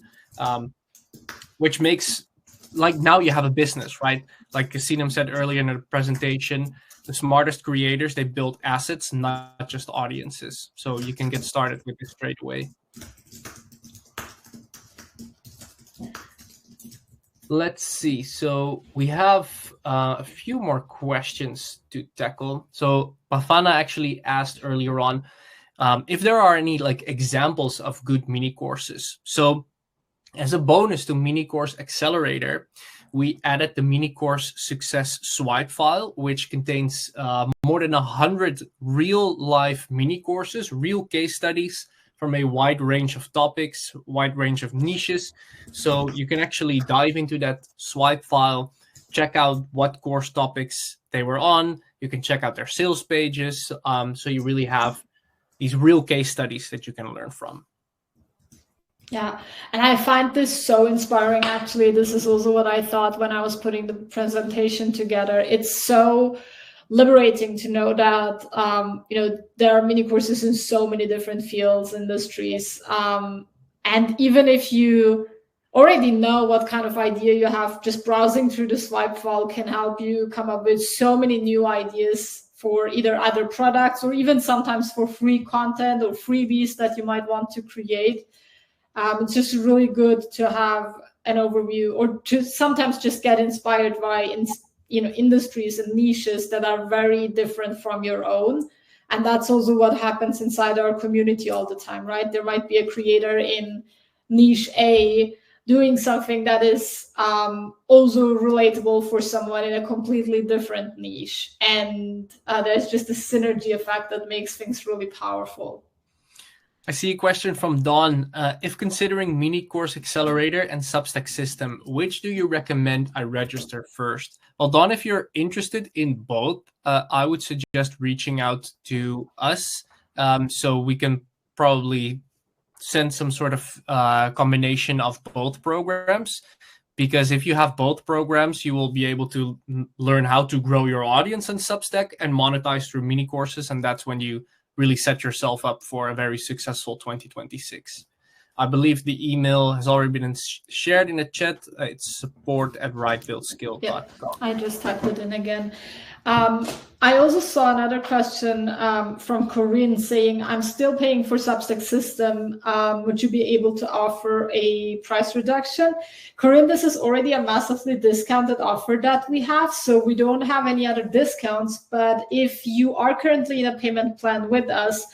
S2: which makes now you have a business, right? Like Kasinem said earlier in the presentation, the smartest creators, they build assets, not just audiences. So you can get started with this straight away. Let's see. So we have a few more questions to tackle. So Bafana actually asked earlier on if there are any examples of good mini courses. So as a bonus to Mini Course Accelerator, we added the Mini Course Success Swipe file, which contains more than 100 real-life mini courses, real case studies from a wide range of topics, wide range of niches. So you can actually dive into that swipe file, check out what course topics they were on. You can check out their sales pages. So you really have these real case studies that you can learn from.
S1: Yeah, and I find this so inspiring, actually. This is also what I thought when I was putting the presentation together. It's so liberating to know that, there are mini courses in so many different fields, industries. And even if you already know what kind of idea you have, just browsing through the swipe file can help you come up with so many new ideas for either other products or even sometimes for free content or freebies that you might want to create. It's just really good to have an overview, or to sometimes just get inspired by industries and niches that are very different from your own. And that's also what happens inside our community all the time, right? There might be a creator in niche A doing something that is also relatable for someone in a completely different niche. And there's just a synergy effect that makes things really powerful.
S2: I see a question from Dawn. If considering Mini Course Accelerator and Substack System, which do you recommend I register first? Well, Dawn, if you're interested in both, I would suggest reaching out to us, so we can probably send some sort of combination of both programs. Because if you have both programs, you will be able to learn how to grow your audience on Substack and monetize through mini courses, and that's when you really set yourself up for a very successful 2026. I believe the email has already been shared in the chat. It's support@rightbuildskill.com.
S1: Yeah, I just typed it in again. I also saw another question from Corinne saying, I'm still paying for Substack System. Would you be able to offer a price reduction? Corinne, this is already a massively discounted offer that we have, so we don't have any other discounts. But if you are currently in a payment plan with us,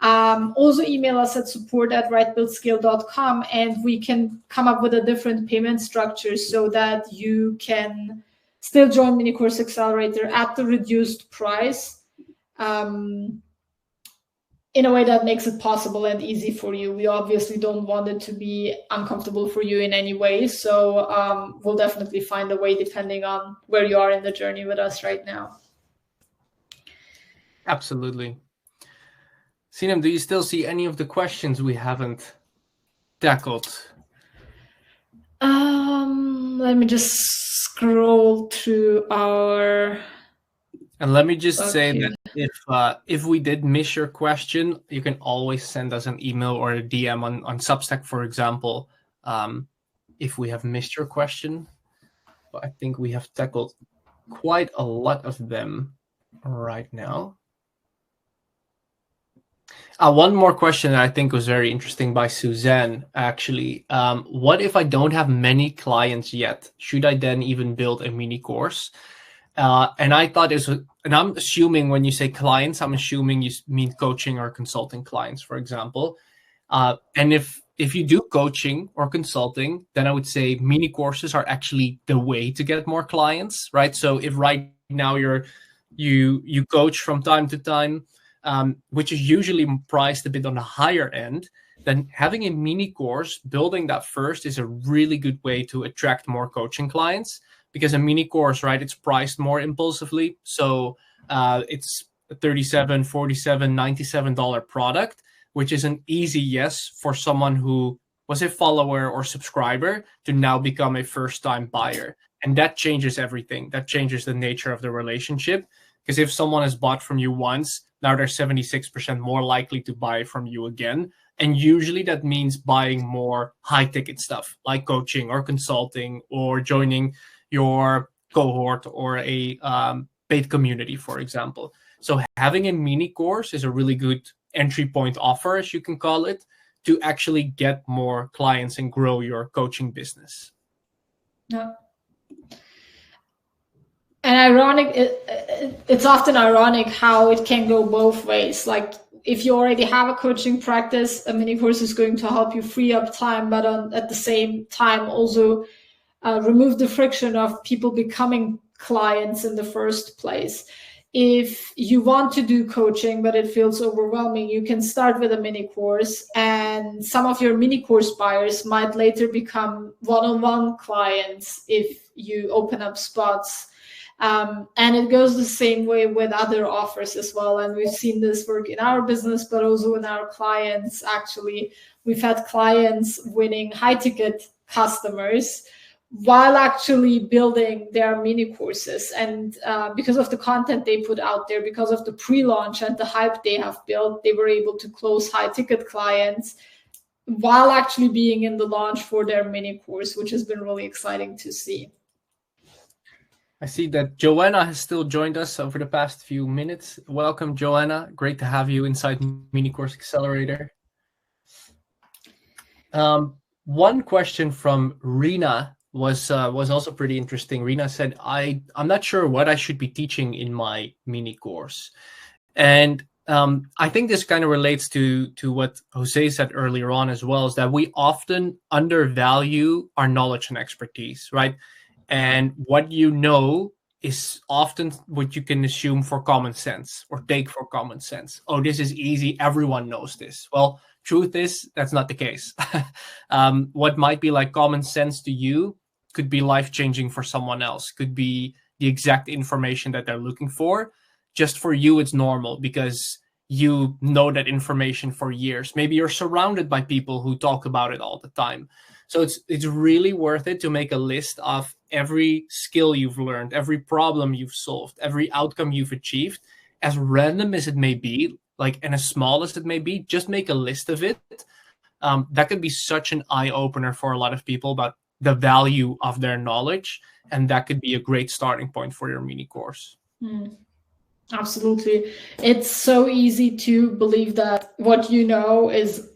S1: also email us at support@rightbuildskill.com, and we can come up with a different payment structure so that you can still join Mini Course Accelerator at the reduced price, in a way that makes it possible and easy for you. We obviously don't want it to be uncomfortable for you in any way, so we'll definitely find a way depending on where you are in the journey with us right now.
S2: Absolutely. Sinem, do you still see any of the questions we haven't tackled?
S1: Let me just scroll through our...
S2: And let me just say that if we did miss your question, you can always send us an email or a DM on Substack, for example, if we have missed your question. But I think we have tackled quite a lot of them right now. One more question that I think was very interesting by Suzanne, actually. What if I don't have many clients yet? Should I then even build a mini course? And I thought and I'm assuming when you say clients, I'm assuming you mean coaching or consulting clients, for example. And if you do coaching or consulting, then I would say mini courses are actually the way to get more clients, right? So if right now you coach from time to time, which is usually priced a bit on the higher end, then having a mini course, building that first, is a really good way to attract more coaching clients. Because a mini course, right, it's priced more impulsively. So it's a $37, $47, $97 product, which is an easy yes for someone who was a follower or subscriber to now become a first-time buyer. And that changes everything. That changes the nature of the relationship. Because if someone has bought from you once, now they're 76% more likely to buy from you again. And usually that means buying more high-ticket stuff like coaching or consulting or joining your cohort or a paid community, for example. So having a mini course is a really good entry point offer, as you can call it, to actually get more clients and grow your coaching business.
S1: Yeah. And it's often ironic how it can go both ways. Like if you already have a coaching practice, a mini course is going to help you free up time, but at the same time also remove the friction of people becoming clients in the first place. If you want to do coaching, but it feels overwhelming, you can start with a mini course, and some of your mini course buyers might later become one-on-one clients if you open up spots. And it goes the same way with other offers as well. And we've seen this work in our business, but also in our clients. Actually, we've had clients winning high-ticket customers while actually building their mini courses. And because of the content they put out there, because of the pre-launch and the hype they have built, they were able to close high-ticket clients while actually being in the launch for their mini course, which has been really exciting to see.
S2: I see that Joanna has still joined us over the past few minutes. Welcome, Joanna. Great to have you inside Mini Course Accelerator. One question from Rena was also pretty interesting. Rena said, I'm not sure what I should be teaching in my mini course. And I think this kind of relates to what Jose said earlier on as well, is that we often undervalue our knowledge and expertise, right? And what you know is often what you can assume for common sense or take for common sense. Oh, this is easy. Everyone knows this. Well, truth is, that's not the case. What might be like common sense to you could be life-changing for someone else, could be the exact information that they're looking for. Just for you, it's normal because you know that information for years. Maybe you're surrounded by people who talk about it all the time. So it's really worth it to make a list of every skill you've learned, every problem you've solved, every outcome you've achieved, as random as it may be, like, and as small as it may be. Just make a list of it. That could be such an eye-opener for a lot of people about the value of their knowledge, and that could be a great starting point for your mini course.
S1: Absolutely. It's so easy to believe that what you know is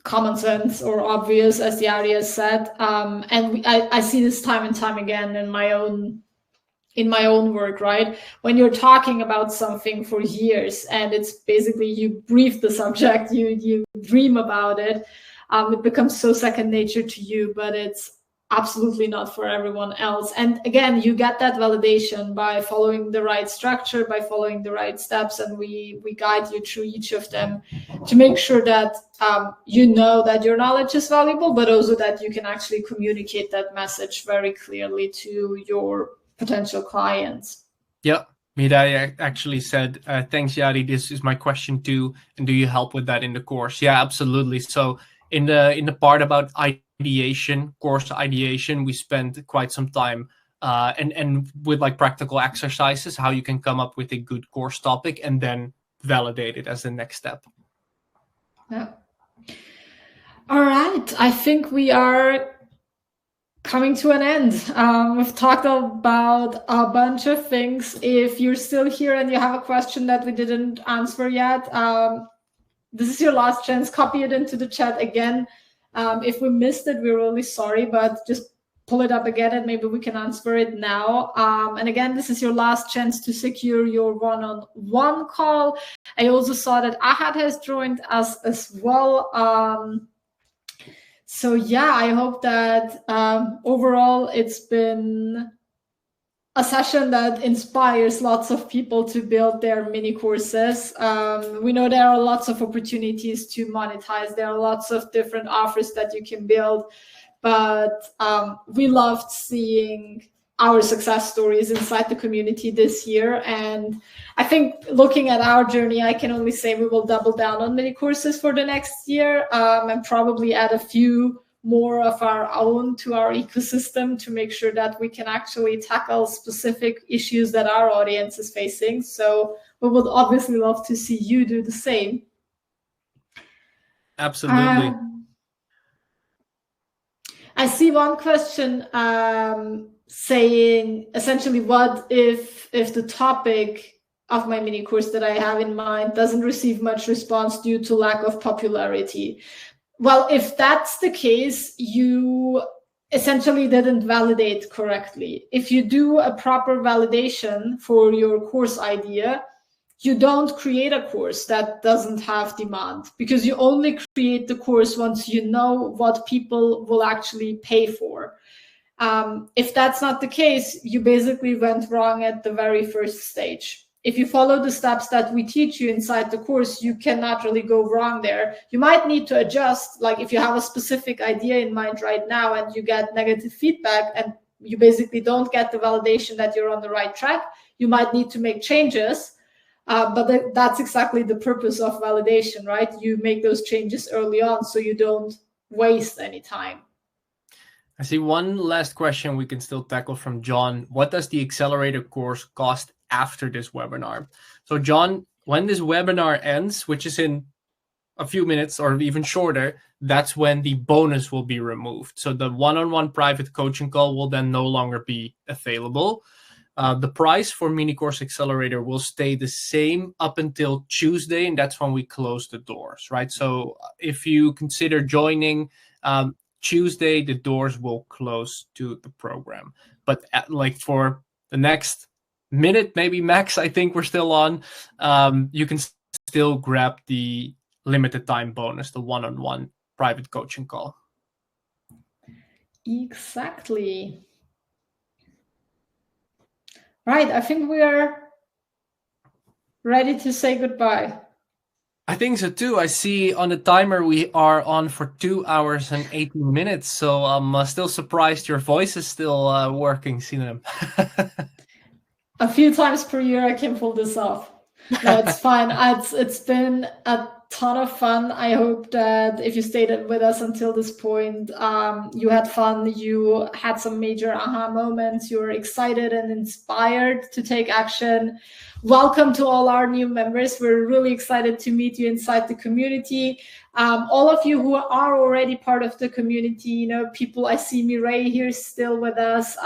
S1: common sense or obvious, as Jari has said. And I see this time and time again in my own work, right? When you're talking about something for years and it's basically you breathe the subject, you dream about it, it becomes so second nature to you, but it's absolutely not for everyone else. And again, you get that validation by following the right structure, by following the right steps, and we guide you through each of them to make sure that you know that your knowledge is valuable, but also that you can actually communicate that message very clearly to your potential clients.
S2: Yeah, Mirai actually said, thanks, Jari. This is my question too. And do you help with that in the course? Yeah, absolutely. So in the part about ideation, course ideation, we spend quite some time and with like practical exercises, how you can come up with a good course topic and then validate it as the next step.
S1: Yeah. All right. I think we are coming to an end. We've talked about a bunch of things. If you're still here and you have a question that we didn't answer yet, this is your last chance. Copy it into the chat again. If we missed it, we're really sorry, but just pull it up again and maybe we can answer it now. And again, this is your last chance to secure your one-on-one call. I also saw that Ahad has joined us as well. So yeah, I hope that overall it's been a session that inspires lots of people to build their mini courses. We know there are lots of opportunities to monetize. There are lots of different offers that you can build, but we loved seeing our success stories inside the community this year. And I think looking at our journey, I can only say we will double down on mini courses for the next year and probably add a few more of our own to our ecosystem to make sure that we can actually tackle specific issues that our audience is facing. So we would obviously love to see you do the same.
S2: Absolutely.
S1: I see one question saying essentially, what if the topic of my mini course that I have in mind doesn't receive much response due to lack of popularity? Well, if that's the case, you essentially didn't validate correctly. If you do a proper validation for your course idea, you don't create a course that doesn't have demand, because you only create the course once you know what people will actually pay for. If that's not the case, you basically went wrong at the very first stage. If you follow the steps that we teach you inside the course, you cannot really go wrong there. You might need to adjust, like if you have a specific idea in mind right now and you get negative feedback and you basically don't get the validation that you're on the right track, you might need to make changes. But that's exactly the purpose of validation, right? You make those changes early on so you don't waste any time.
S2: I see one last question we can still tackle from John. What does the accelerator course cost after this webinar? So John, when this webinar ends, which is in a few minutes or even shorter, that's when the bonus will be removed. So the one-on-one private coaching call will then no longer be available. The price for Mini Course Accelerator will stay the same up until Tuesday, and that's when we close the doors, right? So if you consider joining, Tuesday, the doors will close to the program. But for the next minute, maybe max, I think we're still on, you can still grab the limited time bonus, the one-on-one private coaching call.
S1: Exactly. Right, I think we are ready to say goodbye.
S2: I think so too. I see on the timer we are on for 2 hours and 18 minutes. So I'm still surprised your voice is still working, Sinem.
S1: A few times per year I can pull this off. No, it's fine. It's been a ton of fun. I hope that if you stayed with us until this point, you had fun, you had some major aha moments, you were excited and inspired to take action. Welcome to all our new members. We're really excited to meet you inside the community. All of you who are already part of the community, people, I see Mireille here still with us.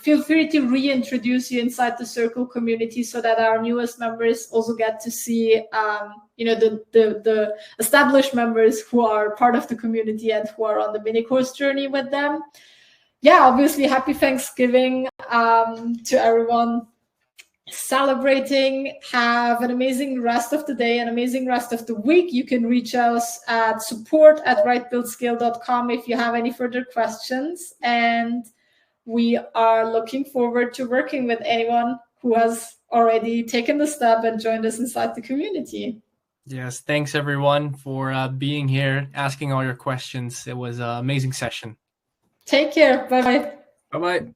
S1: Feel free to reintroduce you inside the Circle community so that our newest members also get to see, the established members who are part of the community and who are on the mini course journey with them. Yeah, obviously, happy Thanksgiving to everyone celebrating. Have an amazing rest of the day, an amazing rest of the week. You can reach us at support@rightbuildscale.com if you have any further questions. And we are looking forward to working with anyone who has already taken the step and joined us inside the community.
S2: Yes, thanks everyone for being here, asking all your questions. It was an amazing session.
S1: Take care. Bye-bye.
S2: Bye-bye.